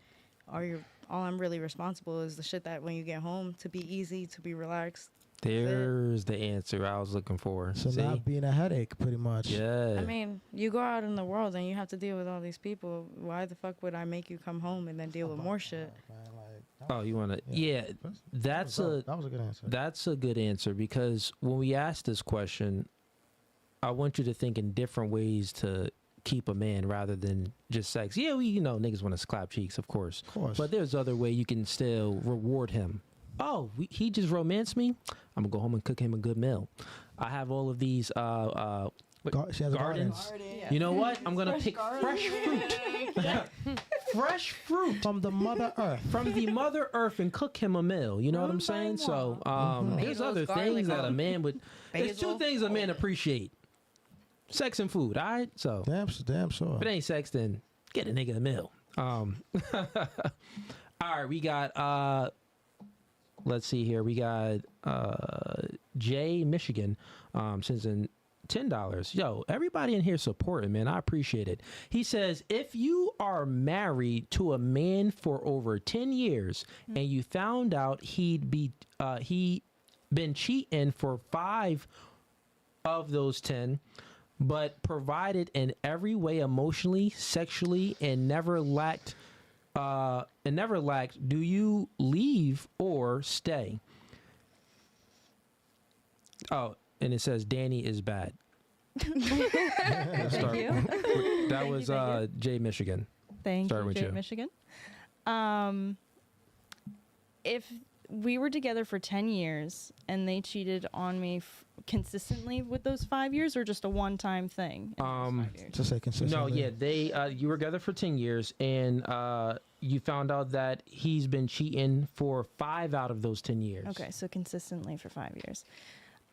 all I'm really responsible is the shit that when you get home, to be easy, to be relaxed. There's the answer I was looking for. So See? not being a headache, pretty much. Yeah. I mean, you go out in the world and you have to deal with all these people. Why the fuck would I make you come home and then deal with more shit? Oh, you want to? Yeah, that was a good answer. That's a good answer, because when we asked this question, I want you to think in different ways to keep a man rather than just sex. Yeah, niggas want to clap cheeks, of course. But there's other way you can still reward him. Oh, he just romanced me. I'm gonna go home and cook him a good meal. I have all of these she has gardens. You know what? I'm gonna pick fresh fruit. Fresh fruit from the Mother Earth. From the Mother Earth, and cook him a meal. You know what I'm saying? So there's other things that a man would. There's two things a man appreciate: sex and food. All right. So damn sure. If it ain't sex, then get a nigga a meal. All right, we got. Let's see here. We got Jay Michigan sends in $10. Yo, everybody in here supporting, man. I appreciate it. He says, if you are married to a man for over 10 years and you found out he been cheating for 5 of those 10, but provided in every way emotionally, sexually, and never lacked, do you leave or stay? Oh, and it says Danny is bad. Thank you. That was Jay Michigan. Thank you, Jay Michigan. If we were together for 10 years and they cheated on me consistently with those 5 years, or just a one-time thing? Just say consistently. No, yeah, you were together for 10 years and you found out that he's been cheating for 5 out of those 10 years. Okay, so consistently for 5 years.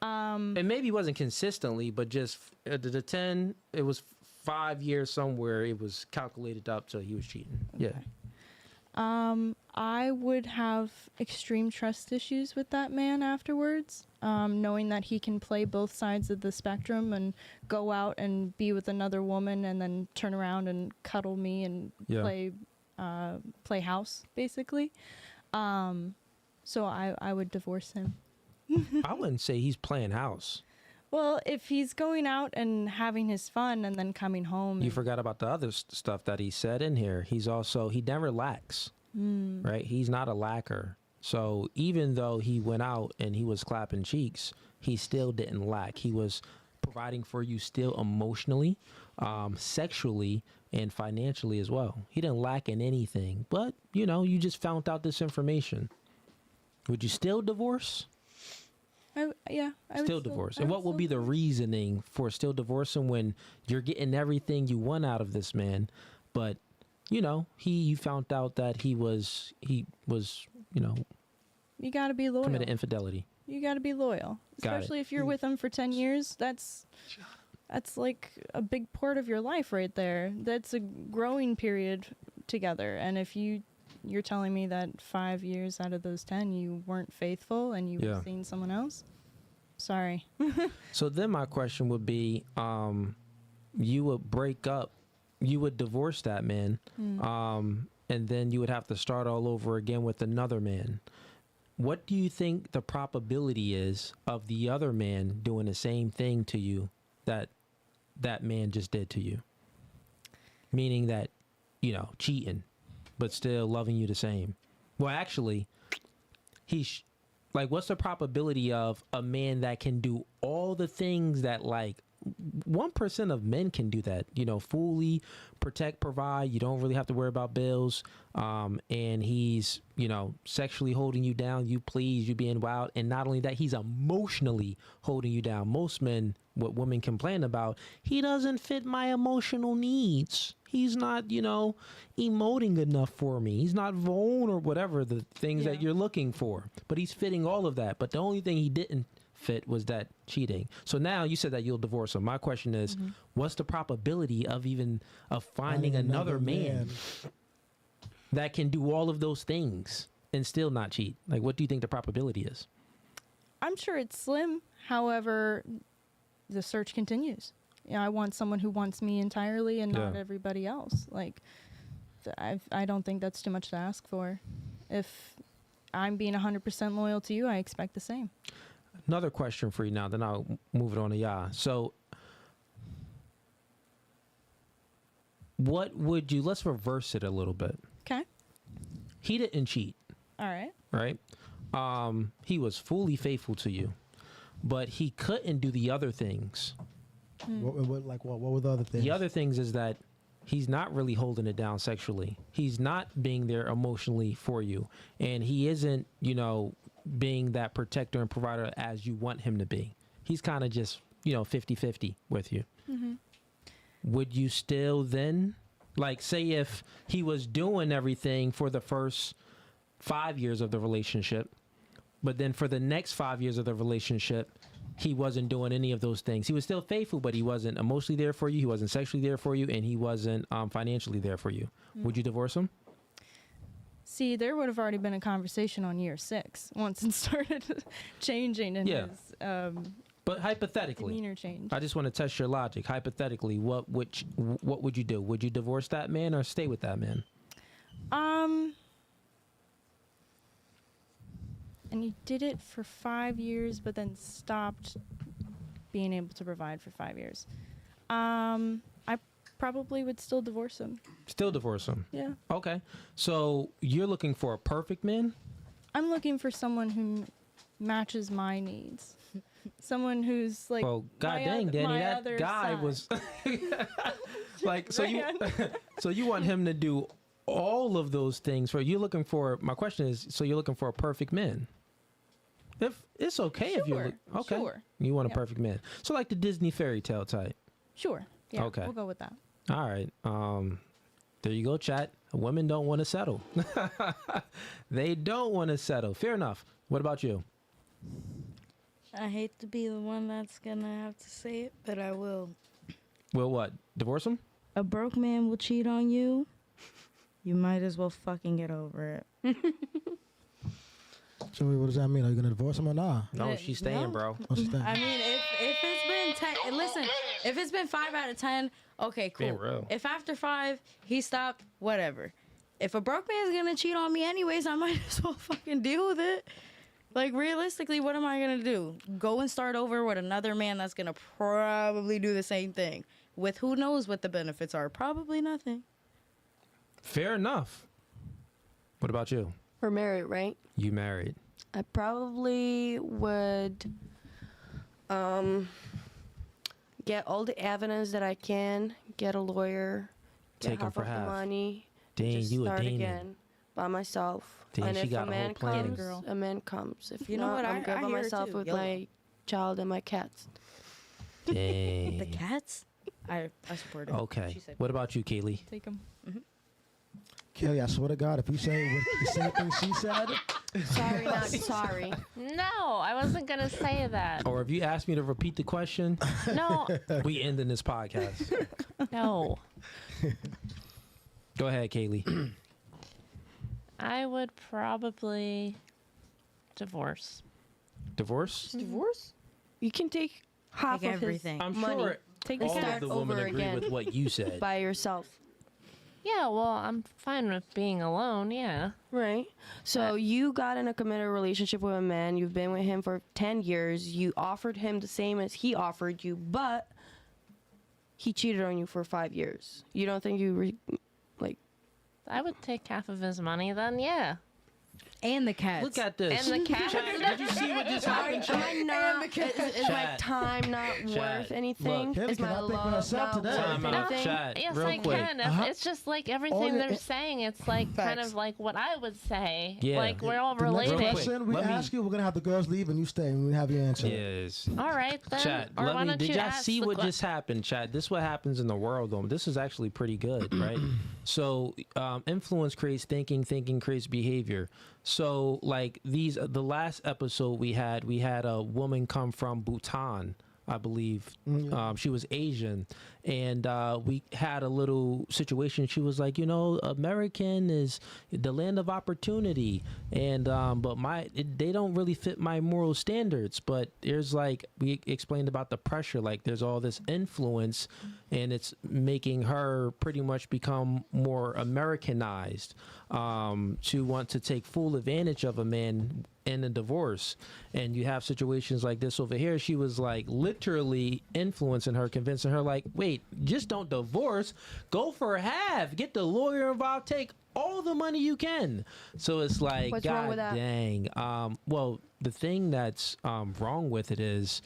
And maybe it wasn't consistently, but just the 10, it was 5 years somewhere. It was calculated up till he was cheating. Okay. Yeah. I would have extreme trust issues with that man afterwards, knowing that he can play both sides of the spectrum and go out and be with another woman and then turn around and cuddle me and play house, basically. So I would divorce him. I wouldn't say he's playing house. Well, if he's going out and having his fun and then coming home. You forgot about the other stuff that he said in here. He never lacks, right? He's not a lacker. So even though he went out and he was clapping cheeks, he still didn't lack. He was providing for you still emotionally, sexually, and financially as well. He didn't lack in anything. But, you just found out this information. Would you still divorce? I would still divorce. And what will be the reasoning for still divorcing when you're getting everything you want out of this man, but you found out that he was you got to be loyal. Committed infidelity. You got to be loyal, especially if you're with him for 10 years. That's like a big part of your life right there. That's a growing period together. And if you're telling me that 5 years out of those 10 you weren't faithful and you were seeing someone else, sorry. So then my question would be, you would break up, you would divorce that man, and then you would have to start all over again with another man. What do you think the probability is of the other man doing the same thing to you that that man just did to you? Meaning that, cheating, but still loving you the same. Well, actually, what's the probability of a man that can do all the things that 1% of men can do that, fully protect, provide, you don't really have to worry about bills, and he's, sexually holding you down, you please, you being wild, and not only that, he's emotionally holding you down. Most men, what women complain about, he doesn't fit my emotional needs. He's not, emoting enough for me. He's not vulnerable or whatever the things that you're looking for. But he's fitting all of that. But the only thing he didn't fit was that cheating. So now you said that you'll divorce him. My question is, what's the probability of finding another man that can do all of those things and still not cheat? Like, what do you think the probability is? I'm sure it's slim. However, the search continues. I want someone who wants me entirely and not everybody else. Like, I don't think that's too much to ask for. If I'm being 100% loyal to you, I expect the same. Another question for you now, then I'll move it on to Ya. So what would you, let's reverse it a little bit. Okay. He didn't cheat. All right. Right? He was fully faithful to you, but he couldn't do the other things. What were the other things? The other things is that he's not really holding it down sexually. He's not being there emotionally for you. And he isn't, being that protector and provider as you want him to be. He's kind of just, 50-50 with you. Mm-hmm. Would you still then, like, say if he was doing everything for the first 5 years of the relationship, but then for the next 5 years of the relationship, he wasn't doing any of those things. He was still faithful, but he wasn't emotionally there for you. He wasn't sexually there for you, and he wasn't financially there for you. Would you divorce him? See, there would have already been a conversation on year 6 once it started changing and his but hypothetically, demeanor change. I just want to test your logic. Hypothetically, what would you do? Would you divorce that man or stay with that man? And he did it for 5 years, but then stopped being able to provide for 5 years. I probably would still divorce him. Still divorce him? Yeah. Okay. So you're looking for a perfect man? I'm looking for someone who matches my needs. Someone who's like, well, god dang, Danny, that guy side. Was like, so you want him to do all of those things for you. Looking for, my question is, so you're looking for a perfect man? If it's okay, if you okay, sure. You want a perfect man, so like the Disney fairy tale type. Sure. Yeah. Okay. We'll go with that. All right. There you go, chat. Women don't want to settle. They don't want to settle. Fair enough. What about you? I hate to be the one that's gonna have to say it, but I will. Will what? Divorce him? A broke man will cheat on you. You might as well fucking get over it. So what does that mean? Are you gonna divorce him or not? No, she's staying, bro. Oh, she's staying. I mean, if it's been 10, listen, if it's been 5 out of 10, okay, cool. Being real. If after 5 he stopped, whatever. If a broke man's gonna cheat on me anyways, I might as well fucking deal with it. Like, realistically, what am I gonna do? Go and start over with another man that's gonna probably do the same thing with who knows what the benefits are? Probably nothing. Fair enough. What about you? We're married, right? You married. I probably would get all the evidence that I can, get a lawyer, get Take him half for of half. the money, Dang, just you a start demon. again by myself. Dang, and she if got a a whole man plan. comes, Girl. a man comes. If You know not, what? I'm good I by hear it myself too. with YOLO. my child and my cats. Dang. The cats? I support it. Okay. She said, What about you, Kaylee? Take him. Kelly, I swear to God, if you say the same thing she said, Sorry, not sorry. No, I wasn't gonna say that. Or if you ask me to repeat the question, No, we end in this podcast. no. Go ahead, Kaylee. I would probably divorce. Divorce? Divorce? You can take half Take of everything. I'm money. sure Take all start of the women over agree again with what you said. by yourself. Yeah, well, I'm fine with being alone. Yeah. Right. So you got in a committed relationship with a man. You've been with him for 10 years. You offered him the same as he offered you, but he cheated on you for 5 years. You don't think you I would take half of his money then. Yeah. And the cats. Look at this. And the cat. Did you see what just happened? Am I not? Is my Chat. time not Chat. worth anything? Look, Haley Is my cannot think for love herself not today. worth Time out. anything? Chat. Yes, Real I quick. can. Uh-huh. It's just like All everything your- they're saying. It's like kind Facts. of like what I would say. Yeah. Like we're all the next related. quick. question we Let me- ask you, we're gonna have the girls leave and you stay, and we have your answer. Yes. All right then. Chat. Or why don't Did you y'all ask see the what que- just happened, chat? This is what happens in the world, though. This is actually pretty good, right? So, influence creates thinking, thinking creates behavior. So like the last episode we had a woman come from Bhutan, I believe. She was Asian, and we had a little situation. She was like, American is the land of opportunity, and but they don't really fit my moral standards. But there's like, we explained about the pressure, like there's all this influence, and it's making her pretty much become more Americanized, to want to take full advantage of a man in a divorce. And you have situations like this over here. She was like literally influencing her, convincing her like, wait, just don't divorce, go for half, get the lawyer involved, take all the money you can. So it's like, what's God wrong with that? dang. Well, the thing that's wrong with it is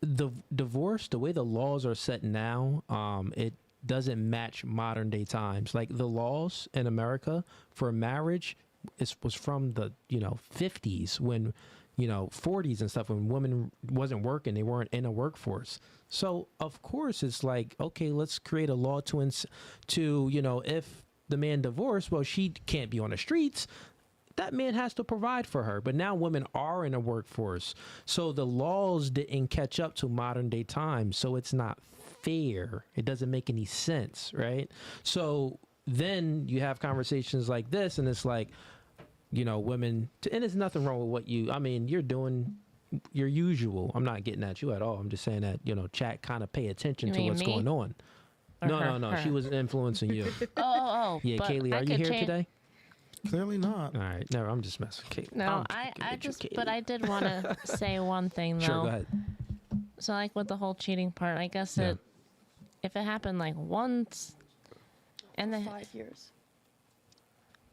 the divorce, the way the laws are set now, it doesn't match modern day times. Like the laws in America for marriage was from the 50s, when 40s and stuff, when women wasn't working, they weren't in a workforce. So of course it's like, okay, let's create a law to if the man divorced, well, she can't be on the streets, that man has to provide for her. But now women are in a workforce, so the laws didn't catch up to modern day times, so it's not fair. It doesn't make any sense, right? So then you have conversations like this, and it's like, women, and there's nothing wrong with what you're doing your usual. I'm not getting at you at all. I'm just saying that, chat kind of pay attention to what's going on. Or No. her? She was influencing you. Oh. Yeah, but Kaylee, I are you could here change- today? Clearly not. All right. No, I'm just messing with Kaylee. No, I'm I joking with you, but I did want to say one thing though. Sure, go ahead. So like with the whole cheating part, I guess Yeah. if it happened like once, and then 5 years.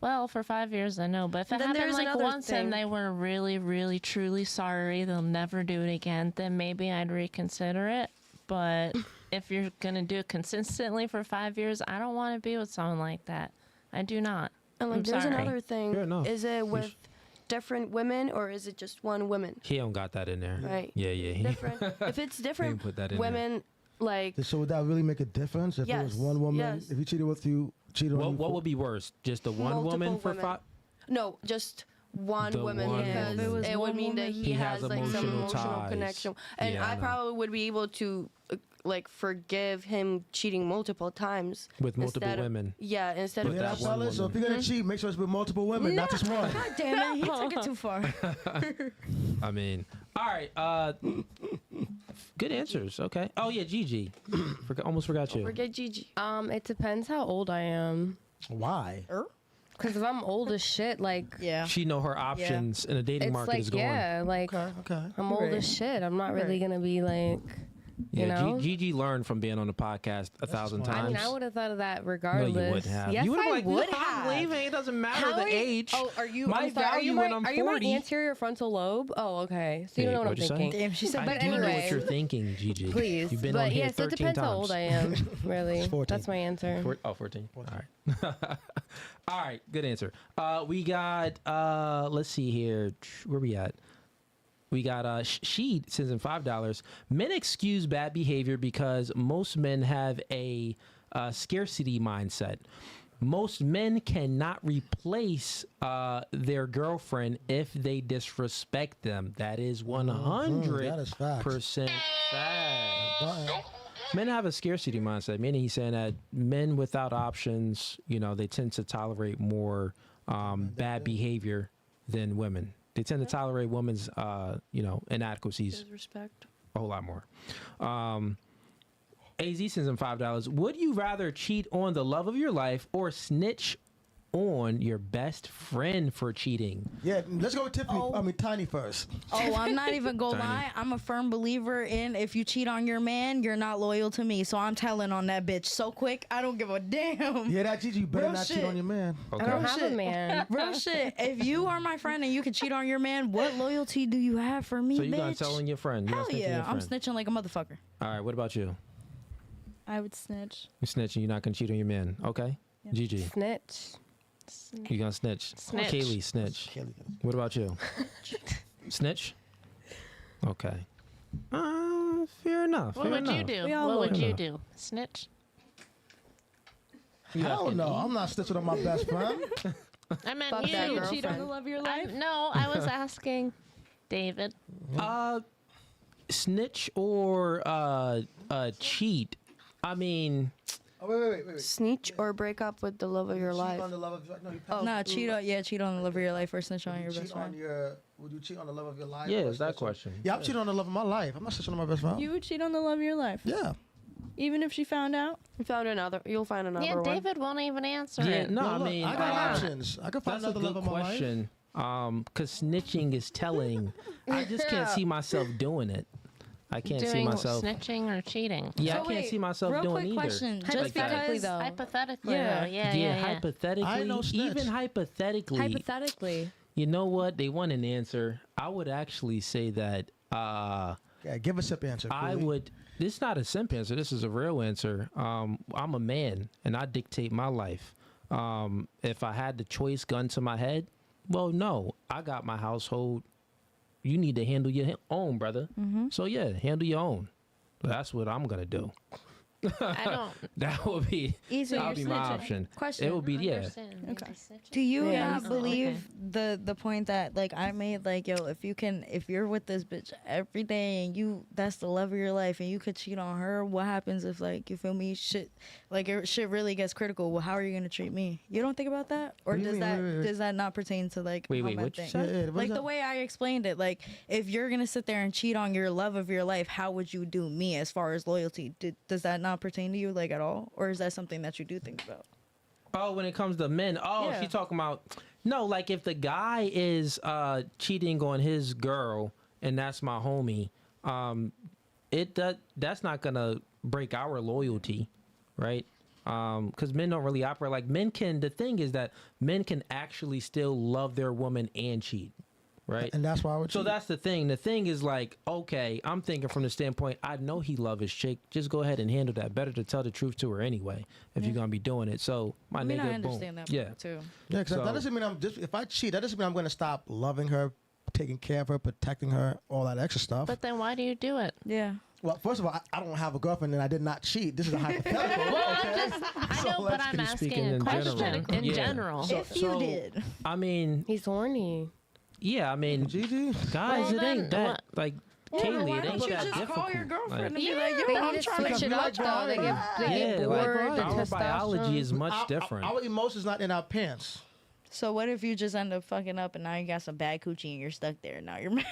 well, for 5 years I know, but if it Then happened there's like another once thing. and they were really, really, truly sorry, they'll never do it again, then maybe I'd reconsider it. But if you're gonna do it consistently for 5 years, I don't want to be with someone like that. I do not. And like, I'm there's sorry. another thing. Fair enough. Is it with different women or is it just one woman? He don't got that in there. Right. Yeah. Different. If it's different put that in women, like So would that really make a difference if it was Yes, one woman? yes. If he cheated with you, cheated on you? What would be worse? Just the one Multiple woman for women. 5? no, just one The woman one because woman. it would mean that He he has has like some emotional emotional ties. connection, and Yeah, I I know. probably would be able to like forgive him cheating multiple times With multiple instead of- women. Yeah, instead With of Yeah, that that one fellas. So if woman. you're gonna cheat, make sure it's with multiple women, not just one. God damn it, he took it too far. I mean, all right. Good answers. Okay. Oh yeah, Gigi. Almost forgot you. forget Gigi. It depends how old I am. Why? Because if I'm old as shit, like, Yeah. She know her options in the dating it's market like, is going. yeah, like, Okay. I'm old Right. as shit. I'm not really going to be like, you know? Gigi learned from being on the podcast 1,000 smart. I times. mean, I would have thought of that No, regardless. you wouldn't have. Yes, you would I have like, would no, have. I'm leaving. It doesn't matter How the are you- age. Oh, are you? My I'm sorry, value when I'm are you 40. my anterior frontal lobe? Oh, okay. So you Hey, don't know what I'm what'd you say? thinking. Damn, she said I but do know anyway. what you're thinking, Gigi. Please. You've been but on here yes, it 13 depends times. how old I am, really. It's 14. That's my answer. 14. All right. All right. Good answer. We got, let's see here. Where we at? We got she sends in $5. Men excuse bad behavior because most men have a scarcity mindset. Most men cannot replace their girlfriend if they disrespect them. That is 100% That is facts. fact. Men have a scarcity mindset, meaning he's saying that men without options, they tend to tolerate more bad behavior than women. They tend to tolerate women's, inadequacies Disrespect. a whole lot more. AZ sends in $5. Would you rather cheat on the love of your life or snitch on your best friend for cheating? Yeah, let's go with Tiffany. Tiny first. Oh, I'm not even gonna Tiny. lie. I'm a firm believer in if you cheat on your man, you're not loyal to me. So I'm telling on that bitch so quick. I don't give a damn. Yeah, that Gigi, you better Real not cheat shit. on your man. Okay. I don't have shit. a man. Real shit. If you are my friend and you can cheat on your man, what loyalty do you have for me, So you're bitch? gonna tell on your friend? You're Hell gonna snitch on yeah, your I'm friend. snitching like a motherfucker. All right. What about you? I would snitch. You're snitching. You're not gonna cheat on your man. Okay. Yeah. Gigi, Snitch. you gonna snitch? Snitch. Kaylee, snitch. What about you? Snitch. Okay. Fair enough. What fair would you enough. do? We all What would would. you do? Snitch? Hell no, I'm not snitching on my best friend. I meant Fuck that you. girl. Cheat on the love of your life. No, I was asking David. Snitch or cheat. I mean, Wait. Snitch or break up with the love of your life. On the love of, no, you Nah, cheat on the love of your life or snitch on your best friend. Would you cheat on the love of your life? yeah, or is that snitch on- question? Yeah, I'm cheating on the love of my life. I'm not snitching on my best friend. You would cheat on the love of your life, Yeah. even if she found out. You'll find another Yeah, one. David won't even answer Yeah, it. no, Yo, I look, mean, I got options. I can find that's a another good love of my life. question. Because snitching is telling. I just can't see myself doing it. I can't see Doing myself. snitching or cheating. Yeah, So I can't wait, see myself real doing quick either. question. like Just that. because though. Hypothetically, Yeah. though. Yeah. Hypothetically, I ain't no snitch. even hypothetically, Hypothetically. you know what? They want an answer. I would actually say that Yeah, give a sip answer. I Cooley. would. This is not a simp answer. This is a real answer. I'm a man, and I dictate my life. If I had the choice gun to my head, well, no. I got my household. You need to handle your own, brother. So yeah, handle your own. That's what I'm gonna do. I don't That would be Easy. that would be my option. Question. It would be understand. Okay. Do you Yeah. not Oh, believe the point that like I made, like, yo, if you're with this bitch every day and that's the love of your life and you could cheat on her, what happens if, like, you feel me, shit really gets critical? Well, how are you gonna treat me? You don't think about that? Or What do you does mean? Wait. does that not pertain to like Wait, how men what you think? said? Yeah, what Like is the that? way I explained it, like if you're gonna sit there and cheat on your love of your life, how would you do me as far as loyalty? Does that not pertain to you, like, at all, or is that something that you do think about? Oh, when it comes to men. Oh, Yeah. she's talking about no. Like if the guy is cheating on his girl and that's my homie, that's not gonna break our loyalty, right? Because men don't really operate like men can. The thing is that men can actually still love their woman and cheat, right? And that's why I would So cheat. that's the thing. The thing is like, okay, I'm thinking from the standpoint, I know he love his chick. Just go ahead and handle that. Better to tell the truth to her anyway if you're gonna be doing it. So my I mean, nigga, I understand boom. that Yeah. part too. Yeah, because So- that doesn't mean if I cheat, that doesn't mean I'm going to stop loving her, taking care of her, protecting her, all that extra stuff. But then why do you do it? Yeah. Well, first of all, I don't have a girlfriend and I did not cheat. This is a hypothetical. Okay? I So know, but let's I'm keep speaking asking a in question general. in Yeah. general. If you did. I mean, He's horny. yeah, I mean, Gigi? guys, Well, it then ain't that what- like Yeah, Kaylee, why it don't ain't you that just difficult. call your girlfriend Like, and be like, yo, They I'm need to trying switch to it we up like though. They variety. get yeah, bored. like The our biology testosterone. is much different. Our emotions not in our pants. So what if you just end up fucking up and now you got some bad coochie and you're stuck there? Now you're married.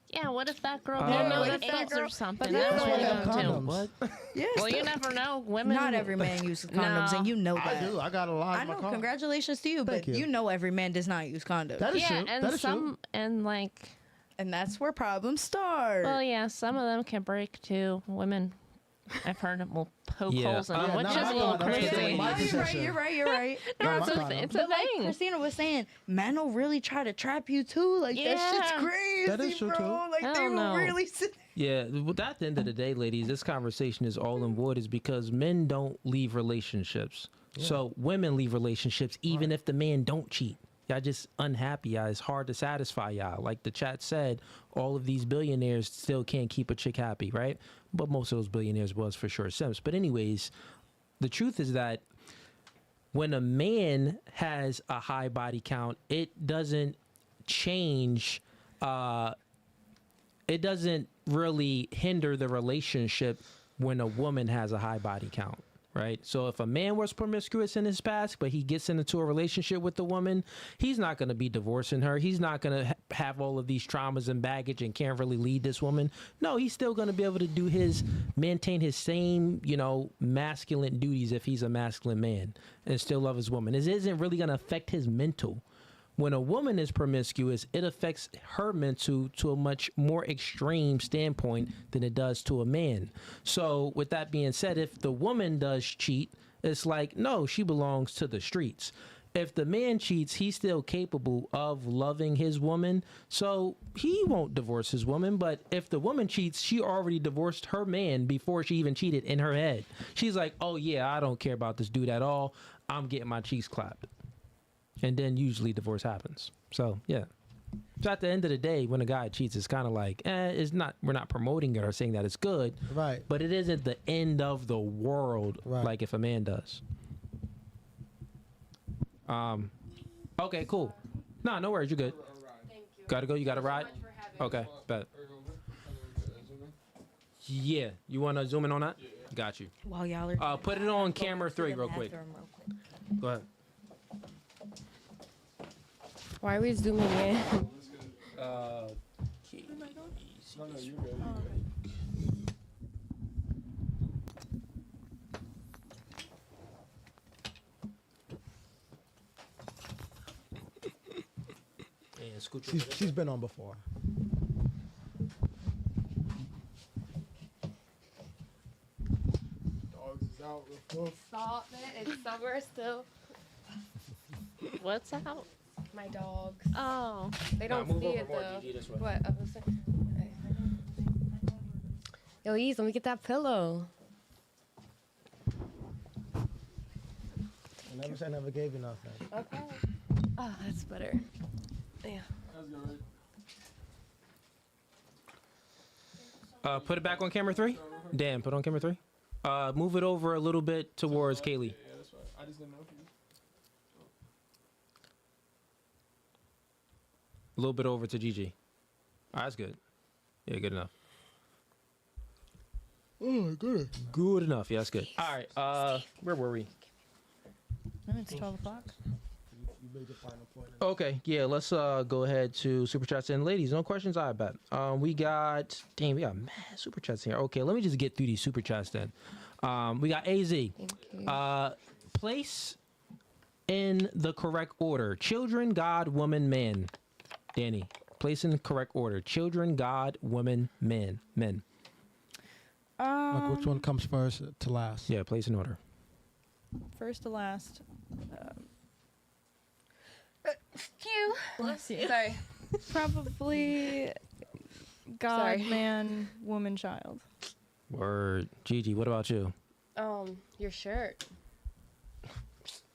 Yeah, what if that girl Yeah, didn't know what the if that AIDS girl- or something? but Then that's what why are they you have gonna do? condoms. What? Yes. Well, you never know. Women. Not every man uses condoms, No. and you know I that. do. I got a lot I in my know. car. Congratulations to you, Thank but you. you know every man does not use condoms, That is Yeah, true. and That is some true. and like, and that's where problems start. well, yeah, some of them can break too. Women, I've heard it will poke Yeah. holes in them, Yeah, which not is a my little condom. I'm crazy. saying my you're right. position. You're right. You're right. No, Not it's my a, condom. it's a But like thing. Christina was saying, men will really try to trap you too. Like that shit's Yeah. crazy, That is true, bro. too. Like Hell they will no. really sit. Yeah, but at the end of the day, ladies, this conversation is all in void is because men don't leave relationships. So women leave relationships even if the man don't cheat. Y'all just unhappy. Y'all. It's hard to satisfy y'all. Like the chat said, all of these billionaires still can't keep a chick happy, right? But most of those billionaires was for sure simps. But anyways, the truth is that when a man has a high body count, it doesn't change it doesn't really hinder the relationship when a woman has a high body count, right? So if a man was promiscuous in his past, but he gets into a relationship with a woman, he's not going to be divorcing her. He's not going to have all of these traumas and baggage and can't really lead this woman. No, he's still going to be able to maintain his same, masculine duties if he's a masculine man and still love his woman. It isn't really going to affect his mental. When a woman is promiscuous, it affects her mental to a much more extreme standpoint than it does to a man. So with that being said, if the woman does cheat, it's like, no, she belongs to the streets. If the man cheats, he's still capable of loving his woman, so he won't divorce his woman. But if the woman cheats, she already divorced her man before she even cheated in her head. She's like, oh yeah, I don't care about this dude at all. I'm getting my cheeks clapped. And then usually divorce happens. So yeah. So at the end of the day, when a guy cheats, it's kind of like, it's not. We're not promoting it or saying that it's good, Right. but it isn't the end of the world Right. like if a man does. Okay, cool. Nah, no worries. You're good. Thank you. Gotta go. You gotta ride. Thank you so much for having me. Okay, bet. Yeah, you wanna zoom in on that? Got you. While y'all are Put it on camera 3 real quick. Go ahead. Why are we zooming in? No, you're good. And scoot She's been on before. Dogs is out. Woof. Stop it. It's summer still. What's out? My dogs. Oh. They don't move see over it more, though. Gigi, this way. What? Okay. Yo, Ease, let me get that pillow. I never said I never gave you nothing. Okay. Oh, that's better. Yeah. That's good. Put it back on camera 3. Dan, put it on camera 3. Move it over a little bit towards Kaylee. Yeah, that's right. I just didn't know if you. A little bit over to Gigi. That's good. Yeah, good enough. Oh, good. Good enough. Yeah, that's good. All right. Where were we? And it's 12 o'clock. You made your final point. Okay. Yeah. Let's go ahead to super chats and ladies. No questions. I bet. We got mad super chats here. Okay. Let me just get through these super chats then. We got AZ. Thank you. Place in the correct order: children, God, woman, man. Danny, place in the correct order: children, God, woman, men. Like which one comes first to last? Yeah, place in order. First to last. Phew. Bless you. Sorry. Probably God, Sorry. man, woman, child. Word. Gigi, what about you? Your shirt.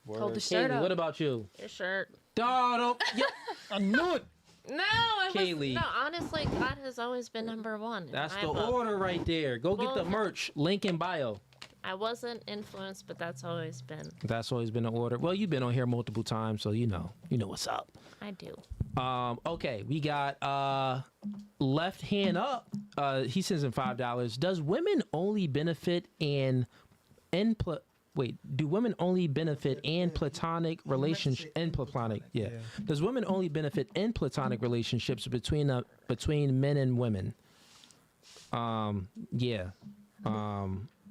Word. Hold the shirt Kaylee, up. what about you? Your shirt. Don't. Yep. I knew it. No, I Kaylee. was, no. Honestly, God has always been number one. in That's my the book. order right there. Go get the Well- merch. Link in bio. I wasn't influenced, but that's always been. That's always been the order. Well, you've been on here multiple times, so you know what's up. I do. Okay, we got left hand up. He sends in $5. Does women only benefit do women only benefit in platonic relationship in platonic? Yeah. Does women only benefit in platonic relationships between men and women? Yeah.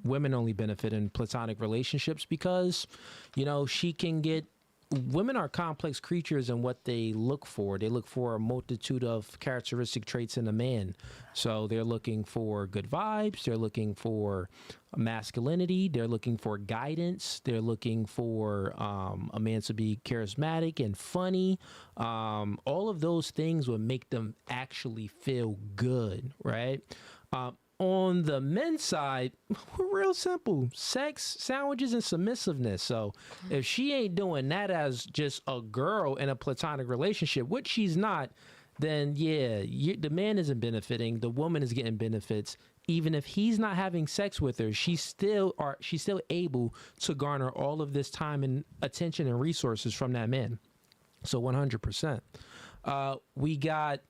Women only benefit in platonic relationships because, women are complex creatures in what they look for. They look for a multitude of characteristic traits in a man. So they're looking for good vibes. They're looking for masculinity. They're looking for guidance. They're looking for a man to be charismatic and funny. All of those things would make them actually feel good, right? On the men's side, we're real simple: sex, sandwiches, and submissiveness. So if she ain't doing that as just a girl in a platonic relationship, which she's not, then yeah, the man isn't benefiting. The woman is getting benefits. Even if he's not having sex with her, she's still able to garner all of this time and attention and resources from that man. So 100%. We got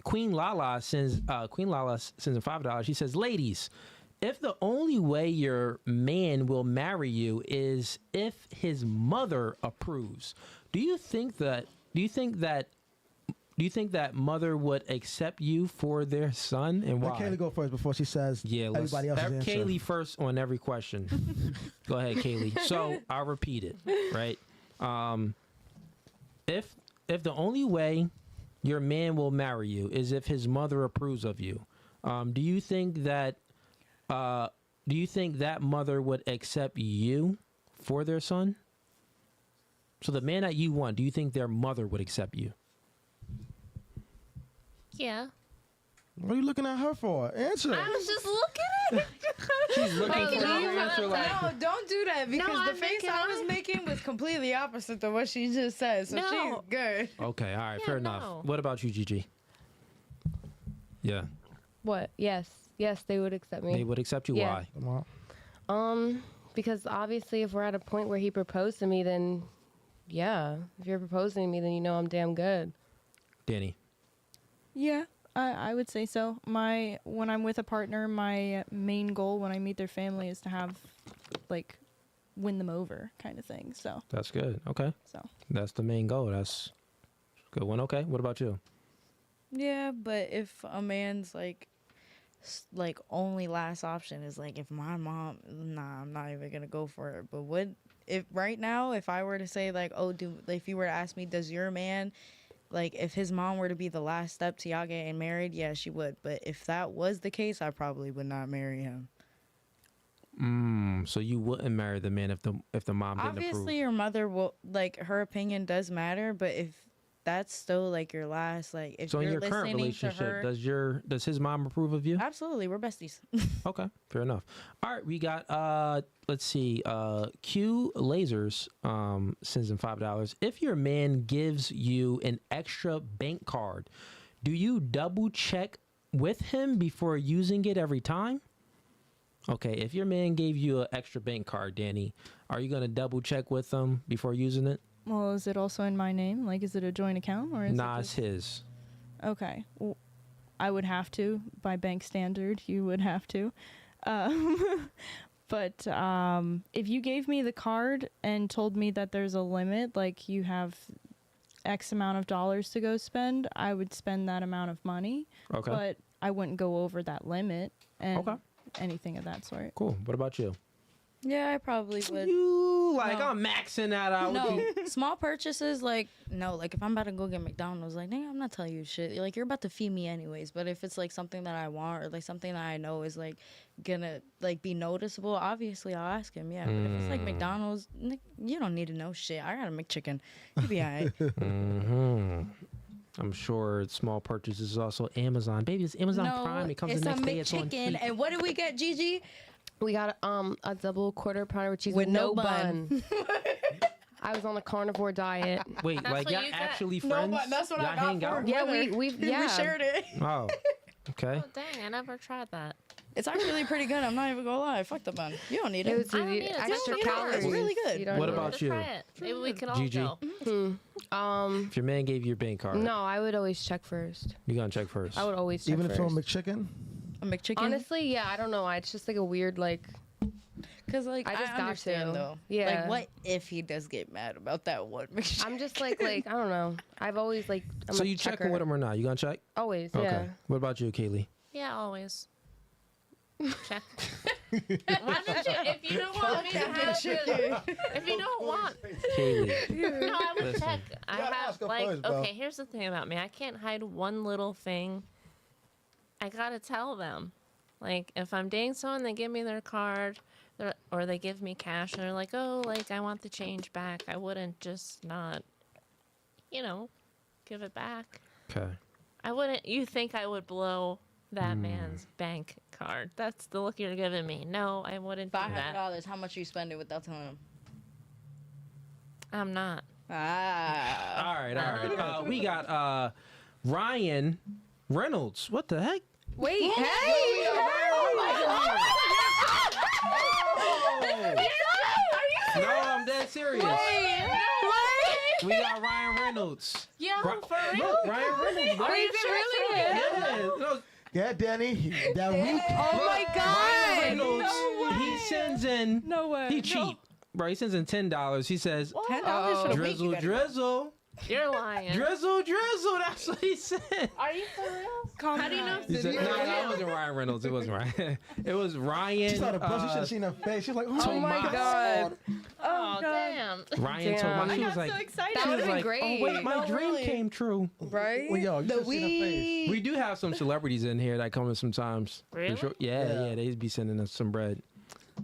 Queen Lala sends in $5. She says, ladies, if the only way your man will marry you is if his mother approves, do you think that mother would accept you for their son, and why? Let Kaylee go first before she says everybody else's answer. Kaylee first on every question. Go ahead, Kaylee. So I'll repeat it, right? If the only way your man will marry you is if his mother approves of you, do you think that mother would accept you for their son? So the man that you want, do you think their mother would accept you? Yeah. What are you looking at her for? Answer. I was just looking at it. She's looking for you to answer like. No, don't do that because No, the I'm face making I was making was completely opposite to what she just said. So No. she's good. Okay, all right, Yeah, fair enough. no. What about you, Gigi? Yeah, What? Yes, they would accept me. they would accept you. Yeah. Why? Because obviously, if we're at a point where he proposed to me, then yeah, if you're proposing to me, then you know I'm damn good. Danny. Yeah, I would say so. When I'm with a partner, my main goal when I meet their family is to have, like, win them over kind of thing. So That's good. Okay. So That's the main goal. That's a good one. Okay. What about you? Yeah, but if a man's like only last option is like if my mom, nah, I'm not even gonna go for it. But what if right now, if I were to say like, oh, if you were to ask me, does your man, like if his mom were to be the last step to y'all getting married, yeah, she would. But if that was the case, I probably would not marry him. So you wouldn't marry the man if the mom didn't approve? Obviously, your mother will, like, her opinion does matter, but if that's still like your last, like, if So in you're your current listening to relationship, her, does his mom approve of you? absolutely, we're besties. Okay, fair enough. All right, we got let's see, Q Lasers sends in $5. If your man gives you an extra bank card, do you double check with him before using it every time? Okay, if your man gave you an extra bank card, Danny, are you gonna double check with him before using it? well, is it also in my name? Like, is it a joint account or is Nah, it it's his. Okay. Well, I would have to, by bank standard, you would have to. But if you gave me the card and told me that there's a limit, like you have X amount of dollars to go spend, I would spend that amount of money. Okay. But I wouldn't go over that limit and Okay. anything of that sort. Cool. What about you? Yeah, I probably would. You No. I'm maxing that out. No, small purchases, like, no, like if I'm about to go get McDonald's, like, nigga, I'm not telling you shit. Like, you're about to feed me anyways. But if it's like something that I want or like something that I know is like gonna like be noticeable, obviously I'll ask him. Yeah, but if it's like McDonald's, you don't need to know shit. I got a McChicken. You be alright. I'm sure small purchases is also Amazon. Baby, it's Amazon Prime. It comes the next day. It's on McChicken. fleek. And what did we get, Gigi? We got a double quarter pounder with cheese With with no no bun. I was on a carnivore diet. Wait, That's like what y'all you got. actually No, friends? but that's what y'all I got hang for out? her. Yeah, we shared it. Oh, okay. Oh, dang, I never tried that. It's actually pretty good. I'm not even gonna lie. Fuck the bun. You don't need It it. was I don't need it. extra Don't calories. It's really good. You don't What need about it. Let's you? try it. Maybe we can all Gigi? go. If your man gave you a bank card, No, I would always check first. you gonna check first. I would always check Even if first. it's on McChicken? A McChicken. Honestly, yeah, I don't know. It's just like a weird like. Because, like, I just got understand, to. though. Yeah. Like, what if he does get mad about that one McChicken? I'm just like I don't know. I've always like. I'm So a you checking checker. with him or not? You gonna check? Always, Okay. yeah. What about you, Kaylee? Yeah, always. Check. Why don't you? If you don't want me to have it, if you don't want, Kaylee. no, I would Listen. check. I gotta have ask her like first, bro. okay. Here's the thing about me. I can't hide one little thing. I gotta tell them. Like if I'm dating someone, they give me their card, or they give me cash, and they're like, "Oh, like I want the change back." I wouldn't just not, give it back. Okay. I wouldn't. You think I would blow that man's bank card? That's the look you're giving me. No, I wouldn't do that. $500, how much are you spending without telling him? I'm not. Ah. All right. We got Ryan Reynolds. What the heck? Wait, hey! No, I'm dead serious. We got Ryan Reynolds. Yeah, for real? Oh Ryan Reynolds. Bro. Are you really? Yeah. No, Yeah, Danny. That week. Oh my Ryan god! Reynolds. He sends in. No way. He cheap. Bro, he sends in $10. He says, $10 for the week. drizzle, drizzle. You're lying. Drizzle, drizzle. That's what he said. Are you for real? How do you know? He said, no, it wasn't Ryan Reynolds. It wasn't Ryan. It was Ryan. She saw the bus. You should have seen her face. She's like, Oh my god! Oh, damn. Ryan told Damn. me, she was so like, excited. That she would was have been like, great. oh wait, my dream came true. Right? well, yo, you should have seen her face. We do have some celebrities in here that come in sometimes. For Really? sure. Yeah, they be sending us some bread.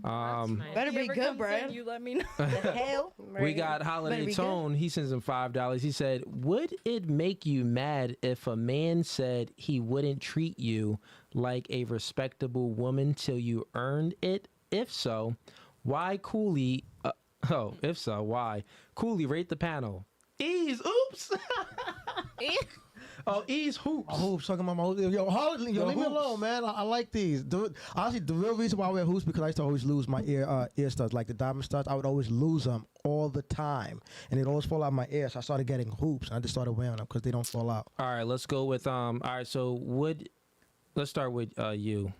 That's nice. Better be good, Brian. You let me know. The hell? We got Holiday Better be Tone. He sends him $5. He said, would it make you mad if a man said he wouldn't treat you like a respectable woman till you earned it? If so, why Cooley? If so, why? Cooley, rate the panel. Ease. Oops. Oh, E's hoops. Hoops, talking about my hoops. Yo, leave me alone, man. I like these. Honestly, the real reason why I wear hoops because I used to always lose my ear studs, like the diamond studs. I would always lose them all the time, and they'd always fall out my ear. So I started getting hoops, and I just started wearing them because they don't fall out. All right, let's go with All right, so let's start with you,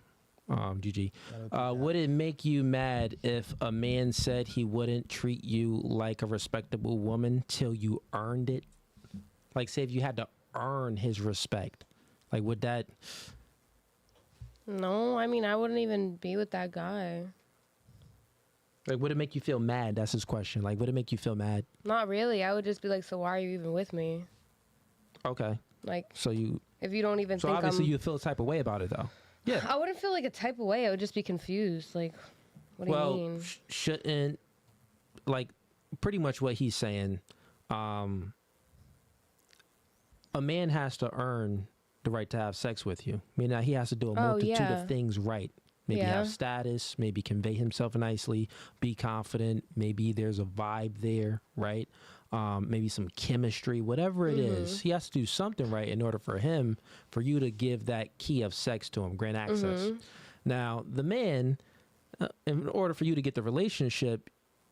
Gigi. Would it make you mad if a man said he wouldn't treat you like a respectable woman till you earned it? Like, say if you had to earn his respect, like would that? No, I mean I wouldn't even be with that guy. Like, would it make you feel mad? That's his question. Like, would it make you feel mad? Not really. I would just be like, so why are you even with me? Okay. Like, so if you don't even so think obviously you feel a type of way about it though. Yeah. I wouldn't feel like a type of way. I would just be confused. Like, what do you mean? Shouldn't, like, pretty much what he's saying. A man has to earn the right to have sex with you. I mean, now he has to do a multitude of things right. Maybe have status, maybe convey himself nicely, be confident. Maybe there's a vibe there, right? Maybe some chemistry, whatever it is. He has to do something right in order for you to give that key of sex to him, grant access. Now, the man, in order for you to get the relationship,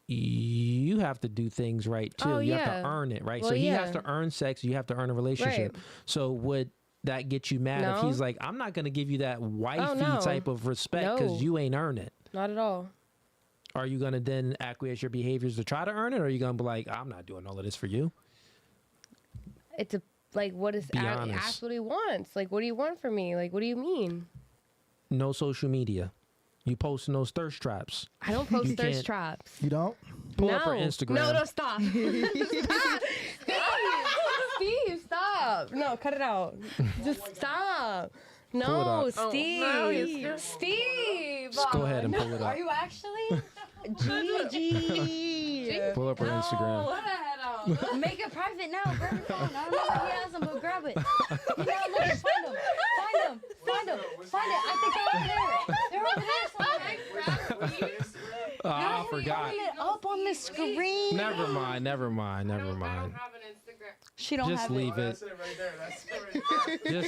you have to do things right too. You have to earn it, right? Well, so he has to earn sex. You have to earn a relationship. Right. So would that get you mad if he's like, I'm not going to give you that wifey type of respect because you ain't earned it? Not at all. Are you going to then acquiesce your behaviors to try to earn it, or are you going to be like, I'm not doing all of this for you? It's what is ask what he wants. Like, what do you want from me? Like, what do you mean? No social media. You posting those thirst traps. I don't post thirst traps. You don't? Pull up her Instagram. No, stop. Stop. Steve, stop. No, cut it out. Just stop. No, Steve. Oh, no, Steve. Just go ahead and pull it up. Are you actually? Gigi. Pull up her Instagram. What the hell? Make it private now. Grab your phone. I don't know where he has them, but grab it. You know, look, find them. Find it. I think they're over there. They're over there somewhere. I forgot. Up on the screen. Never mind. I don't have an Instagram. She don't just have leave it. That's it right there. That's it right there.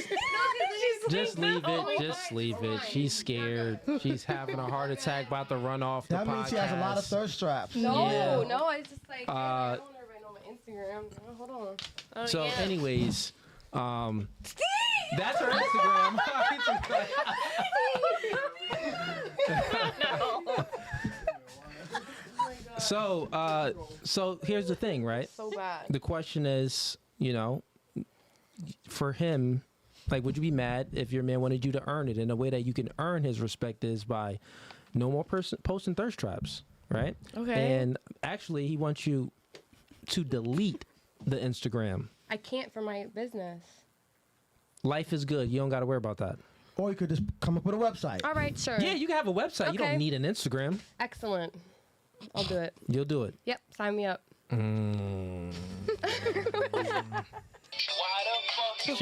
Just leave it. Just leave it. She's scared. She's having a heart attack, about to run off the podcast. That means she has a lot of thirst traps. No, it's just like I don't ever know my Instagram. Hold on. Oh, so, anyways, that's her Instagram. So here's the thing, right? So bad. The question is, for him, like, would you be mad if your man wanted you to earn it? And the way that you can earn his respect is by no more posting thirst traps, right? Okay. And actually, he wants you to delete the Instagram. I can't for my business. Life is good. You don't got to worry about that. Or you could just come up with a website. All right, sure. Yeah, you can have a website. Okay. You don't need an Instagram. Excellent. I'll do it. You'll do it. Yep, sign me up. She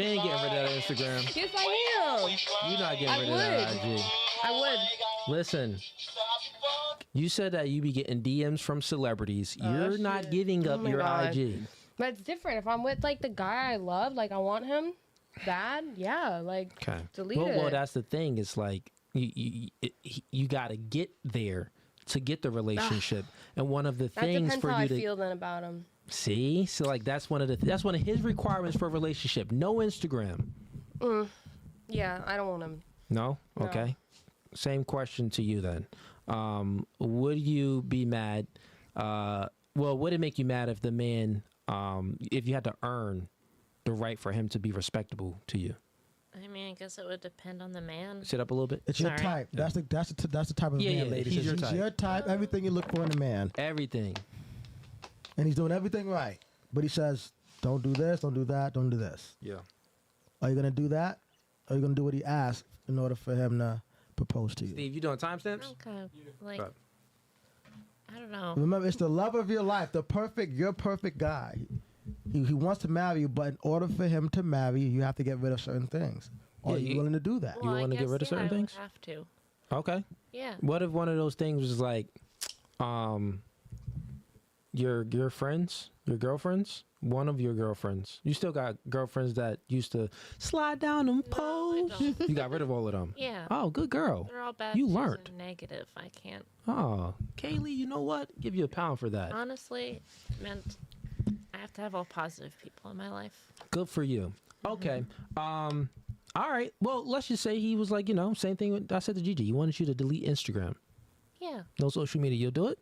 ain't getting rid of that Instagram. Yes, I am. You're not getting rid of that IG. I would. Listen, you said that you be getting DMs from celebrities. You're not giving up your IG. But it's different. If I'm with, like, the guy I love, like, I want him bad, yeah, like, delete it. Well, that's the thing. It's like, you got to get there to get the relationship. And one of the things for you to... That depends how I feel then about him. See? So, like, that's one of his requirements for a relationship. No Instagram. Yeah, I don't want him. No? Okay. Same question to you then. Would you be mad? Would it make you mad if the man, if you had to earn the right for him to be respectable to you? I mean, I guess it would depend on the man. Sit up a little bit. It's your type. That's the type of man, ladies. He's your type. Everything you look for in a man. Everything. And he's doing everything right. But he says, don't do this, don't do that, don't do this. Yeah. Are you going to do that? Or are you going to do what he asked in order for him to propose to you? Steve, you doing timestamps? Okay. Like, I don't know. Remember, it's the love of your life, your perfect guy. He wants to marry you, but in order for him to marry you, you have to get rid of certain things. Are you willing to do that? Well, you want to get rid of certain things? I have to. Okay. Yeah. What if one of those things was like, your friends, Your girlfriends? One of your girlfriends. You still got girlfriends that used to slide down and pose? You got rid of all of them? Yeah. Oh, good girl. They're all bad. You learned. And negative. I can't. Oh, Kaylee, you know what? Give you a pound for that. Honestly, it meant I have to have all positive people in my life. Good for you. Okay. All right. Well, let's just say he was like, same thing I said to Gigi. He wanted you to delete Instagram. Yeah. No social media. You'll do it?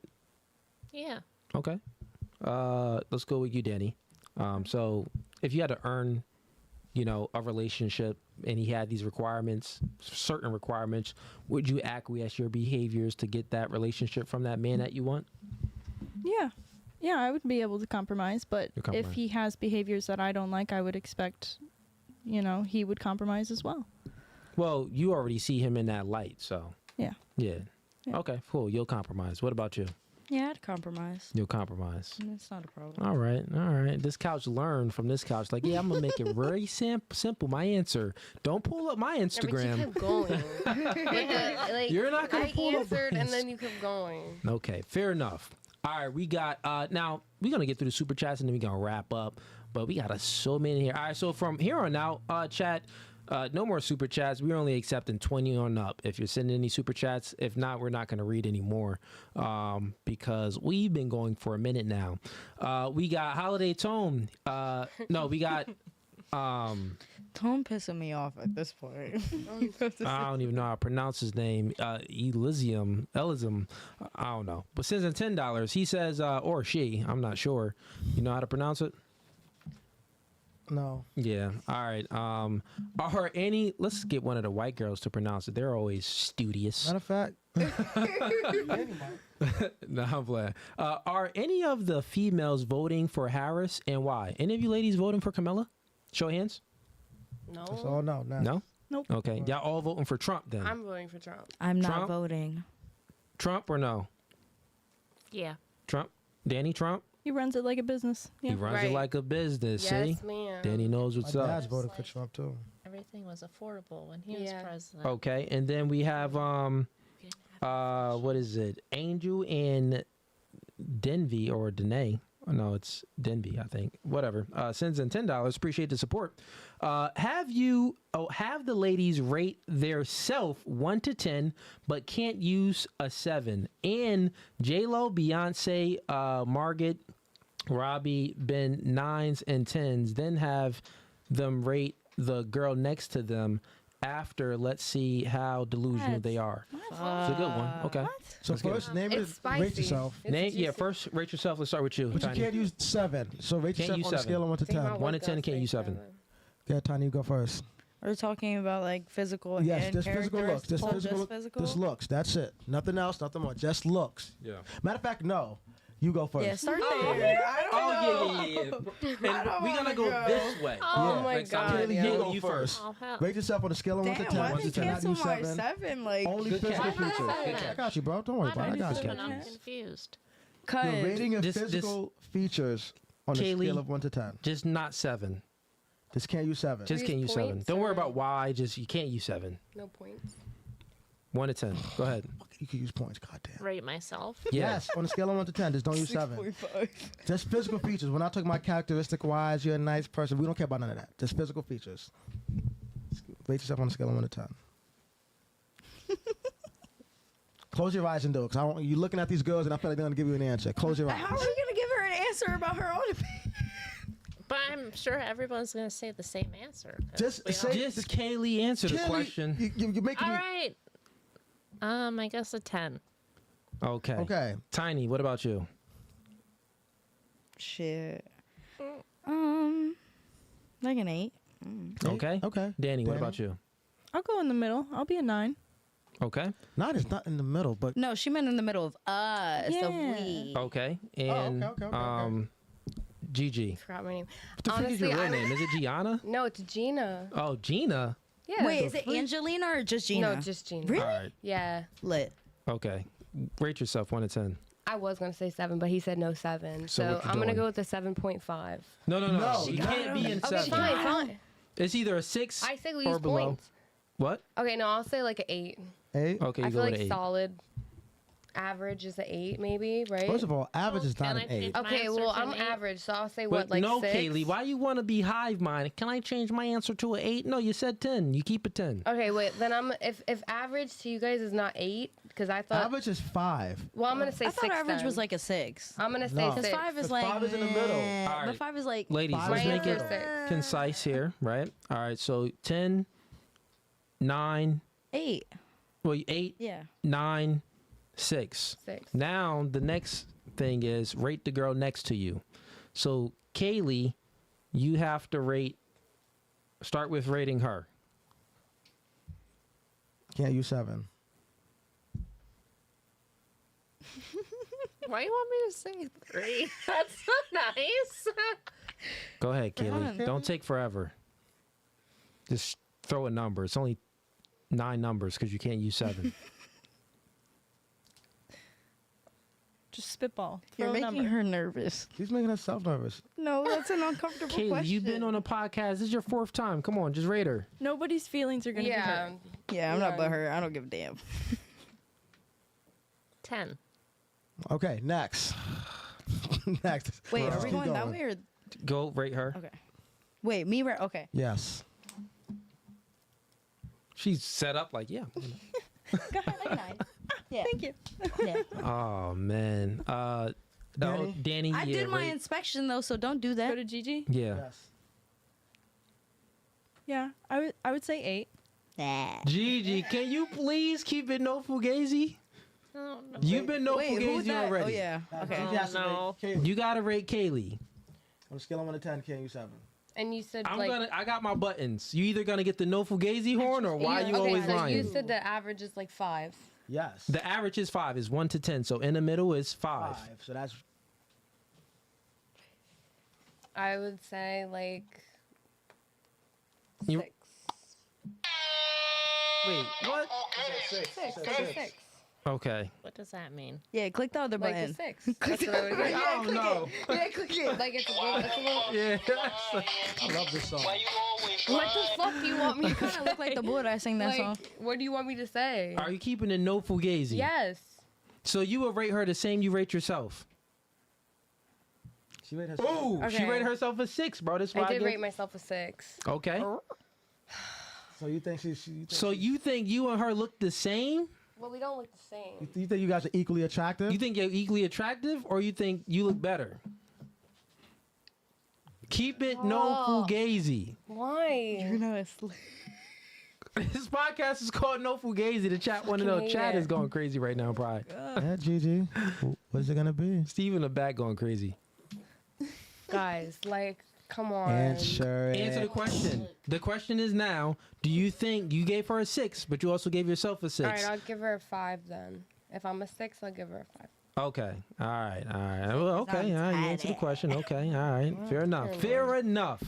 Yeah. Okay. Let's go with you, Danny. So if you had to earn, a relationship and he had these requirements, certain requirements, would you acquiesce your behaviors to get that relationship from that man that you want? Yeah. Yeah, I would be able to compromise, but if he has behaviors that I don't like, I would expect, he would compromise as well. Well, you already see him in that light, so. Yeah. Yeah. Okay, cool. You'll compromise. What about you? Yeah, I'd compromise. You'll compromise. It's not a problem. All right. This couch learned from this couch. Like, yeah, I'm going to make it very simple. My answer. Don't pull up my Instagram. Yeah, but you kept going. You're not going to pull up. I answered and then you kept going. Okay, fair enough. All right, we got, now, we're going to get through the super chats and then we're going to wrap up. But we got so many here. All right, so from here on out, chat, no more super chats. We're only accepting 20 on up. If you're sending any super chats, if not, we're not going to read anymore because we've been going for a minute now. We got Holiday Tone. No, we got... Tone pissing me off at this point. I don't even know how to pronounce his name. Elysium. I don't know. But sends in $10. He says, or she, I'm not sure. You know how to pronounce it? No. Yeah. All right. Are any? Let's get one of the white girls to pronounce it. They're always studious. Matter of fact. No, I'm playing. Are any of the females voting for Harris and why? Any of you ladies voting for Kamala? Show of hands. No. That's all no. No. Nope. Okay. Y'all all voting for Trump then? I'm voting for Trump. I'm not Trump? voting. Trump or no? Yeah. Trump. Danny Trump. He runs it like a business. Yeah. He runs it like a business. Yes, see? ma'am. Danny knows what's My up. dad's voted for Trump too. Everything was affordable when he was president. Okay, and then we have what is it? Angel and Denby or Danae. Oh, no, it's Denby, I think. Whatever. Sends in $10. Appreciate the support. Have the ladies rate their self 1 to 10, but can't use a 7. And J-Lo, Beyonce, Margaret, Robbie, been 9s and 10s. Then have them rate the girl next to them after. Let's see how delusional they are. It's a good one. Okay. So first, name it. Rate yourself. First, rate yourself. Let's start with you. But you can't use 7. So rate Can't yourself use on a 7. scale of 1 to 10. 1 to 10 can't use 7. Yeah, Tiny, you go first. We're talking about like physical. Yes, and just physical looks. Just physical. Just looks. That's it. Nothing else. Nothing more. Just looks. Yeah. Matter of fact, no. You go first. Yeah, start there. Yeah. And we're gonna go this way. Oh my God. Kaylee, Yeah. you go first. Rate yourself on a scale of 1 to 10. Why 1 to did 10. you Not cancel use my 7. 7? Like, Only Good physical catch. features. I got you, bro. Don't worry about it. I got you. I'm confused. You're rating of This- physical features on a Kaylee, scale of 1 to 10. Just not 7. Just can't use 7. Just can't use 7. points Don't worry or- about why. Just you can't use 7. No points. 1 to 10. Go ahead. You can use points. Goddamn. Rate myself. Yeah. Yes, on a scale of 1 to 10, just don't use 7. Just physical features. We're not talking about characteristic wise. You're a nice person. We don't care about none of that. Just physical features. Rate yourself on a scale of 1 to 10. Close your eyes and do it. Because you're looking at these girls and I feel like they're going to give you an answer. Close your eyes. how are you gonna give her an answer about her own opinion? But I'm sure everyone's going to say the same answer. Just say, Just Kaylee answer the Kaylee, question. You're making All me. right. I guess a 10. Okay. Okay. Tiny, what about you? Shit. Like an 8. Okay. Okay. Danny, what Danny? about you? I'll go in the middle. I'll be a 9. Okay. 9 is not in the middle, but No, she meant in the middle of us, of Yeah. we. Okay. And okay. Gigi. Forgot my name. What the fuck is your real I- name? Is it Gianna? No, it's Gina. Oh, Gina. Yeah. Wait, is it Angelina or just Gina? No, just Gina. Really? All right. Yeah. Lit. Okay. Rate yourself 1 to 10. I was going to say 7, but he said no 7. So So, what you I'm going to doing? go with a 7.5. No. No, You no, can't be in Okay, 7. fine. It's either a 6 I say we or use below. points. What? Okay, no, I'll say like an 8. 8. Okay, I you feel go like with 8. solid average is an 8, maybe, right? First of all, average is not Can an I change 8. my Okay, answer well, to I'm an 8? average, so I'll say But what, like no, 6? Kaylee, why you want to be hive mind? Can I change my answer to an 8? No, you said 10. You keep it 10. Okay, wait. Then if average to you guys is not 8, because I thought. Average is 5. Well, I'm gonna say I 6. thought average then. was like a 6. I'm gonna say No. 6. Because 5 is 'Cause like 5 is in the middle. meh, All right. but 5 is like Ladies, Five let's is make in it the middle. 6. concise here, right? All right, so 10, 9, 8. well, 8, Yeah. 9, 6. 6. Now, the next thing is rate the girl next to you. So, Kaylee, you have to start with rating her. Can't use 7. Why you want me to say 3? That's so nice. Go ahead, Kaylee. on. Don't take forever. Just throw a number. It's only 9 numbers because you can't use 7. Just spitball. You're Throw a making number. her nervous. She's making herself nervous. No, that's an uncomfortable Kaylee, question. you've been on a podcast. This is your 4th time. Come on, just rate her. Nobody's feelings are gonna be Yeah. hurt. Yeah, I'm not Yeah. butthurt. I don't give a damn. 10. Okay, next. Next. Wait, Let's are we keep going that way or? Go rate her. Okay. Wait, me right? Okay. Yes. She's set up like, yeah. Go ahead, like 9. Yeah. Thank you. Yeah. Oh, man. Danny? Danny, I yeah, did my rate- inspection though, so don't do Go that. to Gigi. Yeah. Yes. Yeah, I would say 8. Nah. Gigi, can you please keep it no Fugazi? Oh, no. You've been no Wait, who's Fugazi that? already. Oh yeah. Okay. Gigi has to no. rate Kaylee. You gotta rate Kaylee. On a scale of 1 to 10, can't use 7. And you said I'm like. I got my buttons. You either gonna get the no Fugazi horn or why you okay, always so lying? you said the average is like 5. Yes. The average is 5, is 1 to 10. So in the middle is 5. 5. So that's I would say like You- 6. Wait, what? 6. 6. Okay. What does that mean? Yeah, click the other Like button. a 6. That's what I would get. I don't know. Yeah, click it. Like it's a little. Yeah. I love this song. What the fuck do you want me to Kind of look like the boy that sang that like? song. What do you want me to say? Are you keeping it no Fugazi? Yes. So you would rate her the same you rate yourself? She rated herself. Ooh, she Okay. rated herself a 6, bro. That's why I did give- rate myself a 6. Okay. So you think she So you think you and her look the same? Well, we don't look the same. you think you guys are equally attractive? You think you're equally attractive, or you think you look better? Keep it no Oh. Fugazi. Why? This podcast is called No Fugazi. The chat want to know. Fucking hate Chat it. is going crazy right now, probably. Yeah, Gigi. What's it gonna be? Steve in the back going crazy. Guys, like, come on. Answer it. Answer the question. The question is now: do you think you gave her a 6, but you also gave yourself a 6? All right, I'll give her a 5 then. If I'm a 6, I'll give her a 5. Okay. All right. Well, okay. All right. You answer the question. Okay. All right. Fair enough. Fair enough.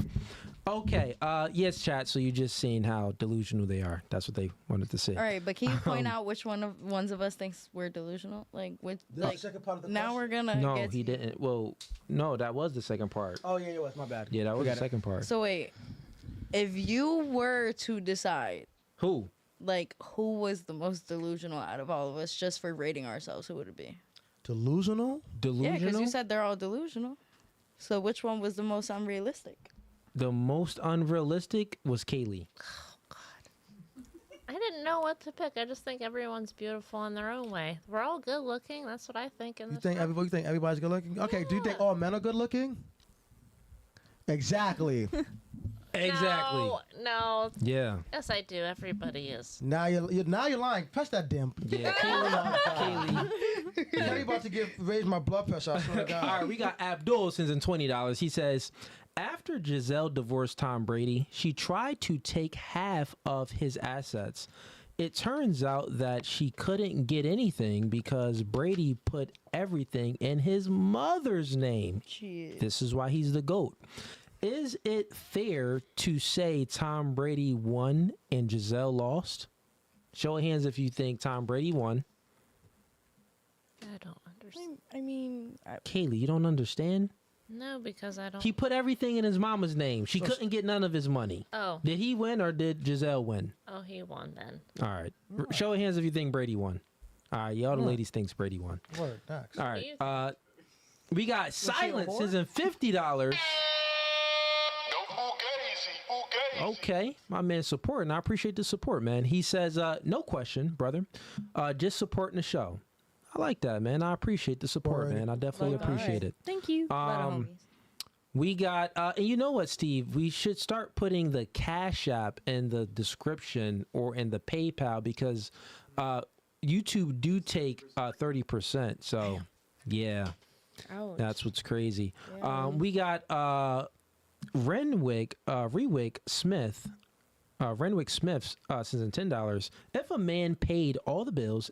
Okay. Yes, chat. So you just seen how delusional they are. That's what they wanted to say. All right, but can you point out which ones of us thinks we're delusional? Like which? The Like second part of the now we're question? gonna. No, get he didn't. Well, no, that was the second part. Oh yeah, it was. My bad. Yeah, that was Forget the second part. So wait, if you were to decide, Who? like, who was the most delusional out of all of us, just for rating ourselves, who would it be? Delusional? Yeah, Delusional? because you said they're all delusional. So which one was the most unrealistic? The most unrealistic was Kaylee. I didn't know what to pick. I just think everyone's beautiful in their own way. We're all good looking. That's what I think. In You this think room. everybody's good looking? Okay. Do you think all men are good looking? Exactly. Exactly. No. Yeah. Yes, I do. Everybody is. Now you're lying. Press that damn. Yeah. Kaylee. Yeah, you about to raise my blood pressure. I swear to God. All right, we got Abdul sends in $20. He says, after Giselle divorced Tom Brady, she tried to take half of his assets. It turns out that she couldn't get anything because Brady put everything in his mother's name. This is why he's the GOAT. Is it fair to say Tom Brady won and Giselle lost? Show of hands if you think Tom Brady won. I don't understand. I mean, Kaylee, you don't understand? No, because I don't. He put everything in his mama's name. She couldn't get none of his money. Oh. Did he win or did Giselle win? Oh, he won then. All right. Show of hands if you think Brady won. All right, y'all the ladies thinks Brady won. Word, next. All right. We got Silence sending $50. Okay, my man supporting. I appreciate the support, man. He says, no question, brother. Just supporting the show. I like that, man. I appreciate the support, man. I definitely appreciate it. Thank you. We got, and you know what, Steve? We should start putting the Cash App in the description or in the PayPal because YouTube do take 30%. So, yeah, that's what's crazy. Yeah. We got Renwick Smith. Renwick Smith sends in $10. If a man paid all the bills,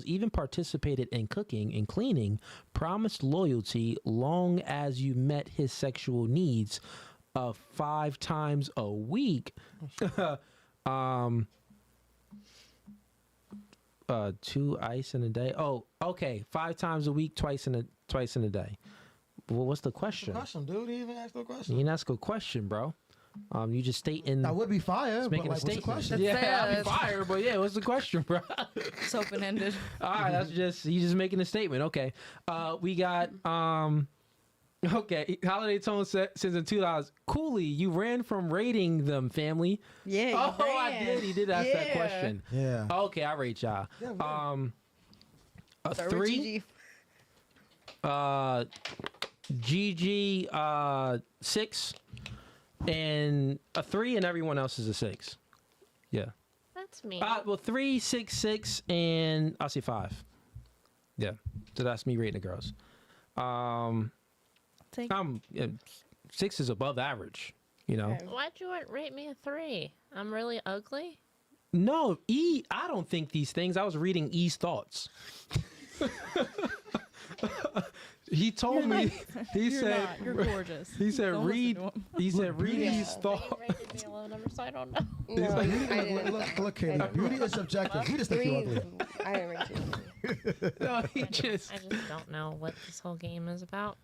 even participated in cooking and cleaning, promised loyalty long as you met his sexual needs 5 times a week. 2 ice in a day. Oh, okay. 5 times a week, twice in a day. Well, what's the question? Question, dude. You even ask no question. You didn't ask a question, bro. You just stating. That would be fire. Making But a like, what's the statement. question? Yeah, I'd be fire, but yeah, what's the question, bro? It's open ended. All right, that's he's just making a statement. Okay. We got okay, Holiday Tone sends in $2. Cooley, you ran from rating them, family. Yeah. I did. He did ask that question. Yeah. Okay, I rate y'all. Yeah, A 3. GG 6. And a 3, and everyone else is a 6. Yeah. That's me. Well, 3, 6, 6, and I'll say 5. Yeah. So that's me rating the girls. 6 is above average. You know. Why'd you rate me a 3? I'm really ugly. No, I don't think these things. I was reading E's thoughts. He told me. He said, "You're gorgeous." He said, Don't "Read." listen to him. He said, "Read these You thoughts." rated me a low number, so I don't know. No, I didn't. Look, Katie. Beauty is subjective. You just think you're ugly. I didn't rate you. No, he just. I just don't know what this whole game is about.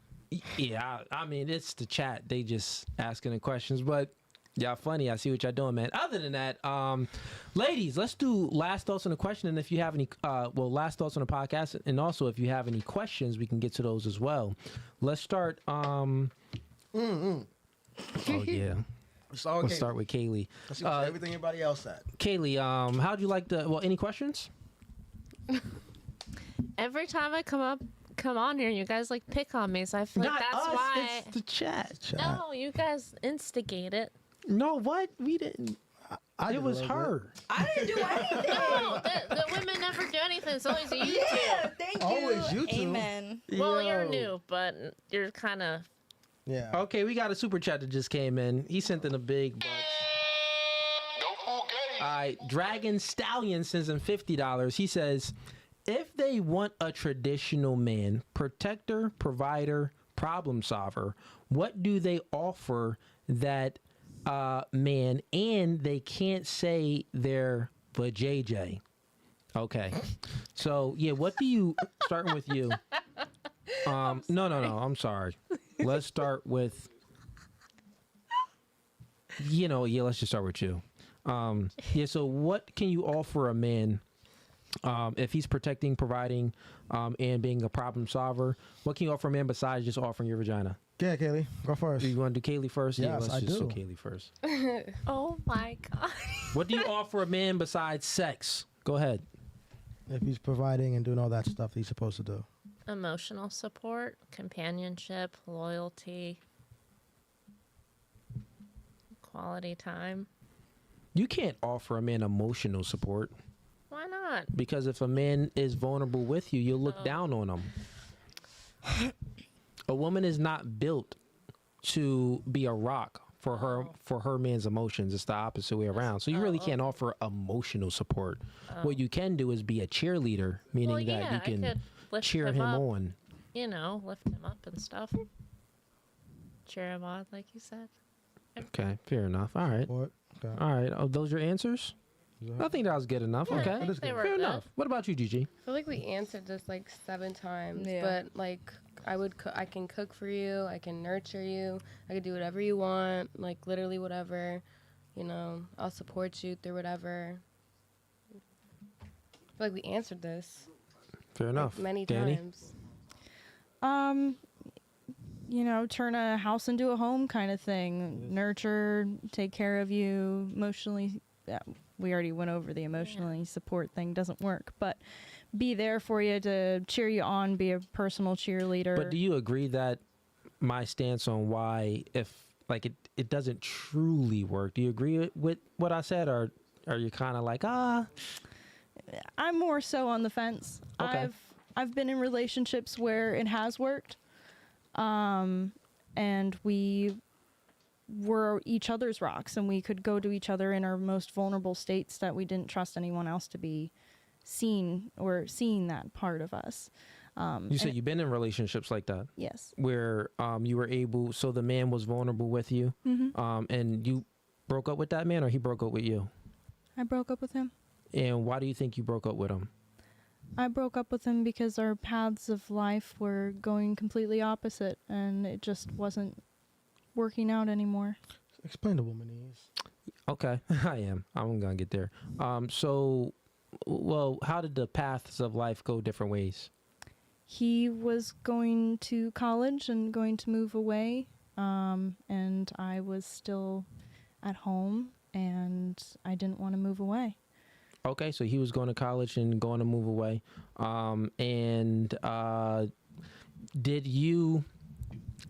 Yeah, I mean, it's the chat. They just asking the questions, but y'all funny. I see what y'all doing, man. Other than that, ladies, let's do last thoughts on the question. And if you have any, last thoughts on the podcast, and also if you have any questions, we can get to those as well. Let's start. Oh yeah. Let's start with Kaylee. Let's see what everything everybody else said. Kaylee, how'd you like the? Well, any questions? Every time I come on here, you guys like pick on me, so I feel like Not that's us, why. it's the chat. No, you guys instigate it. No, what? We didn't. It was her. I didn't do anything. No, the women never do anything. It's always you two. Yeah, thank you. Always you two. Amen. Well, Yo. you're new, but you're kind of. Yeah. Okay, we got a super chat that just came in. He sent in a big bucks. All right, Dragon Stallion sends in $50. He says, if they want a traditional man, protector, provider, problem solver, what do they offer that man, and they can't say they're the JJ? Okay, so yeah, what do you, starting with you? No, I'm sorry. Let's start with, let's just start with you. So what can you offer a man if he's protecting, providing, and being a problem solver? What can you offer a man besides just offering your vagina? Yeah, Kaylee, go first. You want to do Kaylee first? Yes, let's I just do. Kaylee first. Oh my god. What do you offer a man besides sex? Go ahead. If he's providing and doing all that stuff he's supposed to do. Emotional support, companionship, loyalty, quality time. You can't offer a man emotional support Why not? because if a man is vulnerable with you, you'll look down on him. A woman is not built to be a rock for her man's emotions. It's the opposite way around. So you really can't offer emotional support. What you can do is be a cheerleader, meaning that you I can could lift cheer him up, on. Lift him up and stuff. Cheer him on, like you said. Okay, fair enough. All right. What? Okay. All right. Oh, those your answers? I think that was good enough. Yeah, I okay. think they were Fair good. enough. What about you, Gigi? I feel like we answered this like 7 times, Yeah. but like I can cook for you, I can nurture you, I can do whatever you want, like literally whatever, I'll support you through whatever. feel like we answered this. Fair enough. Many Danny? times. You know, turn a house into a home kind of thing. Nurture, take care of you emotionally. Yeah, we already went over the emotionally support thing. Doesn't work, but be there for you to cheer you on, be a personal cheerleader. But do you agree that my stance on why, if like it doesn't truly work, do you agree with what I said, or are you kind of like, I'm more so on the fence. Okay. I've been in relationships where it has worked, and we were each other's rocks, and we could go to each other in our most vulnerable states that we didn't trust anyone else to be seen or seeing that part of us. You said you've been in relationships like that? Yes. Where you were able, so the man was vulnerable with you, and you broke up with that man, or he broke up with you? I broke up with him. And why do you think you broke up with him? I broke up with him because our paths of life were going completely opposite, and it just wasn't working out anymore. Explain the womanese. Okay, I'm gonna get there. So, well, how did the paths of life go different ways? He was going to college and going to move away, and I was still at home, and I didn't want to move away. Okay, so he was going to college and going to move away. Did you?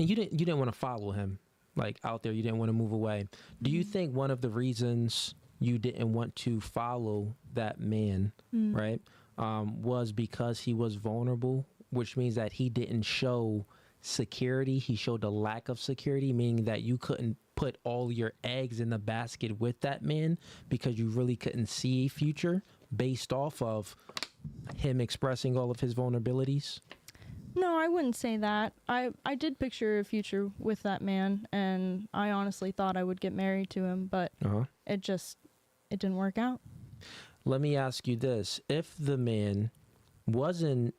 And you didn't want to follow him, like out there. You didn't want to move away. Do you think one of the reasons you didn't want to follow that man, right, was because he was vulnerable, which means that he didn't show security. He showed a lack of security, meaning that you couldn't put all your eggs in the basket with that man because you really couldn't see a future based off of him expressing all of his vulnerabilities? No, I wouldn't say that. I did picture a future with that man, and I honestly thought I would get married to him, but it didn't work out. Let me ask you this. If the man wasn't,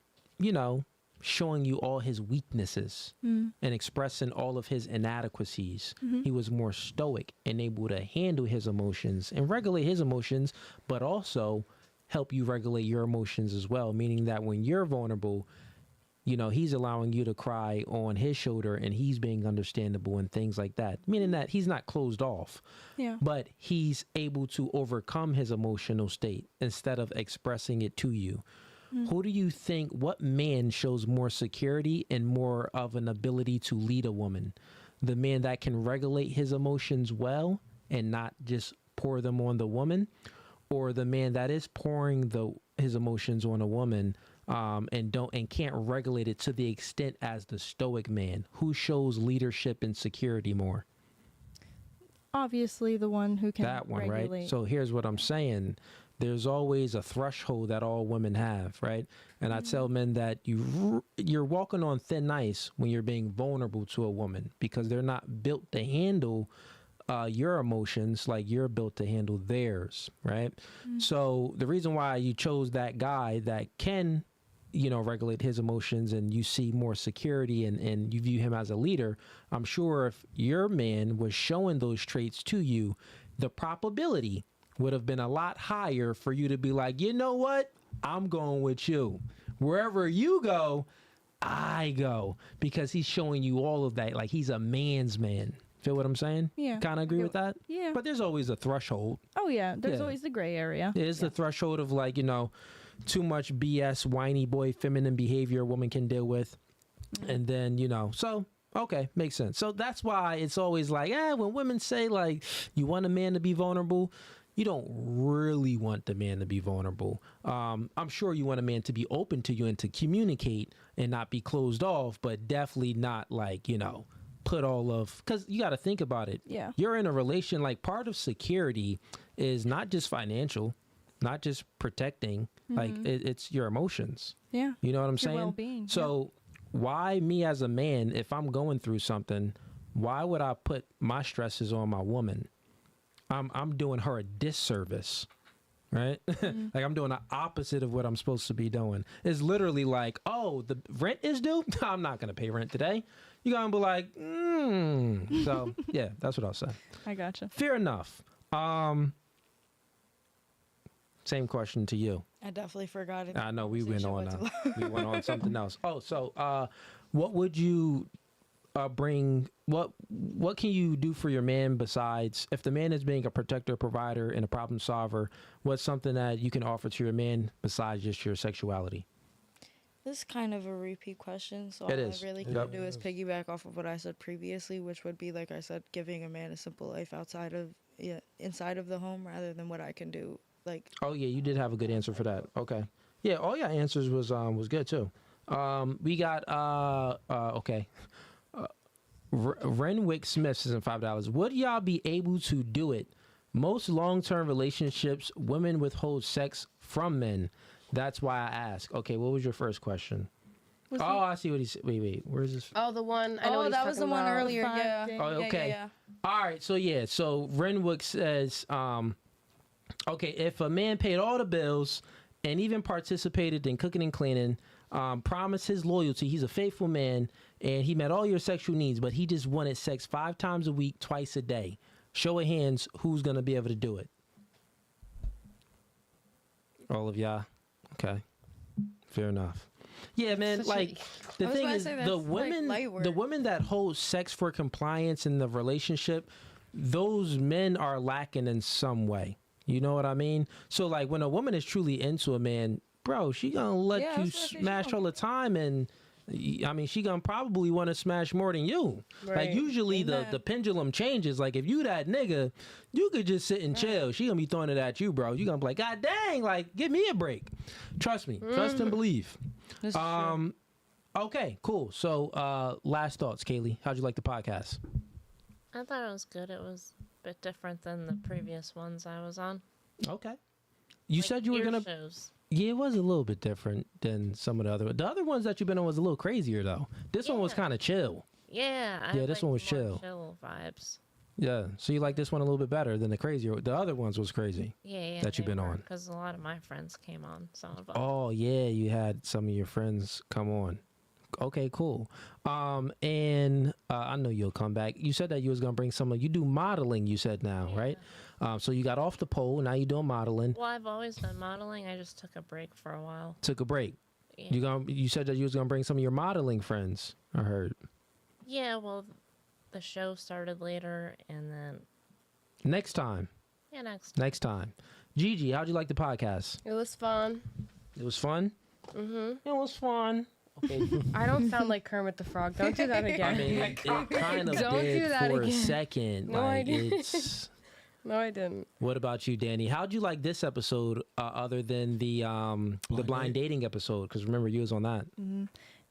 showing you all his weaknesses and expressing all of his inadequacies, he was more stoic and able to handle his emotions and regulate his emotions, but also help you regulate your emotions as well, meaning that when you're vulnerable, he's allowing you to cry on his shoulder and he's being understandable and things like that, meaning that he's not closed off, but he's able to overcome his emotional state instead of expressing it to you. Who do you think, what man shows more security and more of an ability to lead a woman? The man that can regulate his emotions well and not just pour them on the woman, or the man that is pouring his emotions on a woman and can't regulate it to the extent as the stoic man? Who shows leadership and security more? Obviously the one who can that one, regulate. right? So here's what I'm saying. There's always a threshold that all women have, right? And I tell men that you're walking on thin ice when you're being vulnerable to a woman because they're not built to handle your emotions like you're built to handle theirs, right? So the reason why you chose that guy that can, regulate his emotions and you see more security and you view him as a leader, I'm sure if your man was showing those traits to you, the probability would have been a lot higher for you to be like, you know what? I'm going with you. Wherever you go, I go. Because he's showing you all of that. Like he's a man's man. Feel what I'm saying? Yeah. Kind of agree with that? Yeah. But there's always a threshold. Oh, yeah. There's always the gray area. There's the threshold of like, too much BS, whiny boy, feminine behavior a woman can deal with. And then, so... Okay, makes sense. So that's why it's always like, when women say like, you want a man to be vulnerable, you don't really want the man to be vulnerable. I'm sure you want a man to be open to you and to communicate and not be closed off, but definitely not like, put all of, because you got to think about it. Yeah. You're in a relation, like part of security is not just financial, not just protecting, like it's your emotions. Yeah. You know what I'm your saying? well-being. So why me as a man, if I'm going through something, why would I put my stresses on my woman? I'm doing her a disservice, right? Like I'm doing the opposite of what I'm supposed to be doing. It's literally like, oh, the rent is due? I'm not going to pay rent today. You're going to be like, So, yeah, that's what I'll say. I gotcha. Fair enough. Same question to you. I definitely forgot it. I know we went on something else. Oh, so what would you bring? What can you do for your man besides if the man is being a protector, provider, and a problem solver? What's something that you can offer to your man besides just your sexuality? This is kind of a repeat question, so It all is. I really can do is piggyback off of what I said previously, which would be, like I said, giving a man a simple life inside of the home rather than what I can do. Like, oh yeah, you did have a good answer for that. Okay, yeah, all your answers was good too. We got okay. Renwick Smith says in $5. Would y'all be able to do it? Most long-term relationships, women withhold sex from men. That's why I ask. Okay, what was your first question? I see what he said. Wait, where is this? Oh, the one. I know what he's that was the talking one about. earlier. Yeah. Oh, okay. Yeah. All right. So Renwick says, okay, if a man paid all the bills and even participated in cooking and cleaning, promised his loyalty, he's a faithful man, and he met all your sexual needs, but he just wanted sex 5 times a week, twice a day. Show of hands, who's gonna be able to do it? All of y'all. Okay. Fair enough. Yeah, man. Like the thing is, the women that hold sex for compliance in the relationship, those men are lacking in some way. You know what I mean? So like when a woman is truly into a man, bro, she gonna let you smash all the time, and I mean, she gonna probably want to smash more than you. Right. Like usually the pendulum changes. Like if you that nigga, you could just sit and chill. She gonna be throwing it at you, bro. You gonna be like, God dang, like give me a break. Trust me. Trust and believe. That's true. Okay, cool. So last thoughts, Kaylee. How'd you like the podcast? I thought it was good. It was a bit different than the previous ones I was on. Okay. You said you were gonna. Shows. Yeah, it was a little bit different than some of the other. The other ones that you've been on was a little crazier though. This one was kind of chill. Yeah. This one was chill. Chill vibes. Yeah. So you like this one a little bit better than the crazier. The other ones was crazy. Yeah. That you've been on. Because a lot of my friends came on. Some of them. Oh yeah, you had some of your friends come on. Okay, cool. And I know you'll come back. You said that you was gonna bring some of. You do modeling. You said now, right? So you got off the pole. Now you're doing modeling. Well, I've always done modeling. I just took a break for a while. Took a break. Yeah. You said that you was gonna bring some of your modeling friends. I heard. Yeah. Well, the show started later, and then. Next time. Yeah, next time. Gigi, how'd you like the podcast? It was fun. It was fun. It was fun. Okay. I don't sound like Kermit the Frog. Don't do that again. I mean, it kind of Don't did do that for again. a second. No, like, I didn't. It's... No, I didn't. What about you, Danny? How'd you like this episode other than the blind dating episode? Because remember, you was on that.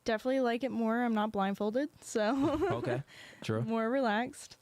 Definitely like it more. I'm not blindfolded, so Okay, true. more relaxed.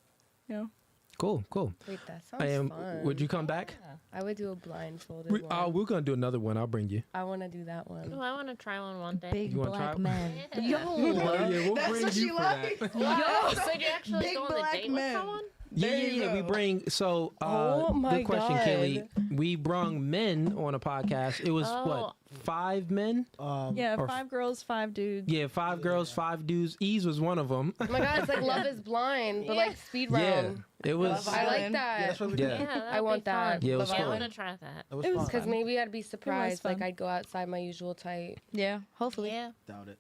You know. Cool. Wait, that sounds fun. Would you come back? I would do a blindfolded one. We're gonna do another one. I'll bring you. I want to do that one. Oh, I want to try one day. Big You wanna try black it? man. Yeah. Oh, yeah, we'll bring you for that. Wow, so you actually Big go on a black date man. with someone? Yeah. We bring Oh my good question, God. Kaylee. We brung men on a podcast. It was what, 5 men? Yeah, or 5 girls, 5 dudes. Yeah, 5 girls, 5 dudes. Ease was one of them. Oh my God, it's like Love is Blind, but like speed round. Yeah, it was. I like that. Yeah, that's what we Yeah. did. Yeah, I want that. Yeah, it was I fun. want to try that. It was It was fun. Because maybe I'd be surprised. fun. Like I'd go outside my usual type. Yeah, hopefully. Yeah. Doubt it.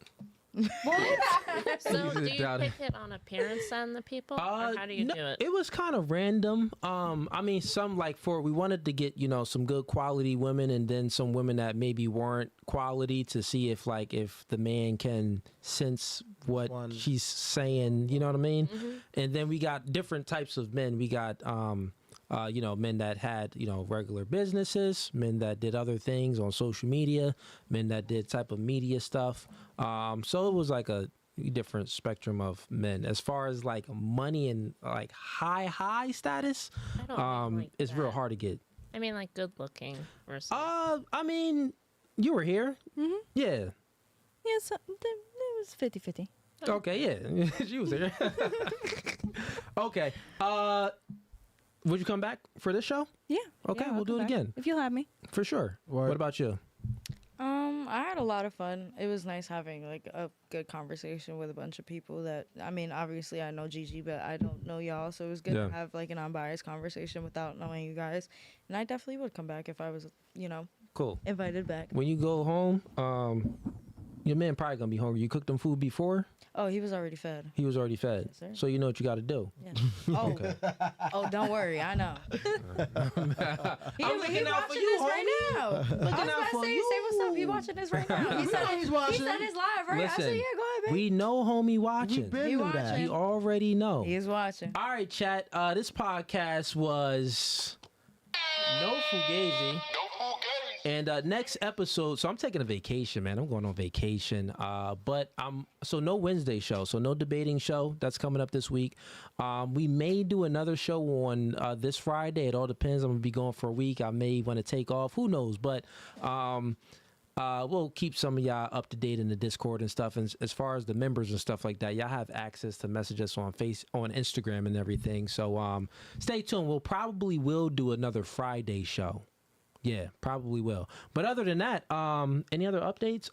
So do you Doubt it. pick it on appearance then, the people? Or how do you no, do it? It was kind of random. I mean, some we wanted to get some good quality women, and then some women that maybe weren't quality to see if the man can sense what she's saying. You know what I mean? And then we got different types of men. We got men that had regular businesses, men that did other things on social media, men that did type of media stuff. So it was like a different spectrum of men. As far as like money and like high status, I don't mean like it's real that. hard to get. I mean, like good looking versus. I mean, you were here. Yeah. Yeah, so it was 50-50. Okay. Yeah. She was there. Okay. Would you come back for this show? Yeah. Okay, yeah, we'll I'll do come it back. again. If you'll have me. For sure. Word. What about you? I had a lot of fun. It was nice having like a good conversation with a bunch of people that, I mean, obviously I know Gigi, but I don't know y'all, so it was good Yeah. to have like an unbiased conversation without knowing you guys. And I definitely would come back if I was, Cool. Invited back. When you go home, your man probably gonna be hungry. You cooked them food before? Oh, he was already fed. He was already fed. Yes, sir. So you know what you got to do. Yeah. Oh, oh, don't worry, I know. He looking out for watching you, this right now. I was about to say what's up. He watching this right now. He said he's watching. He said it's live, right? Listen, I said, yeah, go ahead, baby. we know homie watching. We've been He through that. watching. He already know. He's watching. All right, chat. This podcast was No Fugazi. And next episode, so I'm taking a vacation, man. I'm going on vacation. But no Wednesday show, so no debating show. That's coming up this week. We may do another show on this Friday. It all depends. I'm gonna be gone for a week. I may want to take off. Who knows? But we'll keep some of y'all up to date in the Discord and stuff. And as far as the members and stuff like that, y'all have access to message us on Instagram and everything. So stay tuned. We'll probably do another Friday show. Yeah, probably will. But other than that, any other updates?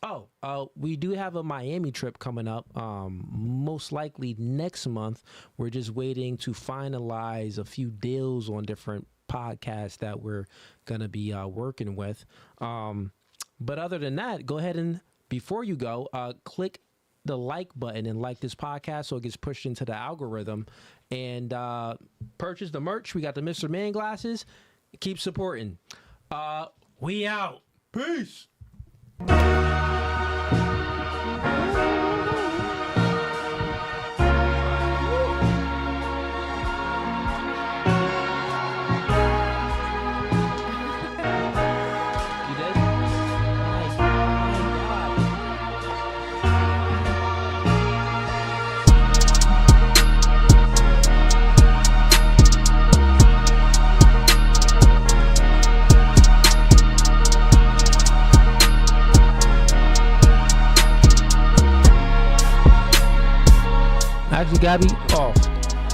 We do have a Miami trip coming up, most likely next month. We're just waiting to finalize a few deals on different podcasts that we're going to be working with. But other than that, go ahead and, before you go, click the like button and like this podcast so it gets pushed into the algorithm. And purchase the merch. We got the Mr. Man glasses. Keep supporting. We out. Peace. Actually, Gabby,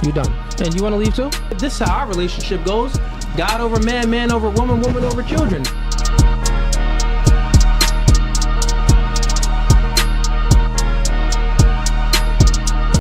you done. And you want to leave too? This is how our relationship goes. God over man, man over woman, woman over children.